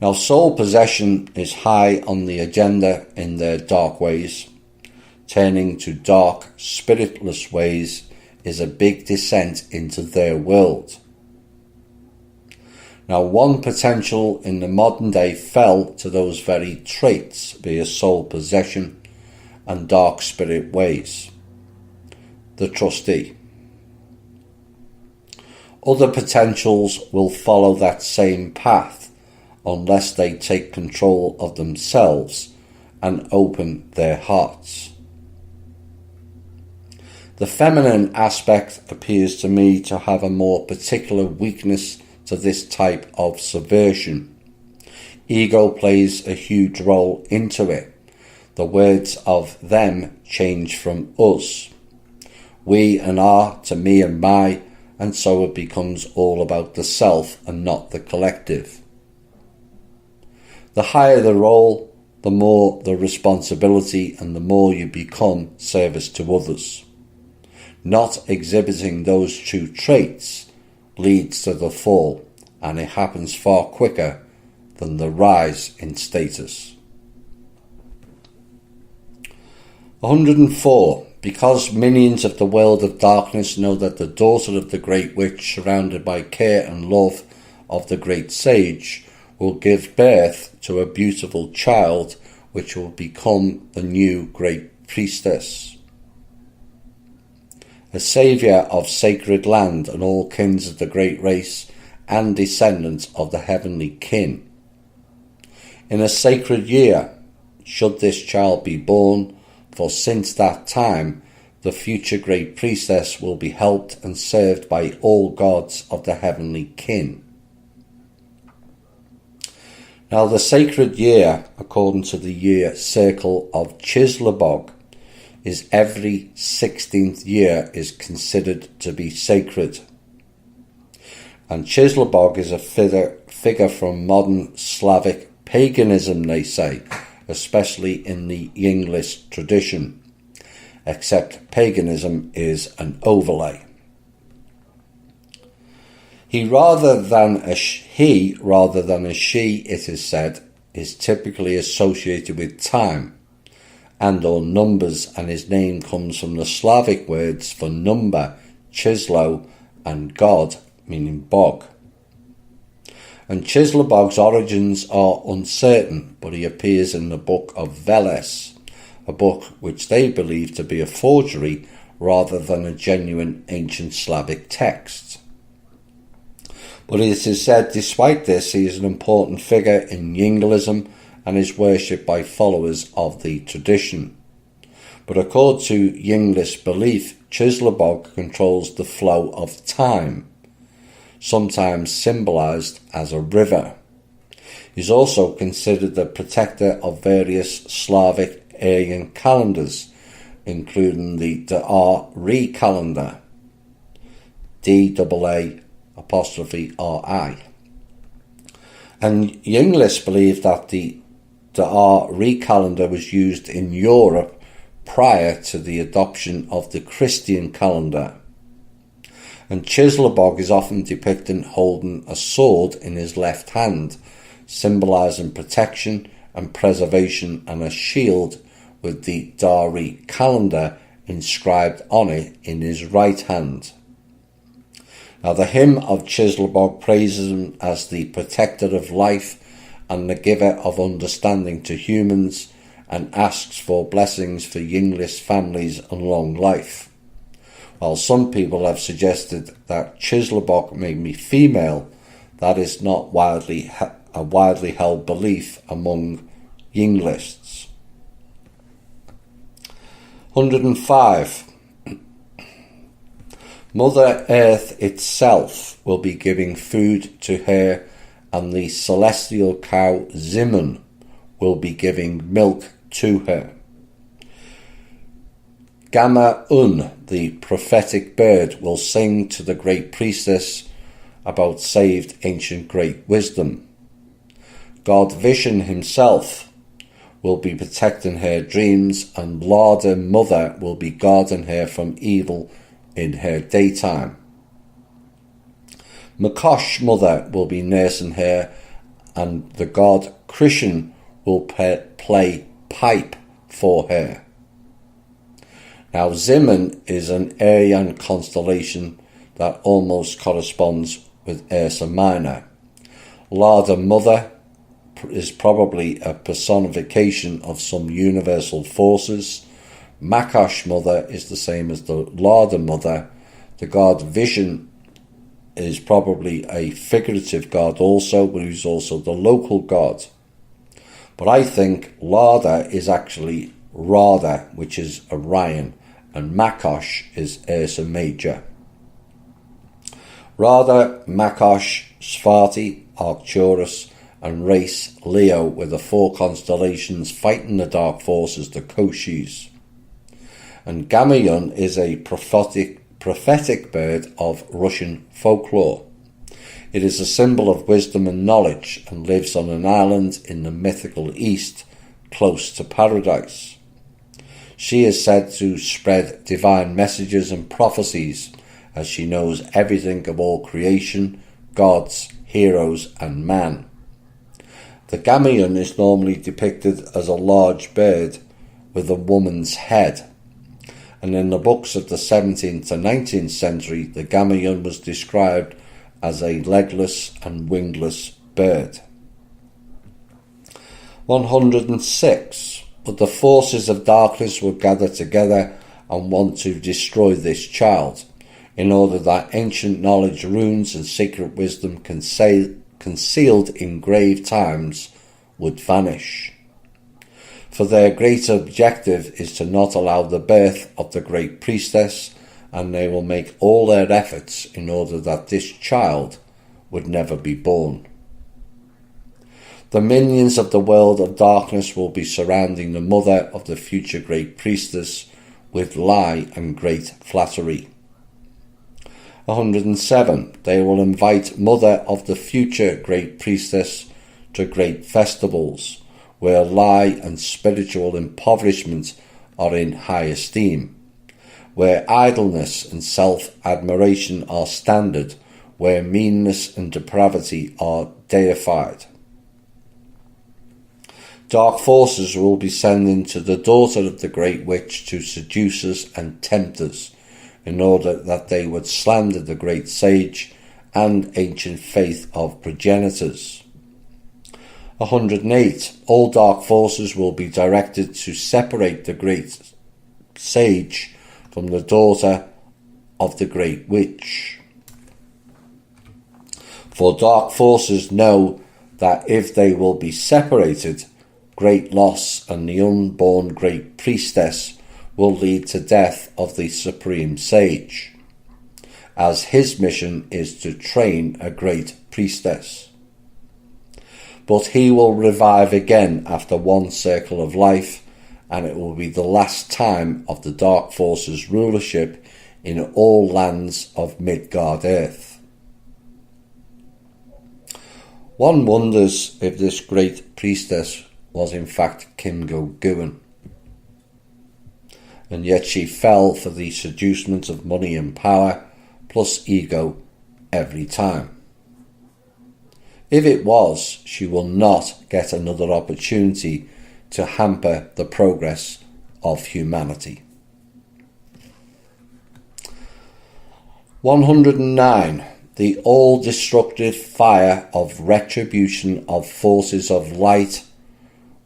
Now, soul possession is high on the agenda in their dark ways. Turning to dark, spiritless ways is a big descent into their world. Now, one potential in the modern day fell to those very traits, via soul possession and dark spirit ways. The trustee. Other potentials will follow that same path, unless they take control of themselves and open their hearts. The feminine aspect appears to me to have a more particular weakness to this type of subversion. Ego plays a huge role into it. The words of them change from us, we and our, to me and my, and so it becomes all about the self and not the collective. The higher the role, the more the responsibility, and the more you become service to others. Not exhibiting those two traits leads to the fall, and it happens far quicker than the rise in status. 104. Because minions of the world of darkness know that the daughter of the great witch, surrounded by care and love of the great sage, will give birth to a beautiful child which will become the new great priestess, a saviour of sacred land and all kins of the great race and descendants of the heavenly kin. In a sacred year should this child be born, for since that time the future great priestess will be helped and served by all gods of the heavenly kin. Now, the sacred year, according to the year circle of Chislabog, is every 16th year is considered to be sacred. And Chislabog is a figure from modern Slavic paganism, they say, especially in the English tradition, except paganism is an overlay. He rather than a she, it is said, is typically associated with time and or numbers, and his name comes from the Slavic words for number, chislo, and god, meaning bog. And Chislabog's origins are uncertain, but he appears in the book of Vedas, a book which they believe to be a forgery rather than a genuine ancient Slavic text. But it is said, despite this, he is an important figure in Yinglism and is worshipped by followers of the tradition. But according to Yinglish belief, Chislabog controls the flow of time, sometimes symbolised as a river. He is also considered the protector of various Slavic Aryan calendars, including the Dar-Ri calendar, DAA''RI. And Yinglish believed that the Dar-Ri calendar was used in Europe prior to the adoption of the Christian calendar. And Chislabog is often depicted holding a sword in his left hand, symbolising protection and preservation, and a shield with the Dar-Ri calendar inscribed on it in his right hand. Now, the hymn of Chislabog praises him as the protector of life and the giver of understanding to humans, and asks for blessings for Yinglish families and long life. While some people have suggested that Chislabog may be female, that is not a widely held belief among Yinglists. 105. Mother Earth itself will be giving food to her, and the celestial cow Zimun will be giving milk to her. Gamma-Un, the prophetic bird, will sing to the great priestess about saved ancient great wisdom. God Vishen himself will be protecting her dreams, and Lada Mother will be guarding her from evil in her daytime. Makosh Mother will be nursing her, and the god Krishan will play pipe for her. Now Zimun is an Aryan constellation that almost corresponds with Ursa Minor. Lada Mother is probably a personification of some universal forces. Makosh Mother is the same as the Lada Mother. The god Vishen is probably a figurative god also, but he's also the local god. But I think Lada is actually Radha, which is Orion, and Makosh is Ursa Major. Radha, Makosh, Sfati, Arcturus, and Race Leo were the four constellations fighting the dark forces, the Koshis. And Gamayun is a prophetic bird of Russian folklore. It is a symbol of wisdom and knowledge, and lives on an island in the mythical east, close to paradise. She is said to spread divine messages and prophecies, as she knows everything of all creation, gods, heroes, and man. The Gamayun is normally depicted as a large bird with a woman's head, and in the books of the 17th to 19th century, the Gamayun was described as a legless and wingless bird. 106. But the forces of darkness will gather together and want to destroy this child, in order that ancient knowledge, runes, and secret wisdom concealed in grave times would vanish. For their great objective is to not allow the birth of the great priestess, and they will make all their efforts in order that this child would never be born. The minions of the world of darkness will be surrounding the mother of the future great priestess with lie and great flattery. 107. They will invite mother of the future great priestess to great festivals, where lie and spiritual impoverishment are in high esteem, where idleness and self-admiration are standard, where meanness and depravity are deified. Dark forces will be sending to the daughter of the great witch to seduce us and tempt us, in order that they would slander the great sage and ancient faith of progenitors. 108. All dark forces will be directed to separate the great sage from the daughter of the great witch. For dark forces know that if they will be separated, great loss and the unborn great priestess will lead to death of the supreme sage, as his mission is to train a great priestess. But he will revive again after one circle of life, and it will be the last time of the dark forces' rulership in all lands of Midgard Earth. One wonders if this great priestess was in fact Kimgo Guin, and yet she fell for the seducement of money and power, plus ego, every time. If it was, she will not get another opportunity to hamper the progress of humanity. 109. The all-destructive fire of retribution of forces of light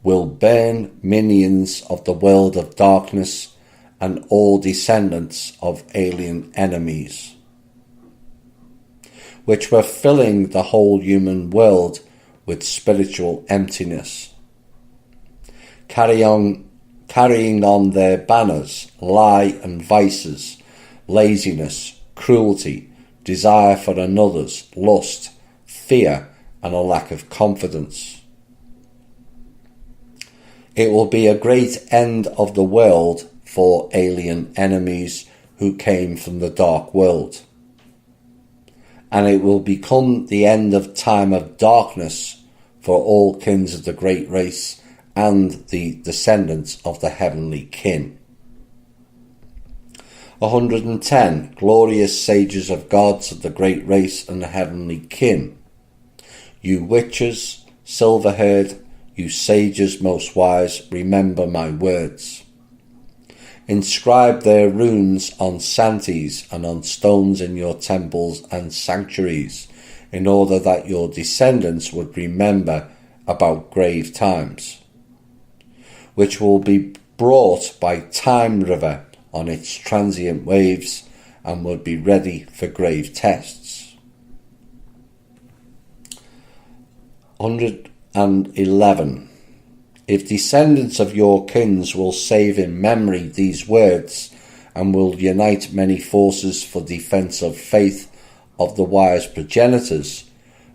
will burn minions of the world of darkness and all descendants of alien enemies, which were filling the whole human world with spiritual emptiness, carrying on their banners lie and vices, laziness, cruelty, desire for another's, lust, fear, and a lack of confidence. It will be a great end of the world for alien enemies who came from the dark world. And it will become the end of time of darkness for all kins of the great race and the descendants of the heavenly kin. 110. Glorious sages of gods of the great race and the heavenly kin. You witches, silver-haired, you sages most wise, remember my words. Inscribe their runes on santies and on stones in your temples and sanctuaries, in order that your descendants would remember about grave times, which will be brought by Time River on its transient waves and would be ready for grave tests. 111. If descendants of your kins will save in memory these words and will unite many forces for defence of faith of the wise progenitors,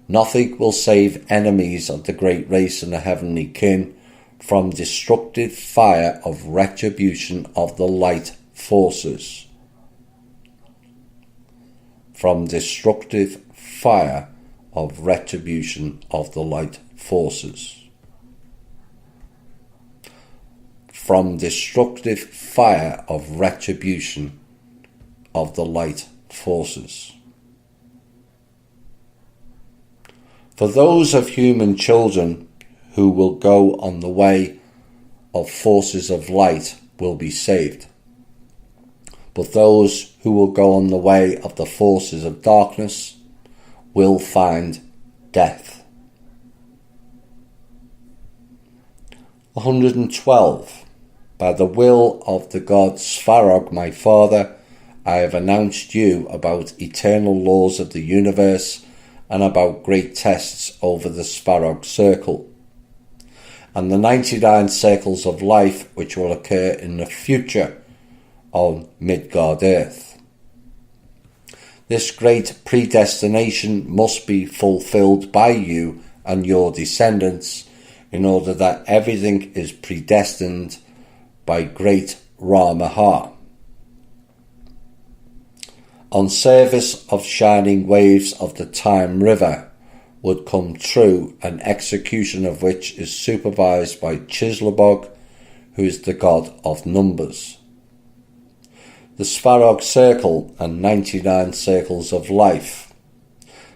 nothing will save enemies of the great race and the heavenly kin from destructive fire of retribution of the light forces. From destructive fire of retribution of the light forces. From destructive fire of retribution of the light forces. For those of human children who will go on the way of forces of light will be saved, but those who will go on the way of the forces of darkness will find death. 112. By the will of the god Svarog, my father, I have announced you about eternal laws of the universe and about great tests over the Svarog circle, and the 99 circles of life which will occur in the future on Midgard Earth. This great predestination must be fulfilled by you and your descendants in order that everything is predestined by great Ra-Mahar. On service of shining waves of the Time River would come true, an execution of which is supervised by Chislabog, who is the god of numbers. The Svarog Circle and 99 circles of life.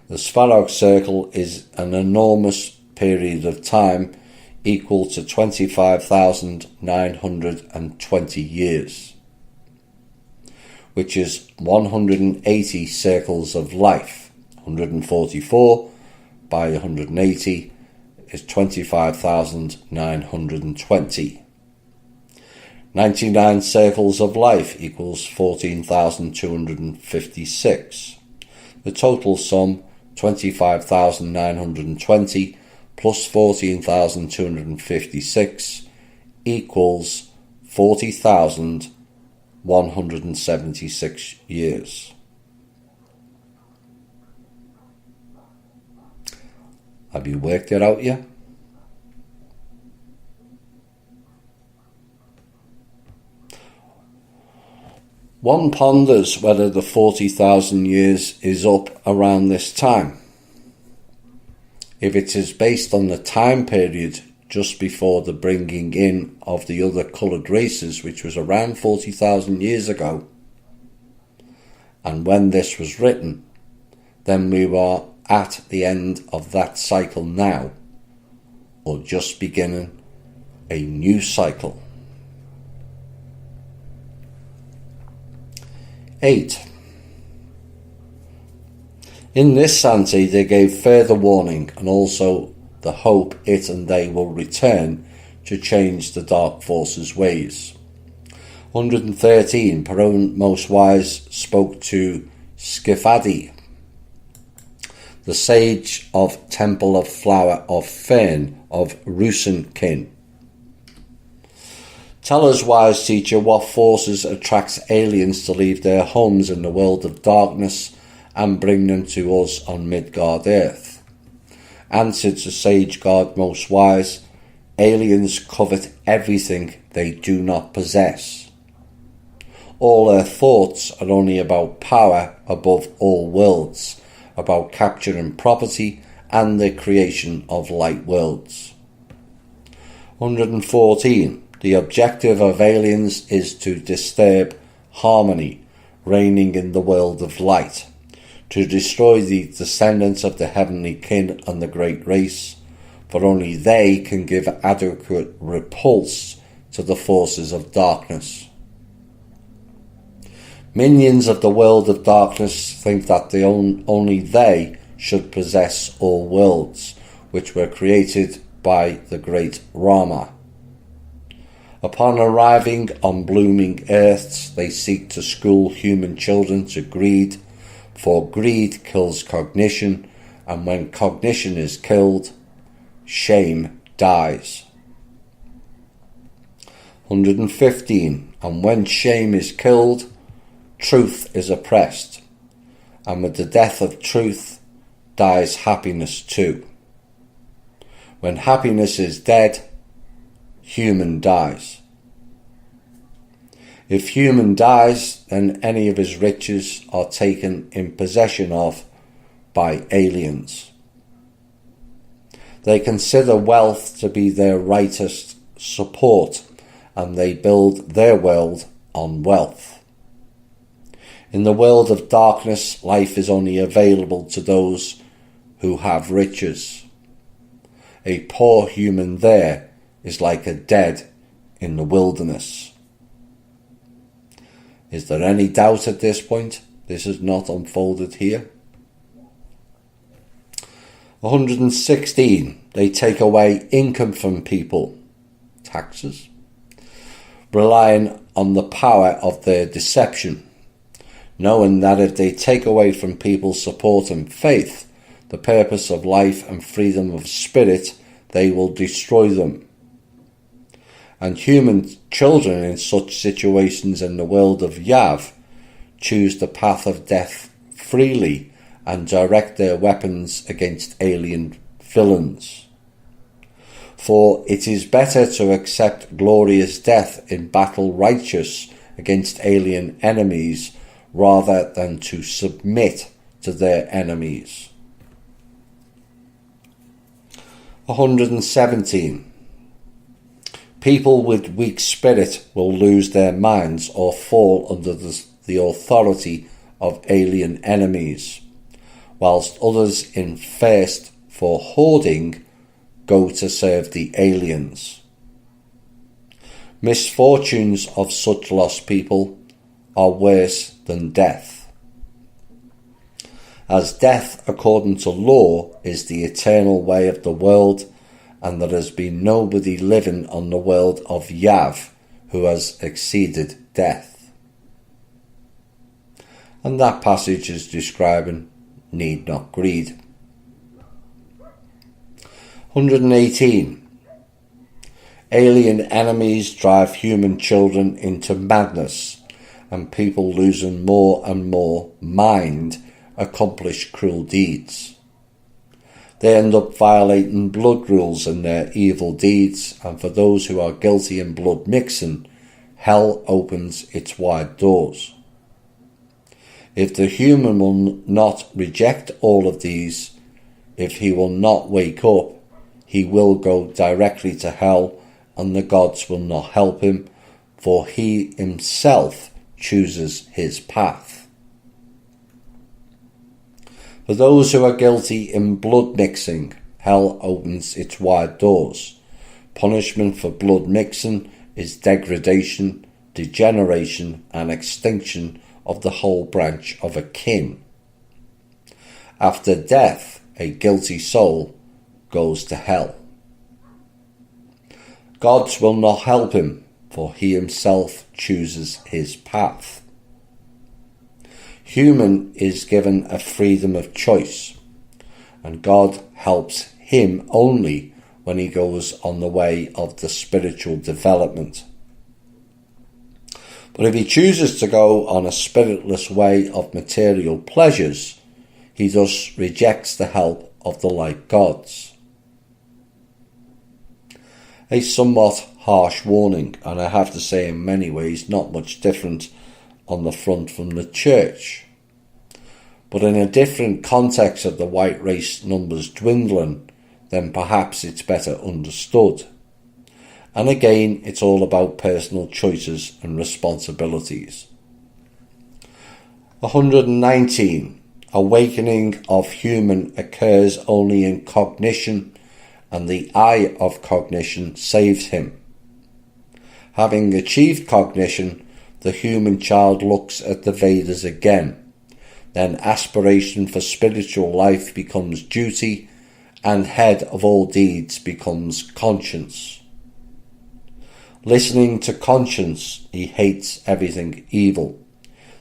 The Svarog Circle is an enormous period of time equal to 25,920 years, which is 180 circles of life. 144 by 180 is 25,920. 99 circles of life equals 14,256. The total sum, 25,920 plus 14,256 equals 40,176 years. Have you worked it out yet? One ponders whether the 40,000 years is up around this time. If it is based on the time period just before the bringing in of the other coloured races, which was around 40,000 years ago, and when this was written, then we were at the end of that cycle now, or just beginning a new cycle. 8. In this Santi they gave further warning and also the hope it and they will return to change the dark forces' ways. 113. Perun Most Wise spoke to Skifadi, the sage of Temple of Flower of Fern of Rusenkin. Tell us, wise teacher, what forces attracts aliens to leave their homes in the world of darkness and bring them to us on Midgard Earth? Answered the sage god most wise, aliens covet everything they do not possess. All their thoughts are only about power above all worlds, about capturing property and the creation of light worlds. 114. The objective of aliens is to disturb harmony reigning in the world of light, to destroy the descendants of the heavenly kin and the great race, for only they can give adequate repulse to the forces of darkness. Minions of the world of darkness think that only they should possess all worlds, which were created by the great Rama. Upon arriving on blooming earths, they seek to school human children to greed, for greed kills cognition, and when cognition is killed, shame dies. 115. And when shame is killed, truth is oppressed, and with the death of truth dies happiness too. When happiness is dead, human dies. If human dies, then any of his riches are taken in possession of by aliens. They consider wealth to be their rightest support, and they build their world on wealth. In the world of darkness, life is only available to those who have riches. A poor human there is like a dead in the wilderness. Is there any doubt at this point? This is not unfolded here. 116. They take away income from people, taxes, relying on the power of their deception, knowing that if they take away from people support and faith, the purpose of life and freedom of spirit, they will destroy them. And human children in such situations in the world of Yav choose the path of death freely and direct their weapons against alien villains. For it is better to accept glorious death in battle righteous against alien enemies rather than to submit to their enemies. 117. People with weak spirit will lose their minds or fall under the authority of alien enemies, whilst others in thirst for hoarding go to serve the aliens. Misfortunes of such lost people are worse than death, as death according to law is the eternal way of the world, and there has been nobody living on the world of Yav who has exceeded death. And that passage is describing need not greed. 118. Alien enemies drive human children into madness, and people losing more and more mind accomplish cruel deeds. They end up violating blood rules in their evil deeds, and for those who are guilty in blood mixing, hell opens its wide doors. If the human will not reject all of these, if he will not wake up, he will go directly to hell, and the gods will not help him, for he himself chooses his path. For those who are guilty in blood mixing, hell opens its wide doors. Punishment for blood mixing is degradation, degeneration, and extinction of the whole branch of a kin. After death, a guilty soul goes to hell. Gods will not help him, for he himself chooses his path. Human is given a freedom of choice, and God helps him only when he goes on the way of the spiritual development. But if he chooses to go on a spiritless way of material pleasures, he thus rejects the help of the light gods. A somewhat harsh warning, and I have to say in many ways not much different on the front from the church. But in a different context of the white race numbers dwindling, then perhaps it's better understood. And again, it's all about personal choices and responsibilities. 119. Awakening of human occurs only in cognition, and the eye of cognition saves him. Having achieved cognition, the human child looks at the Vedas again. Then aspiration for spiritual life becomes duty, and head of all deeds becomes conscience. Listening to conscience, he hates everything evil.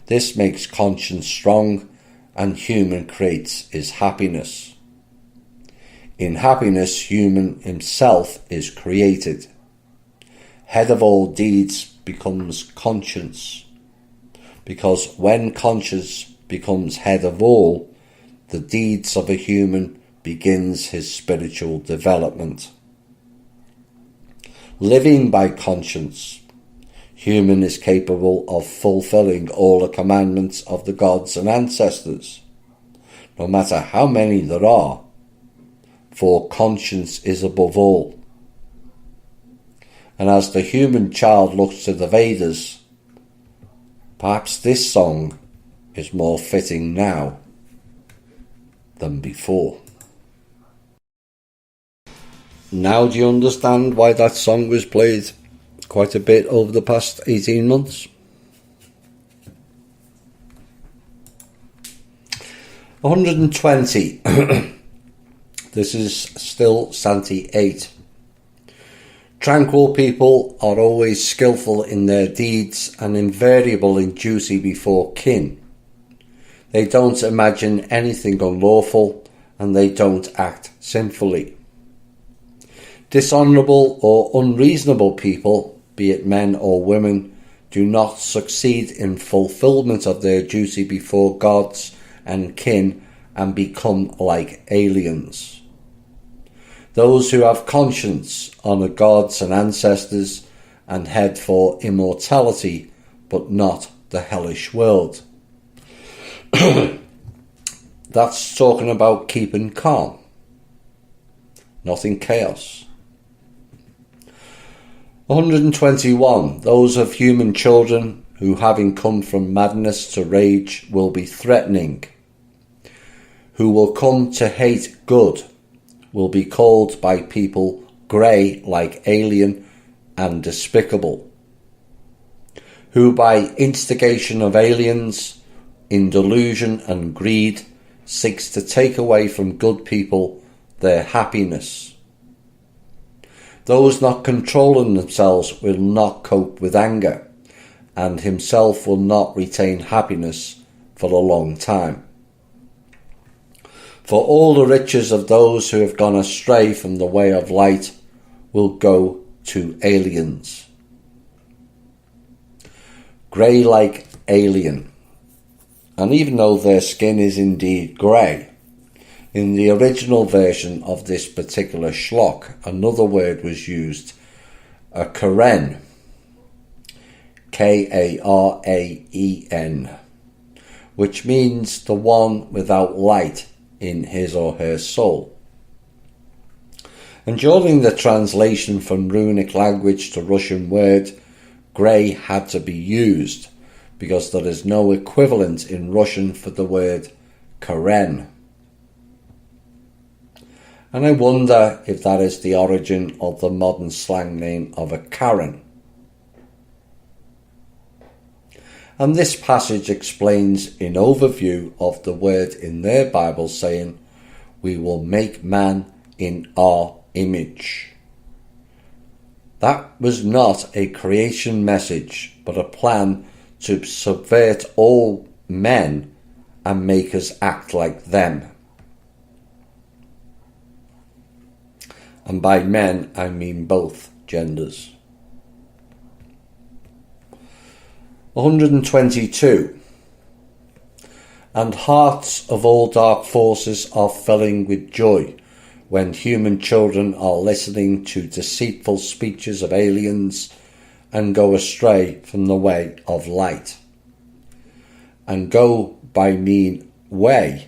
This makes conscience strong, and human creates his happiness. In happiness, human himself is created. Head of all deeds becomes conscience, because when conscience becomes head of all, the deeds of a human begins his spiritual development. Living by conscience, human is capable of fulfilling all the commandments of the gods and ancestors, no matter how many there are, for conscience is above all. And as the human child looks to the Vedas, perhaps this song is more fitting now than before. Now do you understand why that song was played quite a bit over the past 18 months? 120. This is still Santi 8. Tranquil people are always skillful in their deeds and invariable in duty before kin. They don't imagine anything unlawful, and they don't act sinfully. Dishonourable or unreasonable people, be it men or women, do not succeed in fulfilment of their duty before gods and kin and become like aliens. Those who have conscience honour gods and ancestors and head for immortality, but not the hellish world. That's talking about keeping calm, not in chaos. 121. Those of human children who, having come from madness to rage, will be threatening, who will come to hate good, will be called by people grey like alien and despicable, who by instigation of aliens, in delusion and greed, seeks to take away from good people their happiness. Those not controlling themselves will not cope with anger, and himself will not retain happiness for a long time. For all the riches of those who have gone astray from the way of light will go to aliens. Grey like alien. And even though their skin is indeed grey, in the original version of this particular shlock, another word was used, a karen, K-A-R-A-E-N, which means the one without light in his or her soul. And during the translation from runic language to Russian word, grey had to be used, because there is no equivalent in Russian for the word karen. And I wonder if that is the origin of the modern slang name of a Karen. And this passage explains in overview of the word in their Bible saying, "We will make man in our image." That was not a creation message, but a plan to subvert all men and make us act like them. And by men, I mean both genders. 122. And hearts of all dark forces are filling with joy when human children are listening to deceitful speeches of aliens and go astray from the way of light, and go by mean way,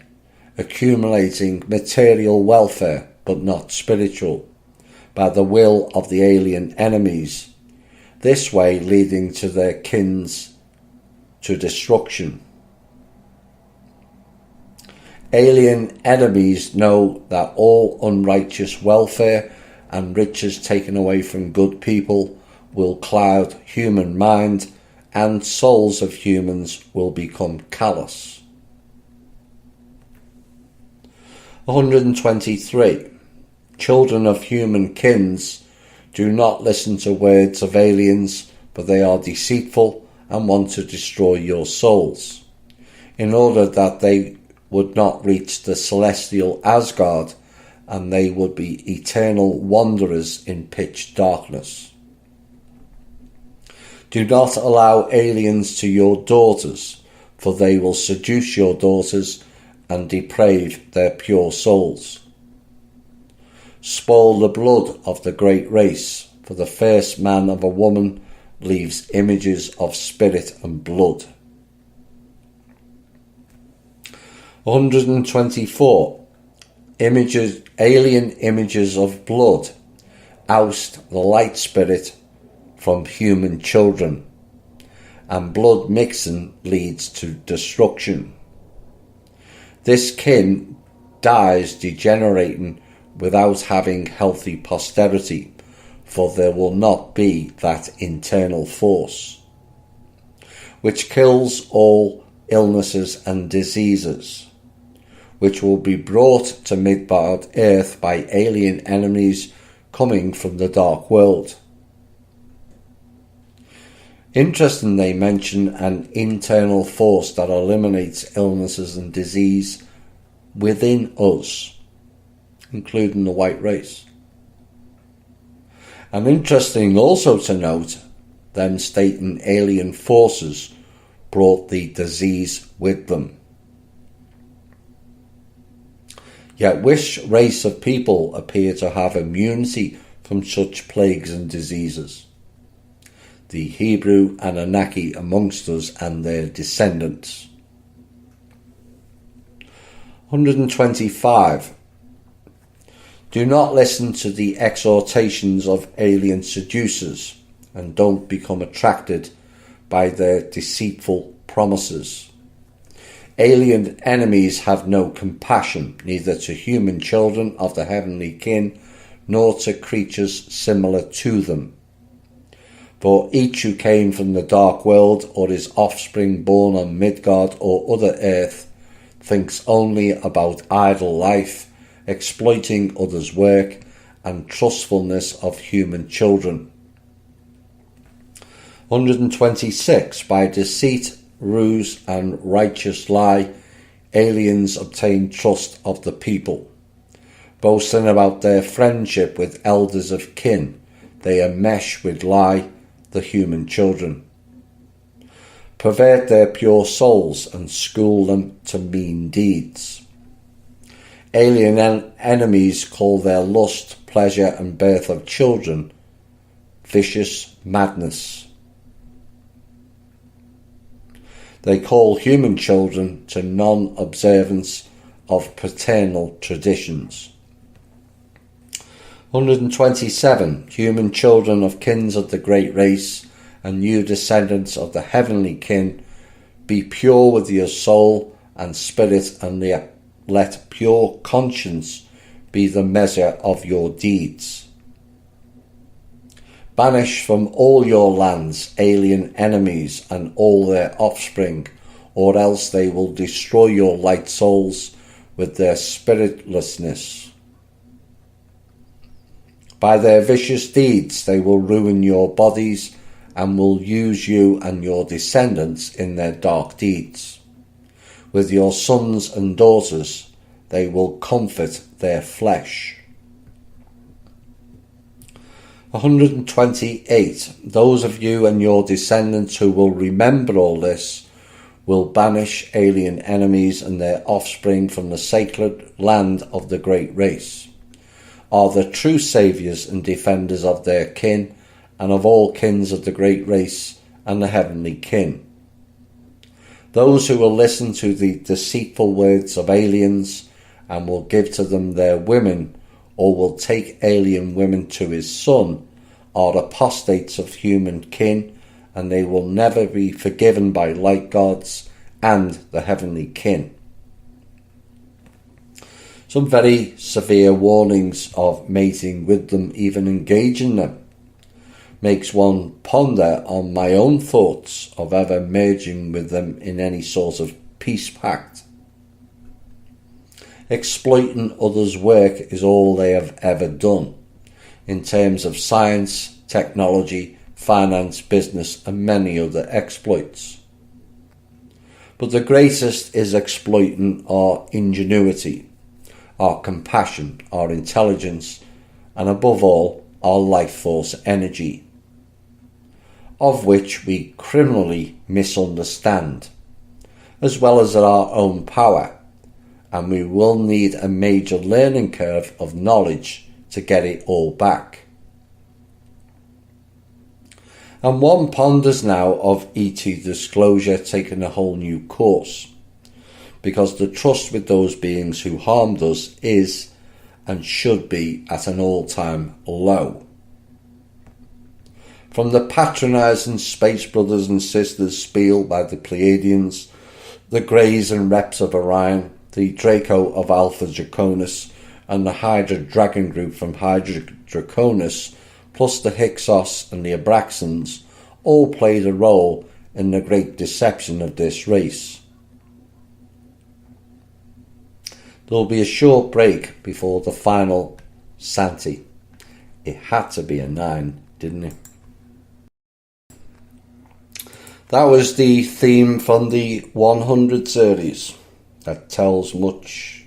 accumulating material welfare but not spiritual, by the will of the alien enemies, this way leading to their kins to destruction. Alien enemies know that all unrighteous welfare and riches taken away from good people will cloud human mind, and souls of humans will become callous. 123. Children of human kins do not listen to words of aliens, but they are deceitful and want to destroy your souls, in order that they would not reach the celestial Asgard, and they would be eternal wanderers in pitch darkness. Do not allow aliens to your daughters, for they will seduce your daughters and deprave their pure souls. Spoil the blood of the great race, for the first man of a woman leaves images of spirit and blood. 124. Alien images of blood oust the light spirit from human children, and blood mixing leads to destruction. This kin dies degenerating without having healthy posterity, for there will not be that internal force, which kills all illnesses and diseases, which will be brought to Midgard Earth by alien enemies coming from the dark world. Interesting, they mention an internal force that eliminates illnesses and disease within us, including the white race. And interesting also to note them stating alien forces brought the disease with them. Yet which race of people appear to have immunity from such plagues and diseases? The Hebrew Anunnaki amongst us and their descendants. 125. Do not listen to the exhortations of alien seducers, and don't become attracted by their deceitful promises. Alien enemies have no compassion, neither to human children of the heavenly kin, nor to creatures similar to them. For each who came from the dark world, or his offspring born on Midgard or other earth, thinks only about idle life, exploiting others' work, and trustfulness of human children. 126. By deceit, ruse, and righteous lie, aliens obtain trust of the people. Boasting about their friendship with elders of kin, they enmesh with lie the human children. Pervert their pure souls and school them to mean deeds. Alien enemies call their lust, pleasure, and birth of children vicious madness. They call human children to non-observance of paternal traditions. 127. Human children of kins of the great race and new descendants of the heavenly kin, be pure with your soul and spirit, and let pure conscience be the measure of your deeds. Banish from all your lands alien enemies and all their offspring, or else they will destroy your light souls with their spiritlessness. By their vicious deeds they will ruin your bodies and will use you and your descendants in their dark deeds. With your sons and daughters they will comfort their flesh. 128. Those of you and your descendants who will remember all this will banish alien enemies and their offspring from the sacred land of the great race, are the true saviours and defenders of their kin and of all kins of the great race and the heavenly kin. Those who will listen to the deceitful words of aliens and will give to them their women, or will take alien women to his son, are apostates of human kin, and they will never be forgiven by light gods and the heavenly kin. Some very severe warnings of mating with them, even engaging them, makes one ponder on my own thoughts of ever merging with them in any sort of peace pact. Exploiting others' work is all they have ever done, in terms of science, technology, finance, business, and many other exploits. But the greatest is exploiting our ingenuity, our compassion, our intelligence, and above all, our life force energy, of which we criminally misunderstand, as well as our own power, and we will need a major learning curve of knowledge to get it all back. And one ponders now of ET disclosure taking a whole new course, because the trust with those beings who harmed us is and should be at an all-time low. From the patronising space brothers and sisters spiel by the Pleiadians, the Greys and Reps of Orion, the Draco of Alpha Draconis, and the Hydra Dragon group from Hydra Draconis, plus the Hyksos and the Abraxans, all played a role in the great deception of this race. There will be a short break before the final Santi. It had to be a 9, didn't it? That was the theme from the 100 series that tells much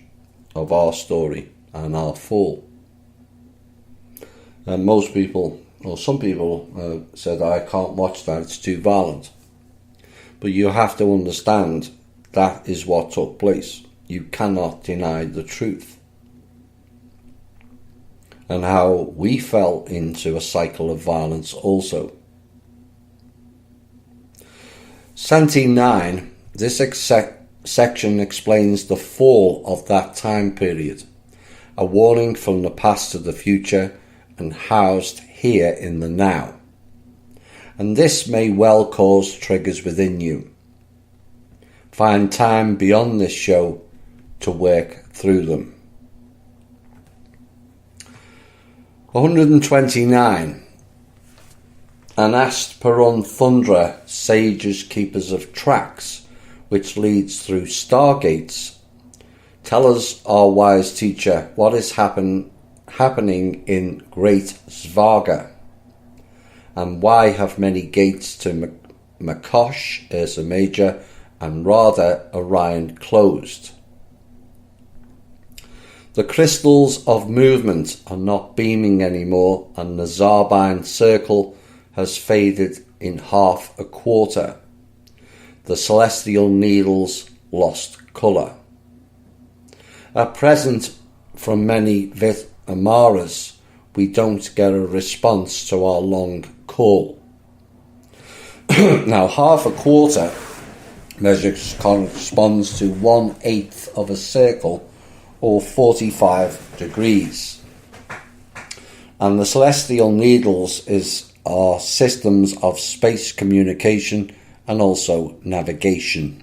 of our story and our fall. And most people, or some people, said I can't watch that, it's too violent. But you have to understand that is what took place. You cannot deny the truth. And how we fell into a cycle of violence also. Santi 9, this section explains the fall of that time period, a warning from the past to the future and housed here in the now. And this may well cause triggers within you. Find time beyond this show to work through them. 129. Anast Perun Thundra, sages keepers of tracks, which leads through stargates. Tell us, our wise teacher, what is happening in Great Svarga, and why have many gates to Makosh, Ursa Major, and Radha Orion closed? The crystals of movement are not beaming anymore, and the Zarbine circle has faded in half a quarter. The celestial needles lost colour. At present, from many Amaras, we don't get a response to our long call. Now, half a quarter measures corresponds to 1/8 of a circle, or 45 degrees. And the celestial needles are systems of space communication and also navigation.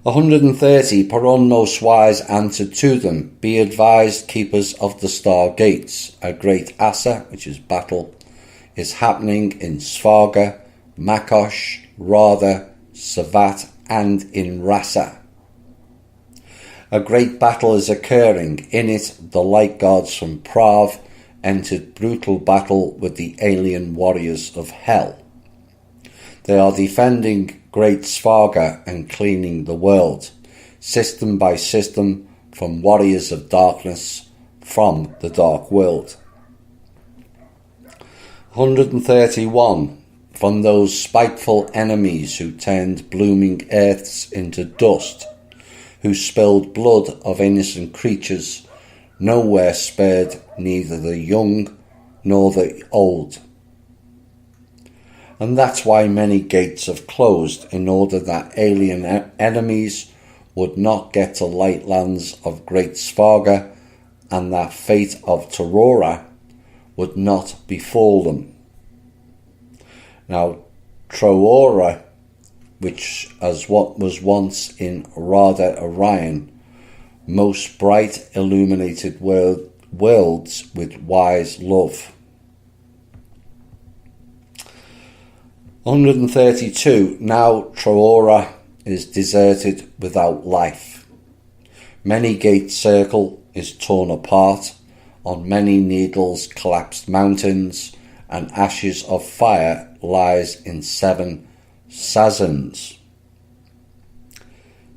130. Perun most wise answered to them, be advised, keepers of the star gates. A great Asa, which is battle, is happening in Svarga, Makosh, Radha, Savat, and in Rasa. A great battle is occurring. In it, the light gods from Prav entered brutal battle with the alien warriors of hell. They are defending Great Svarga and cleaning the world, system by system, from warriors of darkness, from the dark world. 131. From those spiteful enemies who turned blooming earths into dust, who spilled blood of innocent creatures, nowhere spared neither the young nor the old. And that's why many gates have closed, in order that alien enemies would not get to light lands of Great Svarga, and that fate of Torora would not befall them. Now, Torora, which as what was once in Radha Orion, most bright illuminated worlds with wise love. 132. Now Torora is deserted without life. Many Gate Circle is torn apart, on many needles collapsed mountains, and ashes of fire lies in 7 Sazans.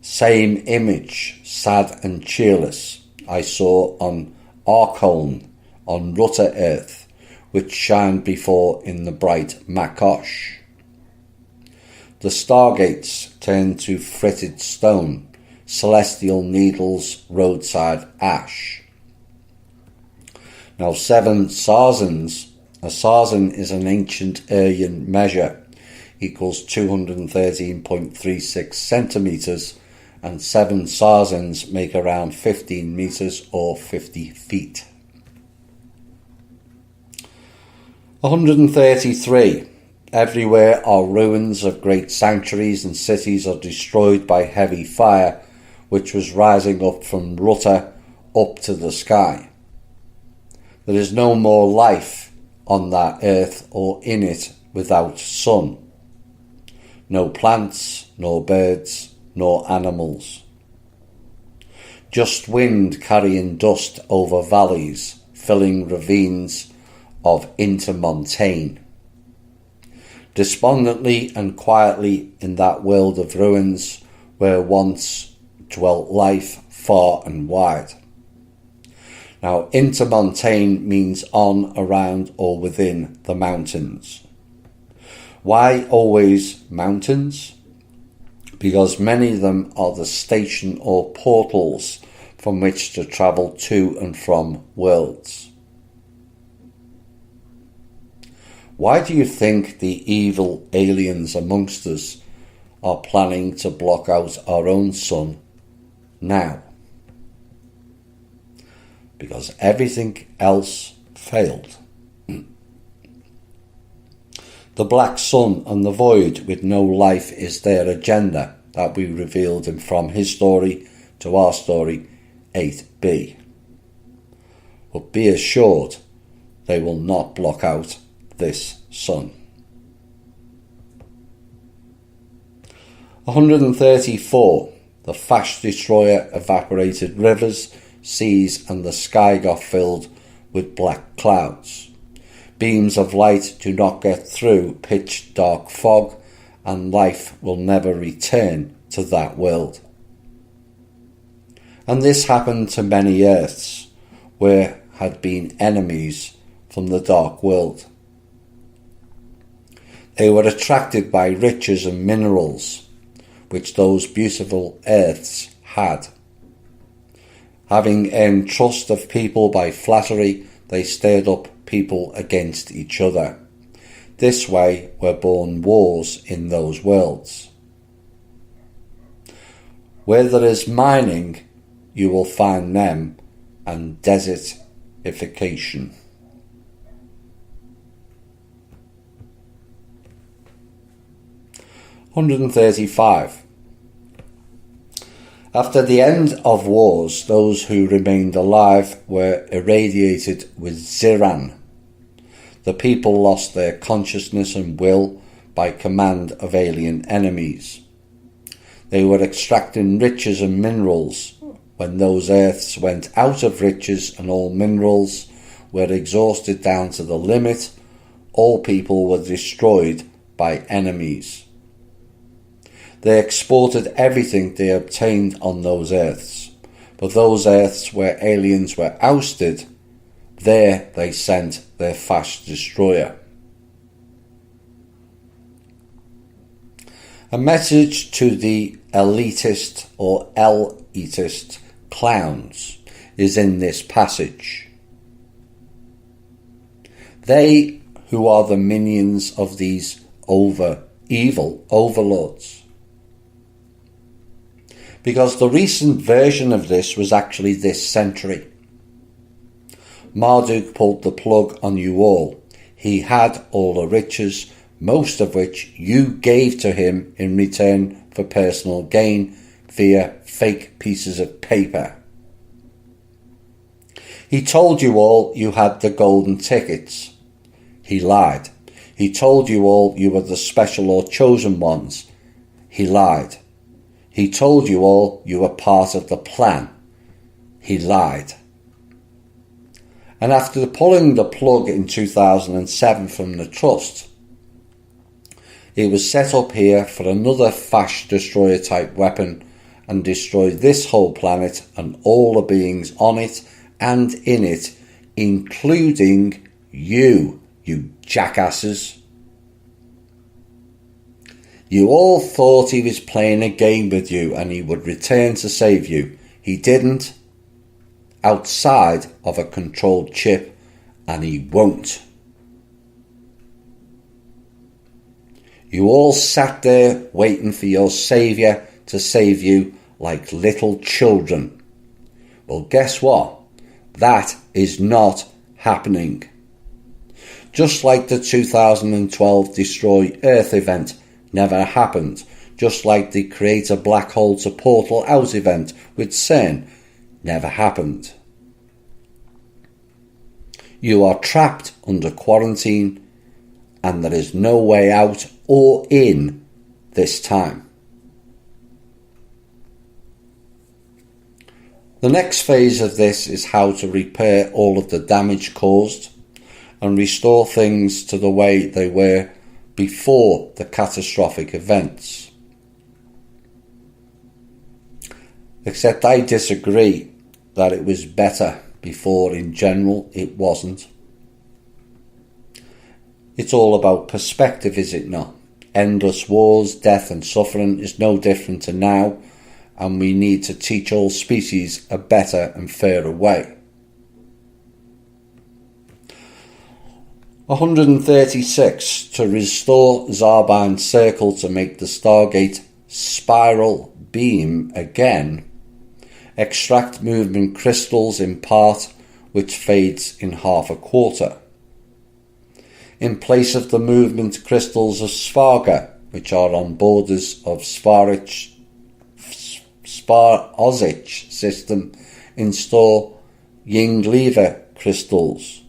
Same image, sad and cheerless, I saw on Arkholm, on Rutter Earth, which shined before in the bright Makosh. The stargates turned to fritted stone, celestial needles, roadside ash. Now 7 Sazans, a Sazan is an ancient Aryan measure, equals 213.36 centimetres, and 7 Sazans make around 15 metres or 50 feet. 133. Everywhere are ruins of great sanctuaries, and cities are destroyed by heavy fire, which was rising up from Rutter up to the sky. There is no more life on that earth or in it without sun. No plants, nor birds, nor animals. Just wind carrying dust over valleys, filling ravines of intermontane. Despondently and quietly in that world of ruins, where once dwelt life far and wide. Now, intermontane means on, around, or within the mountains. Why always mountains? Because many of them are the station or portals from which to travel to and from worlds. Why do you think the evil aliens amongst us are planning to block out our own sun now? Because everything else failed. The black sun and the void with no life is their agenda that we revealed in From His Story to Our Story 8b. But be assured they will not block out this sun. 134. The fast destroyer evaporated rivers, seas, and the sky got filled with black clouds. Beams of light do not get through pitch dark fog, and life will never return to that world. And this happened to many earths, where had been enemies from the dark world. They were attracted by riches and minerals, which those beautiful earths had. Having earned trust of people by flattery, they stirred up people against each other. This way were born wars in those worlds. Where there is mining, you will find them, and desertification. 135. After the end of wars, those who remained alive were irradiated with Ziran. The people lost their consciousness and will by command of alien enemies. They were extracting riches and minerals. When those earths went out of riches and all minerals were exhausted down to the limit, all people were destroyed by enemies. They exported everything they obtained on those earths, but those earths where aliens were ousted, there they sent their fast destroyer. A message to the elitist or elitist clowns is in this passage. They who are the minions of these evil overlords. Because the recent version of this was actually this century. Marduk pulled the plug on you all. He had all the riches, most of which you gave to him in return for personal gain via fake pieces of paper. He told you all you had the golden tickets. He lied. He told you all you were the special or chosen ones. He lied. He told you all you were part of the plan. He lied. And after pulling the plug in 2007 from the trust, it was set up here for another fast destroyer type weapon and destroy this whole planet and all the beings on it and in it, including you jackasses. You all thought he was playing a game with you and he would return to save you. He didn't. Outside of a controlled chip, and he won't. You all sat there waiting for your saviour to save you like little children. Well, guess what? That is not happening. Just like the 2012 Destroy Earth event never happened, just like the Create a Black Hole to Portal Out event with CERN never happened. You are trapped under quarantine and there is no way out or in this time. The next phase of this is how to repair all of the damage caused and restore things to the way they were before the catastrophic events. Except I disagree that it was better before. In general, it wasn't. It's all about perspective, is it not? Endless wars, death and suffering is no different to now, and we need to teach all species a better and fairer way. 136. To restore Zarbine Circle to make the Stargate spiral beam again. Extract movement crystals in part, which fades in half a quarter. In place of the movement crystals of Svarga, which are on borders of Svar-Ozic system, install Yinglever crystals.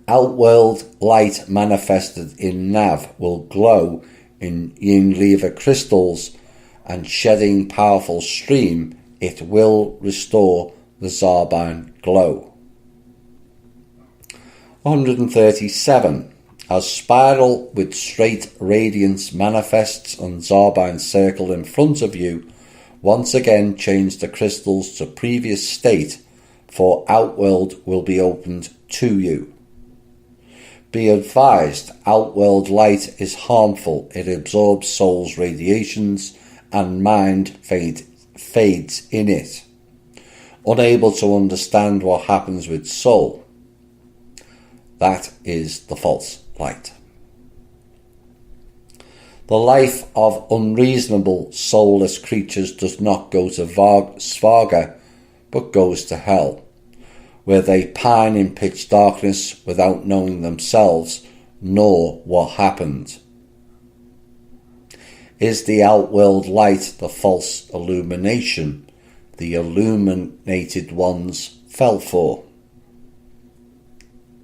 Outworld light manifested in Nav will glow in Yinglever crystals, and shedding powerful stream, it will restore the Zarbine glow. 137. As spiral with straight radiance manifests on Zarbine circle in front of you, once again change the crystals to previous state, for Outworld will be opened to you. Be advised, Outworld light is harmful. It absorbs soul's radiations and mind fades in it. Unable to understand what happens with soul. That is the false light. The life of unreasonable, soulless creatures does not go to Svarga, but goes to hell, where they pine in pitch darkness without knowing themselves nor what happened. Is the outworld light the false illumination the illuminated ones fell for?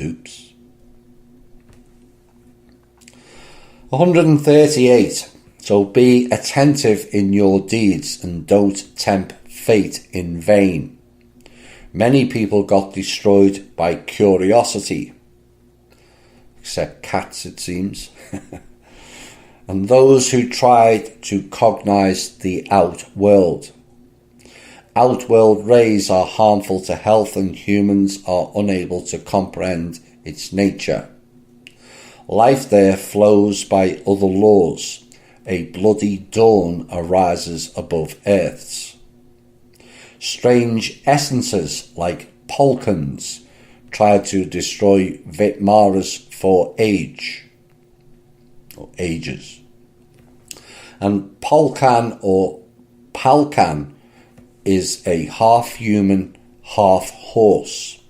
Oops. 138. So be attentive in your deeds and don't tempt fate in vain. Many people got destroyed by curiosity. Except cats, it seems. And those who tried to cognize the outworld. Outworld rays are harmful to health and humans are unable to comprehend its nature. Life there flows by other laws. a bloody dawn arises above Earth's. Strange essences like Polkans tried to destroy Vitmaras for ages. And Polkan or Palkan is a half-human, half-horse.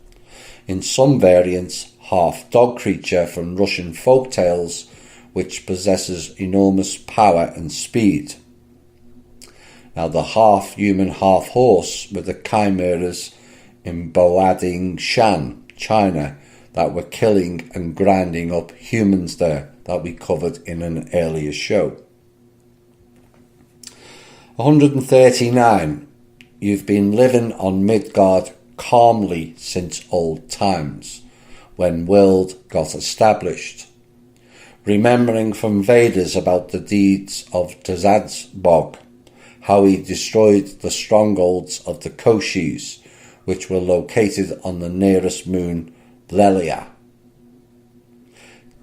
In some variants, half-dog creature from Russian folktales, which possesses enormous power and speed. Now the half-human, half-horse were the chimeras in Boading Shan, China, that were killing and grinding up humans there, that we covered in an earlier show. 139. You've been living on Midgard calmly since old times, when world got established. Remembering from Vedas about the deeds of Tazadzbog, how he destroyed the strongholds of the Koshis, which were located on the nearest moon, Lelia.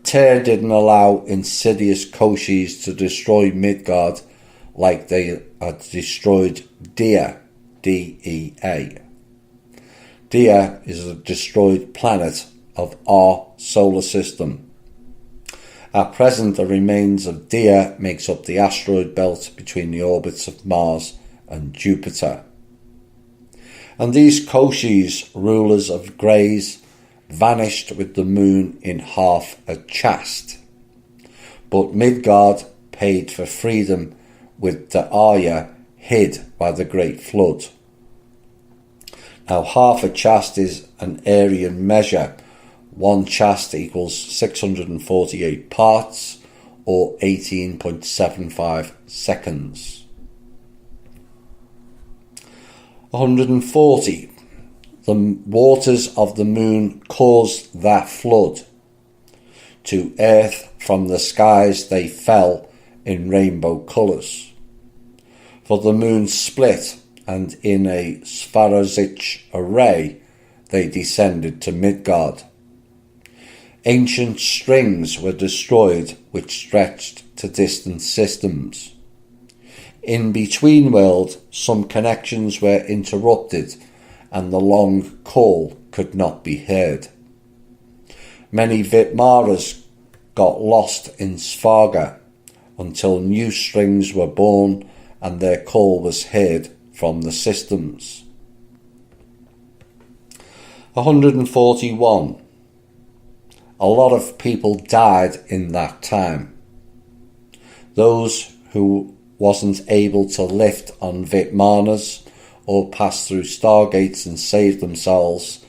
Tyr didn't allow insidious Koshis to destroy Midgard like they had destroyed Dia, D-E-A. Dia is a destroyed planet of our solar system. At present, the remains of Dia makes up the asteroid belt between the orbits of Mars and Jupiter. And these Koshis, rulers of Greys, vanished with the moon in half a chast. But Midgard paid for freedom with the Arya hid by the Great Flood. Now half a chast is an Aryan measure. One chast equals 648 parts or 18.75 seconds. 140. The waters of the moon caused that flood. To earth from the skies they fell in rainbow colours. For the moon split, and in a Swarazich array they descended to Midgard. Ancient strings were destroyed which stretched to distant systems. In between world, some connections were interrupted and the long call could not be heard. Many Vitmaras got lost in Svarga until new strings were born and their call was heard from the systems. 141. A lot of people died in that time. Those who wasn't able to lift on Vitmanas or pass through stargates and save themselves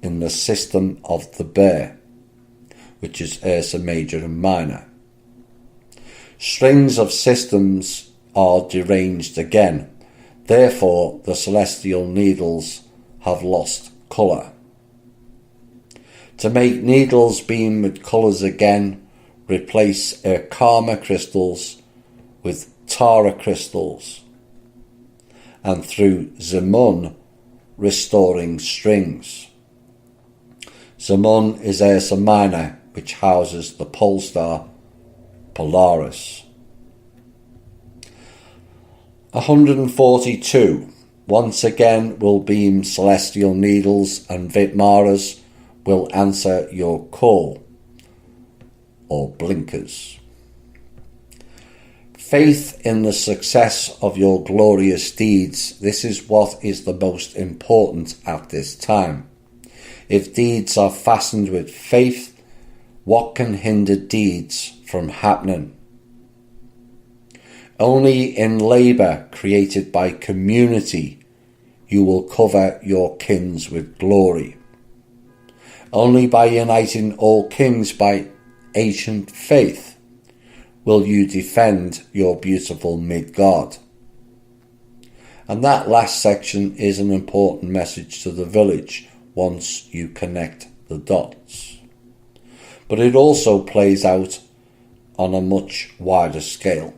in the system of the bear, which is Ursa Major and Minor. Strings of systems are deranged again, therefore the celestial needles have lost colour. To make needles beam with colours again, replace karma crystals with Tara crystals, and through Zemun, restoring strings. Zemun is Ursa Minor, which houses the pole star Polaris. 142. Once again will beam celestial needles and Vitmaras will answer your call, or blinkers. Faith in the success of your glorious deeds, this is what is the most important at this time. If deeds are fastened with faith, what can hinder deeds from happening? Only in labour created by community you will cover your kins with glory. Only by uniting all kings by ancient faith will you defend your beautiful Midgard. And that last section is an important message to the village once you connect the dots. But it also plays out on a much wider scale.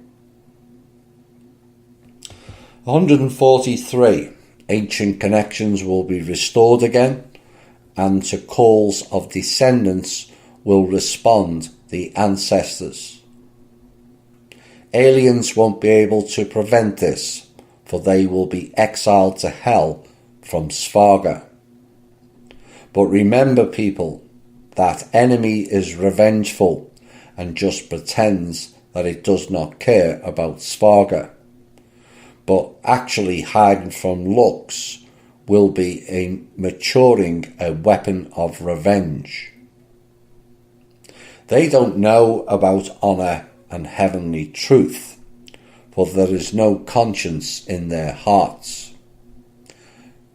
143. Ancient connections will be restored again, and to calls of descendants will respond the ancestors. Aliens won't be able to prevent this, for they will be exiled to hell from Svarga. But remember, people, that enemy is revengeful and just pretends that it does not care about Svarga, but actually hiding from looks will be maturing a weapon of revenge. They don't know about honour and heavenly truth, for there is no conscience in their hearts,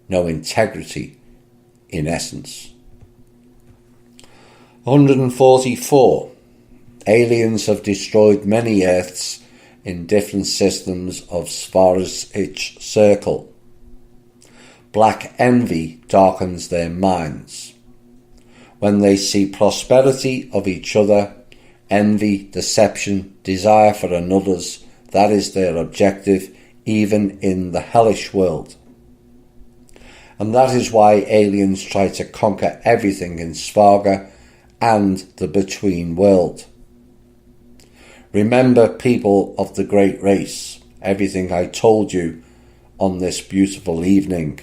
no integrity in essence. 144. Aliens have destroyed many Earths in different systems of Svar's circle. Black envy darkens their minds. When they see prosperity of each other, envy, deception, desire for another's, that is their objective, even in the hellish world. And that is why aliens try to conquer everything in Svarga and the between world. Remember, people of the great race, everything I told you on this beautiful evening.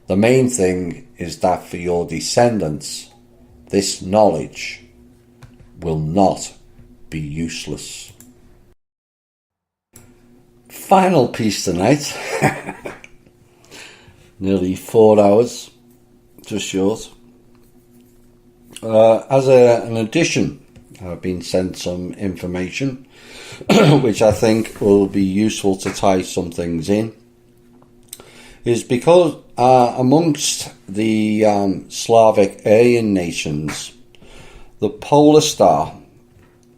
The main thing is that for your descendants, this knowledge will not be useless. Final piece tonight. Nearly 4 hours, just short. As an addition, I've been sent some information which I think will be useful to tie some things in. Is because amongst the Slavic Aryan nations, the polar star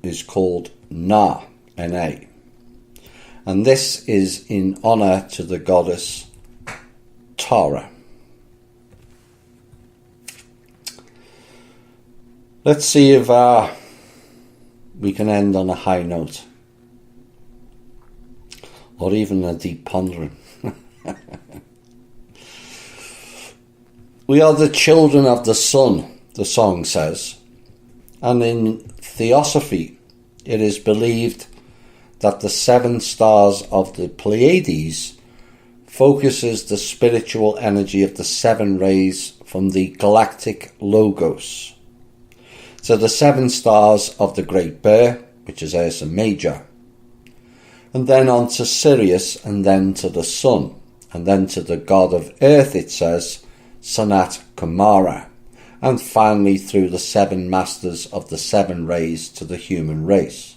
is called Na, N-A. And this is in honour to the goddess Tara. Let's see if we can end on a high note, or even a deep pondering. We are the children of the sun, the song says, and in Theosophy it is believed that the 7 stars of the Pleiades focuses the spiritual energy of the 7 rays from the galactic logos. So the 7 stars of the Great Bear, which is Ursa Major, and then on to Sirius, and then to the Sun, and then to the god of Earth, it says, Sanat Kumara, and finally through the 7 masters of the 7 rays to the human race.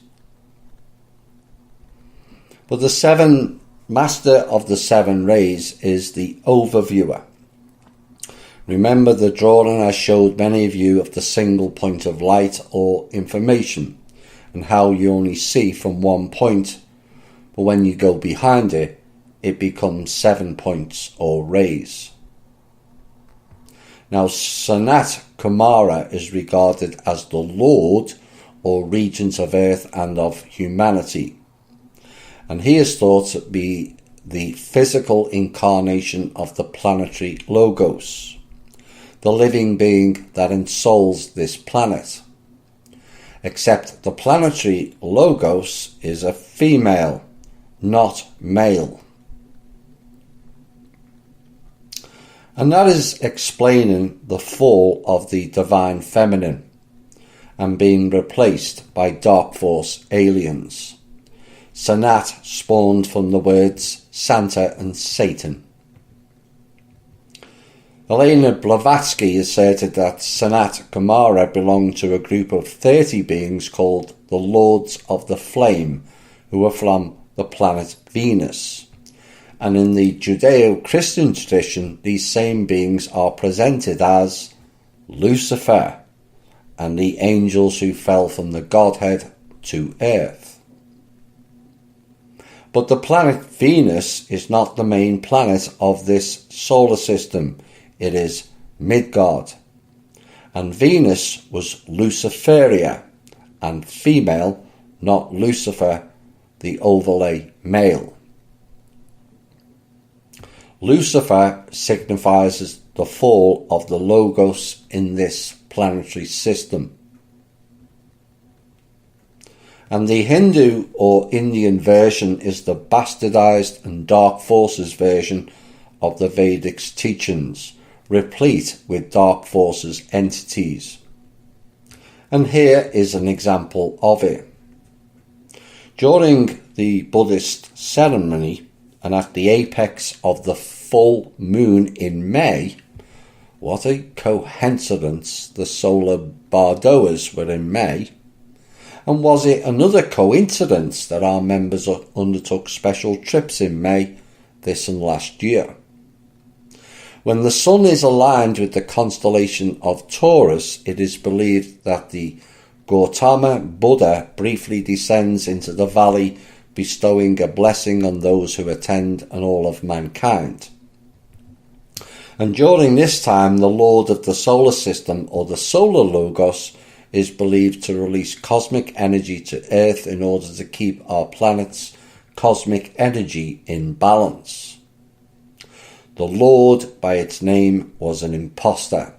But the 7 master of the 7 rays is the overviewer. Remember the drawing I showed many of you of the single point of light or information, and how you only see from one point, but when you go behind it, it becomes 7 points or rays. Now, Sanat Kumara is regarded as the Lord or Regent of Earth and of humanity, and he is thought to be the physical incarnation of the planetary logos, the living being that ensouls this planet. Except the planetary logos is a female, not male. And that is explaining the fall of the divine feminine and being replaced by dark force aliens. Sanat spawned from the words Santa and Satan. Elena Blavatsky asserted that Sanat Kumara belonged to a group of 30 beings called the Lords of the Flame, who were from the planet Venus. And in the Judeo-Christian tradition, these same beings are presented as Lucifer and the angels who fell from the Godhead to earth. But the planet Venus is not the main planet of this solar system. It is Midgard. And Venus was Luciferia and female, not Lucifer, the overlay male. Lucifer signifies the fall of the Logos in this planetary system. And the Hindu or Indian version is the bastardized and dark forces version of the Vedic teachings, replete with dark forces entities. And here is an example of it. During the Buddhist ceremony and at the apex of the full moon in May, what a coincidence the solar bardoas were in May. And was it another coincidence that our members undertook special trips in May this and last year? When the sun is aligned with the constellation of Taurus, it is believed that the Gautama Buddha briefly descends into the valley, bestowing a blessing on those who attend and all of mankind. And during this time, the Lord of the solar system, or the solar logos, is believed to release cosmic energy to Earth in order to keep our planet's cosmic energy in balance. The Lord, by its name, was an impostor,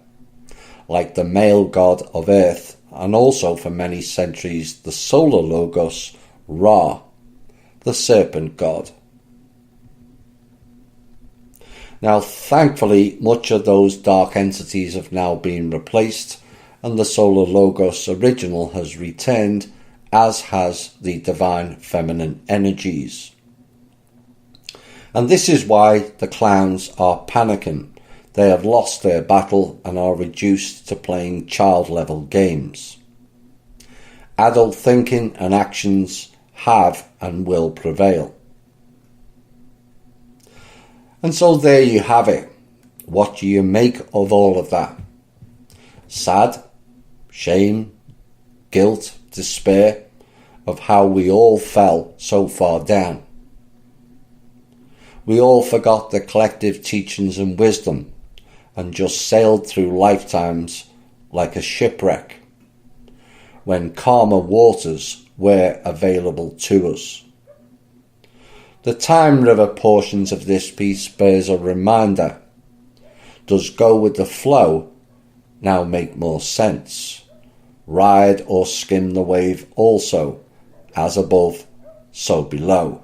like the male god of Earth, and also for many centuries the solar logos, Ra, the serpent god. Now, thankfully, much of those dark entities have now been replaced, and the solar logos original has returned, as has the divine feminine energies. And this is why the clowns are panicking. They have lost their battle and are reduced to playing child-level games. Adult thinking and actions have and will prevail. And so there you have it. What do you make of all of that? Sad, shame, guilt, despair of how we all fell so far down. We all forgot the collective teachings and wisdom and just sailed through lifetimes like a shipwreck when calmer waters were available to us. The Time River portions of this piece bears a reminder. Does go with the flow now make more sense? Ride or skim the wave also, as above, so below.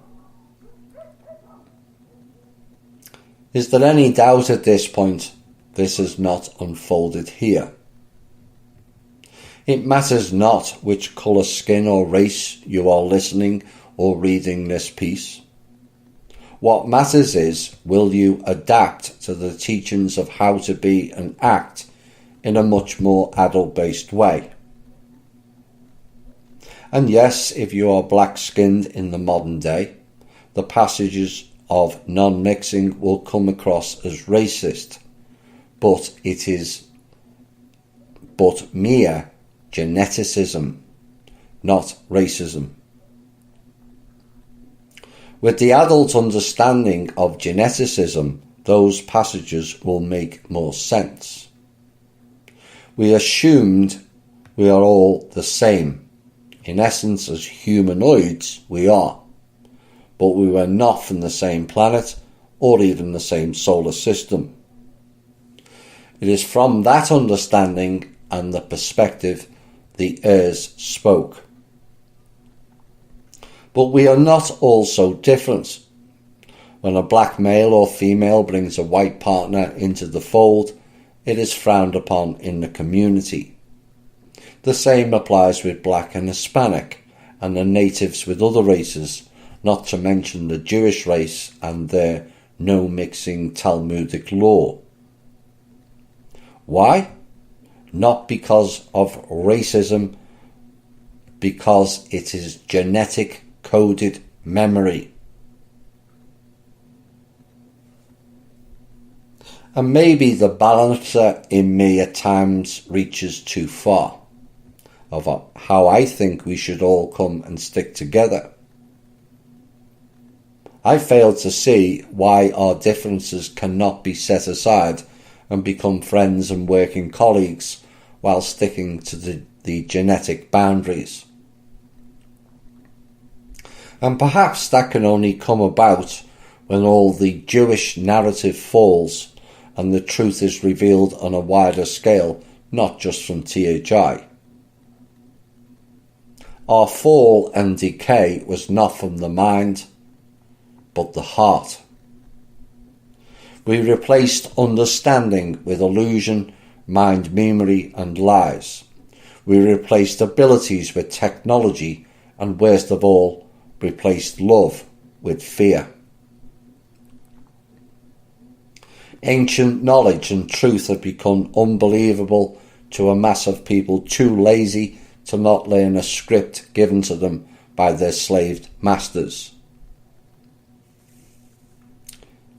Is there any doubt at this point this is not unfolded here? It matters not which colour, skin or race you are listening or reading this piece. What matters is, will you adapt to the teachings of how to be and act in a much more adult-based way? And yes, if you are black-skinned in the modern day, the passages of non-mixing will come across as racist, but it is but mere geneticism, not racism. With the adult understanding of geneticism, those passages will make more sense. We assumed we are all the same. In essence, as humanoids, we are. But we were not from the same planet or even the same solar system. It is from that understanding and the perspective the Urs spoke. But we are not all so different. When a black male or female brings a white partner into the fold, it is frowned upon in the community. The same applies with black and Hispanic, and the natives with other races, not to mention the Jewish race and their no-mixing Talmudic law. Why? Not because of racism, because it is genetic coded memory. And maybe the balancer in me at times reaches too far of how I think we should all come and stick together. I fail to see why our differences cannot be set aside and become friends and working colleagues while sticking to the genetic boundaries. And perhaps that can only come about when all the Jewish narrative falls and the truth is revealed on a wider scale, not just from THI. Our fall and decay was not from the mind, but the heart. We replaced understanding with illusion, mind memory and lies. We replaced abilities with technology and, worst of all, replaced love with fear. Ancient knowledge and truth have become unbelievable to a mass of people too lazy to not learn a script given to them by their slaved masters.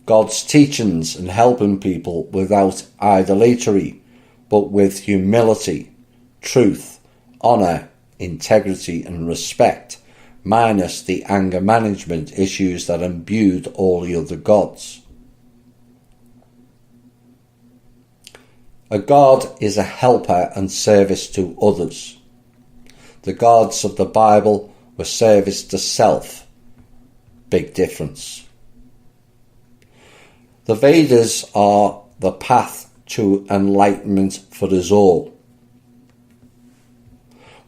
God's teachings and helping people without idolatry, but with humility, truth, honour, integrity and respect, minus the anger management issues that imbued all the other gods. A god is a helper and service to others. The gods of the Bible were service to self. Big difference. The Vedas are the path to enlightenment for us all.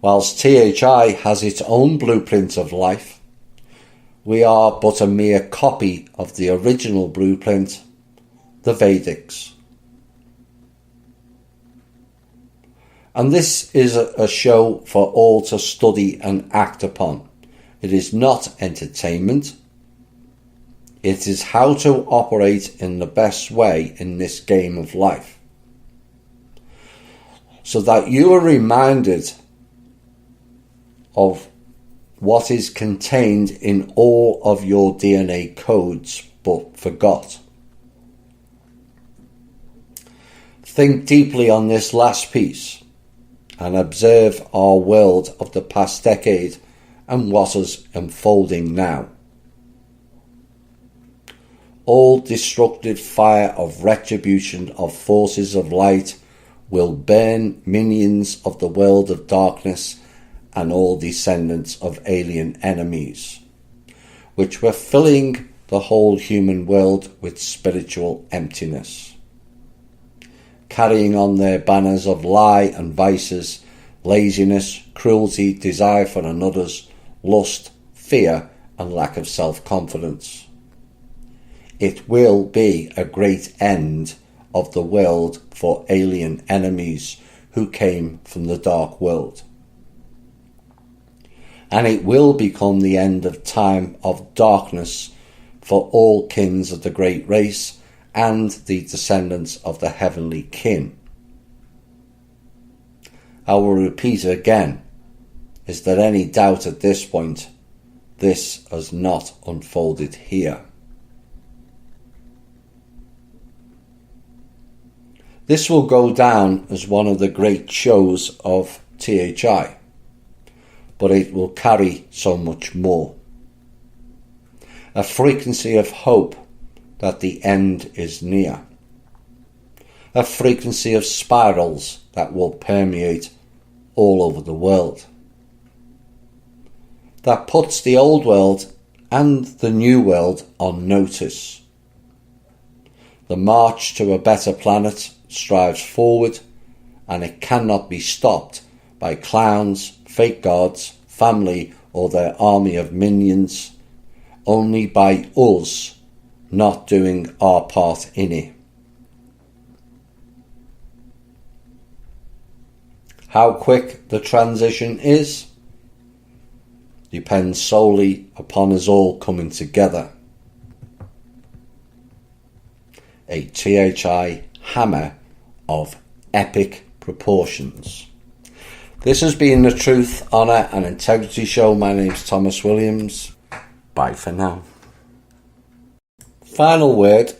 Whilst THI has its own blueprint of life, we are but a mere copy of the original blueprint, the Vedics. And this is a show for all to study and act upon. It is not entertainment. It is how to operate in the best way in this game of life, so that you are reminded of what is contained in all of your DNA codes but forgot. Think deeply on this last piece and observe our world of the past decade and what is unfolding now. All destructive fire of retribution of forces of light will burn minions of the world of darkness and all descendants of alien enemies, which were filling the whole human world with spiritual emptiness, carrying on their banners of lie and vices, laziness, cruelty, desire for another's, lust, fear and lack of self-confidence. It will be a great end of the world for alien enemies who came from the dark world. And it will become the end of time of darkness for all kings of the great race and the descendants of the heavenly kin. I will repeat again, is there any doubt at this point? This has not unfolded here. This will go down as one of the great shows of THI, but it will carry so much more. A frequency of hope that the end is near. A frequency of spirals that will permeate all over the world. That puts the old world and the new world on notice. The march to a better planet strives forward, and it cannot be stopped by clowns, fake gods, family or their army of minions, only by us not doing our part in it. How quick the transition is depends solely upon us all coming together. A THI hammer of epic proportions. This has been the Truth, Honour and Integrity Show. My name's Thomas Williams. Bye for now. Final word.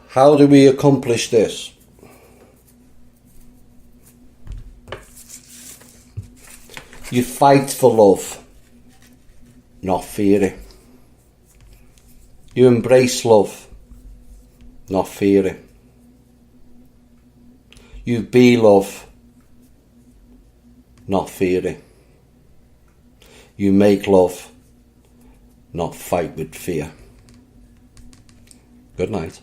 How do we accomplish this? You fight for love, not fear it. You embrace love, not fear it. You be love, not fear it. You make love, not fight with fear. Good night.